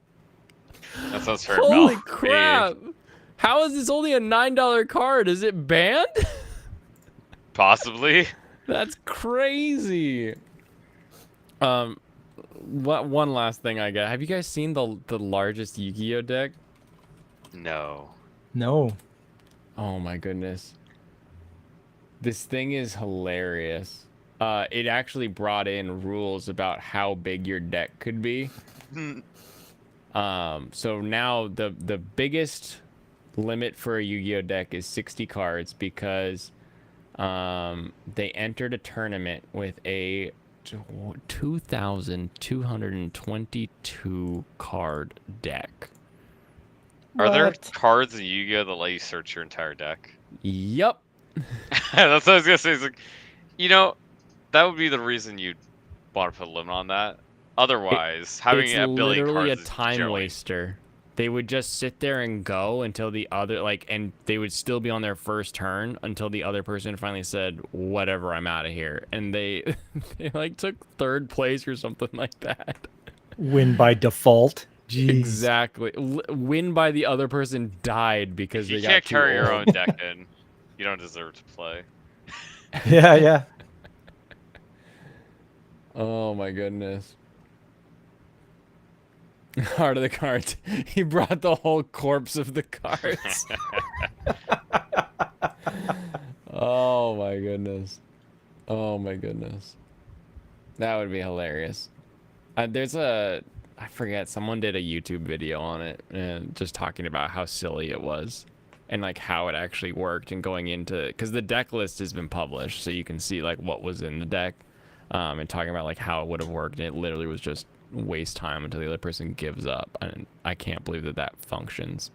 [SPEAKER 3] That sounds fair.
[SPEAKER 1] Holy crap! How is this only a $9 card? Is it banned?
[SPEAKER 3] Possibly.
[SPEAKER 1] That's crazy. One last thing I got. Have you guys seen the largest Yu-Gi-Oh deck?
[SPEAKER 3] No.
[SPEAKER 2] No.
[SPEAKER 1] Oh my goodness. This thing is hilarious. It actually brought in rules about how big your deck could be. So now the biggest limit for a Yu-Gi-Oh deck is 60 cards because they entered a tournament with a 2,222 card deck.
[SPEAKER 3] Are there cards in Yu-Gi-Oh that let you search your entire deck?
[SPEAKER 1] Yep.
[SPEAKER 3] That's what I was gonna say. It's like, that would be the reason you'd want to put a limit on that. Otherwise, having
[SPEAKER 1] it's
[SPEAKER 3] a billion
[SPEAKER 1] literally
[SPEAKER 3] cards
[SPEAKER 1] a
[SPEAKER 3] is
[SPEAKER 1] time
[SPEAKER 3] joey.
[SPEAKER 1] waster. They would just sit there and go until the other and they would still be on their first turn until the other person finally said, "Whatever, I'm out of here." And they took 3rd place or something like that.
[SPEAKER 2] Win by default. Jeez.
[SPEAKER 1] Exactly. Win by the other person died because
[SPEAKER 3] If
[SPEAKER 1] they
[SPEAKER 3] you
[SPEAKER 1] got
[SPEAKER 3] can't
[SPEAKER 1] too
[SPEAKER 3] carry your
[SPEAKER 1] old.
[SPEAKER 3] own deck in, you don't deserve to play.
[SPEAKER 2] Yeah, yeah.
[SPEAKER 1] Oh my goodness. Heart of the cards. He brought the whole corpse of the cards. Oh my goodness. Oh my goodness. That would be hilarious. I forget, someone did a YouTube video on it and just talking about how silly it was and like how it actually worked and going into, because the deck list has been published so you can see like what was in the deck. and talking about like how it would have worked. And it literally was just waste time until the other person gives up. And I can't believe that that functions.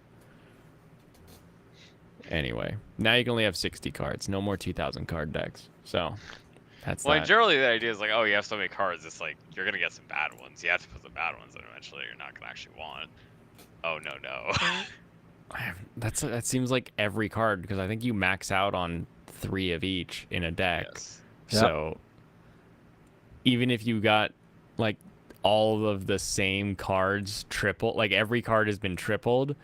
[SPEAKER 1] Anyway, now you can only have 60 cards. No more 2,000 card decks. So that's
[SPEAKER 3] Well,
[SPEAKER 1] that.
[SPEAKER 3] generally the idea is like, oh, you have so many cards, it's like you're gonna get some bad ones. You have to put the bad ones that eventually you're not gonna actually want. Oh no.
[SPEAKER 1] That seems like every card, because I think you max out on 3 of each in a deck.
[SPEAKER 3] Yes.
[SPEAKER 2] Yep.
[SPEAKER 1] So even if you got like all of the same cards triple, like every card has been tripled,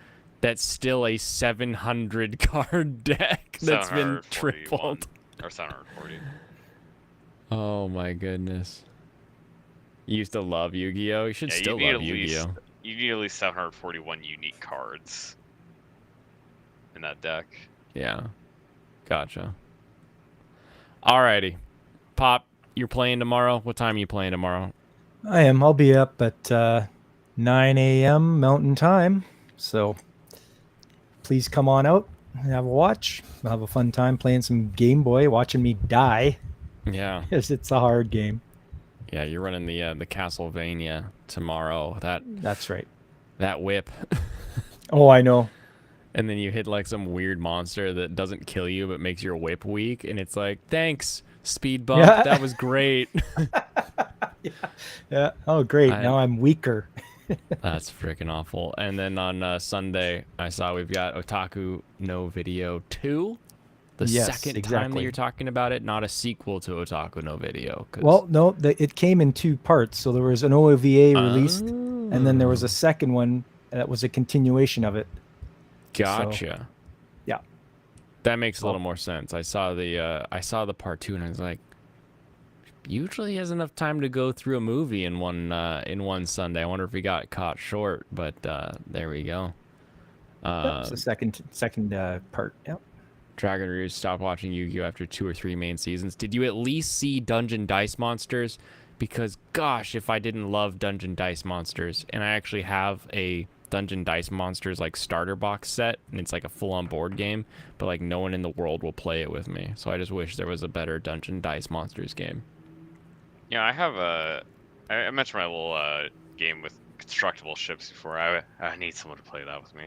[SPEAKER 1] that's still a 700 card deck that's been
[SPEAKER 3] 741
[SPEAKER 1] tripled.
[SPEAKER 3] or 740.
[SPEAKER 1] Oh my goodness. You used to love Yu-Gi-Oh! You should
[SPEAKER 3] Yeah,
[SPEAKER 1] still love Yu-Gi-Oh!
[SPEAKER 3] You need at least 741 unique cards in that deck.
[SPEAKER 1] Yeah. Gotcha. Alrighty. Pop, you're playing tomorrow? What time are you playing tomorrow?
[SPEAKER 2] I am. I'll be up at 9 a.m. Mountain Time. So please come on out and have a watch. We'll have a fun time playing some Game Boy, watching me die.
[SPEAKER 1] Yeah.
[SPEAKER 2] Because it's a hard game.
[SPEAKER 1] Yeah, you're running the Castlevania tomorrow.
[SPEAKER 2] That's right.
[SPEAKER 1] That whip.
[SPEAKER 2] Oh, I know.
[SPEAKER 1] And then you hit like some weird monster that doesn't kill you but makes your whip weak, and it's like, thanks, speed bump.
[SPEAKER 2] Yeah.
[SPEAKER 1] That was great.
[SPEAKER 2] Yeah. Oh, great. Now I'm weaker.
[SPEAKER 1] That's freaking awful. And then on Sunday, I saw we've got Otaku no Video 2. The
[SPEAKER 2] Yes,
[SPEAKER 1] second time that
[SPEAKER 2] exactly.
[SPEAKER 1] you're talking about it, not a sequel to Otaku no Video. 'Cause-
[SPEAKER 2] Well, no, it came in 2 parts. So there was an OVA released, and then there was a second one that was a continuation of it.
[SPEAKER 1] Gotcha.
[SPEAKER 2] Yeah.
[SPEAKER 1] That makes a
[SPEAKER 2] Well-
[SPEAKER 1] little more sense. I saw the part 2 and I was like, usually he has enough time to go through a movie in one Sunday. I wonder if he got caught short, but there we go.
[SPEAKER 2] That's the second part. Yep.
[SPEAKER 1] Dragon Rouge stopped watching Yu-Gi-Oh! After 2 or 3 main seasons. Did you at least see Dungeon Dice Monsters? Because gosh, if I didn't love Dungeon Dice Monsters, and I actually have a Dungeon Dice Monsters like starter box set, and it's like a full-on board game, but like no one in the world will play it with me. So I just wish there was a better Dungeon Dice Monsters game.
[SPEAKER 3] Yeah, I have I mentioned my little game with constructible ships before. I need someone to play that with me.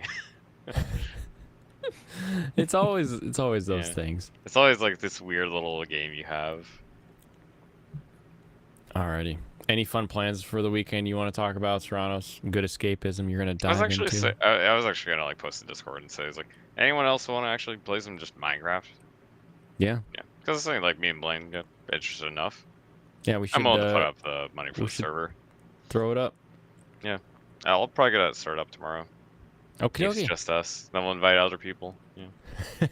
[SPEAKER 1] It's always those
[SPEAKER 3] Yeah.
[SPEAKER 1] things.
[SPEAKER 3] It's always like this weird little game you have.
[SPEAKER 1] Alrighty. Any fun plans for the weekend you want to talk about, Serranos? Good escapism you're gonna
[SPEAKER 3] I was
[SPEAKER 1] dive
[SPEAKER 3] actually
[SPEAKER 1] into?
[SPEAKER 3] I was actually gonna like post to Discord and say, it's like, anyone else want to actually play some just Minecraft?
[SPEAKER 1] Yeah.
[SPEAKER 3] Yeah, because it's something like me and Blaine get interested enough.
[SPEAKER 1] Yeah, we should
[SPEAKER 3] I'm willing to put up the money for
[SPEAKER 1] we
[SPEAKER 3] the
[SPEAKER 1] should-
[SPEAKER 3] server.
[SPEAKER 1] throw it up.
[SPEAKER 3] I'll probably get that started up tomorrow.
[SPEAKER 1] Okay,
[SPEAKER 3] It's just us. Then we'll invite other people. Yeah.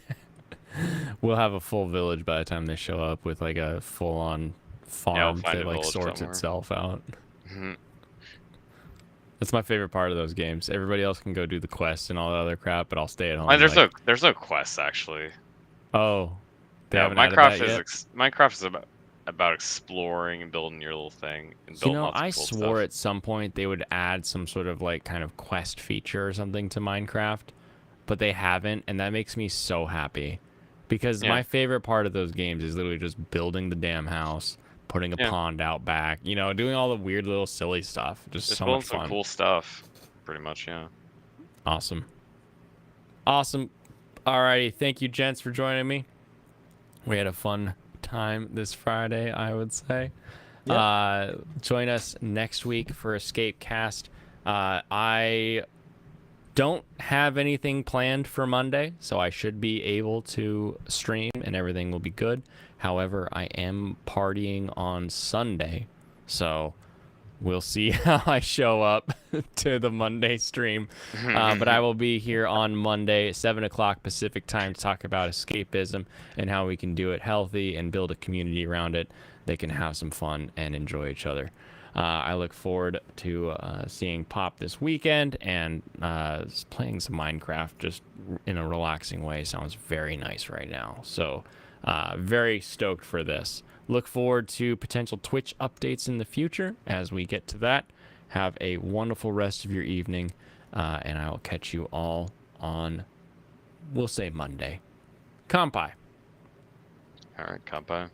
[SPEAKER 1] We'll have a full village by the time they show up with like a full-on farm
[SPEAKER 3] find
[SPEAKER 1] that
[SPEAKER 3] a
[SPEAKER 1] like
[SPEAKER 3] village
[SPEAKER 1] sorts
[SPEAKER 3] somewhere.
[SPEAKER 1] itself out.
[SPEAKER 3] Mhm.
[SPEAKER 1] That's my favorite part of those games. Everybody else can go do the quests and all that other crap, but I'll stay at home.
[SPEAKER 3] And
[SPEAKER 1] like,
[SPEAKER 3] there's no quests actually.
[SPEAKER 1] oh, they
[SPEAKER 3] Yeah,
[SPEAKER 1] haven't added that yet?
[SPEAKER 3] Minecraft is about exploring and building your little thing and
[SPEAKER 1] You
[SPEAKER 3] building
[SPEAKER 1] know,
[SPEAKER 3] lots of
[SPEAKER 1] I
[SPEAKER 3] cool
[SPEAKER 1] swore
[SPEAKER 3] stuff.
[SPEAKER 1] at some point they would add some sort of like kind of quest feature or something to Minecraft, but they haven't, and that makes me so happy. Because
[SPEAKER 3] Yeah.
[SPEAKER 1] my favorite part of those games is literally just building the damn house, putting a
[SPEAKER 3] Yeah.
[SPEAKER 1] pond out back, you know, doing all the weird little silly stuff. Just
[SPEAKER 3] Just
[SPEAKER 1] so
[SPEAKER 3] building
[SPEAKER 1] much
[SPEAKER 3] some
[SPEAKER 1] fun.
[SPEAKER 3] cool stuff, pretty much. Yeah.
[SPEAKER 1] Awesome. Awesome. Alrighty, thank you gents for joining me. We had a fun time this Friday, I would say. Join us next week for Escape Cast. I don't have anything planned for Monday, so I should be able to stream and everything will be good. However, I am partying on Sunday, so we'll see how I show up to the Monday stream. But I will be here on Monday, 7 o'clock Pacific time, to talk about escapism and how we can do it healthy and build a community around it that can have some fun and enjoy each other. I look forward to seeing Pop this weekend and playing some Minecraft just in a relaxing way. Sounds very nice right now. So very stoked for this. Look forward to potential Twitch updates in the future as we get to that. Have a wonderful rest of your evening, and I will catch you all on, we'll say Monday. Kampai.
[SPEAKER 3] All right, Kampai.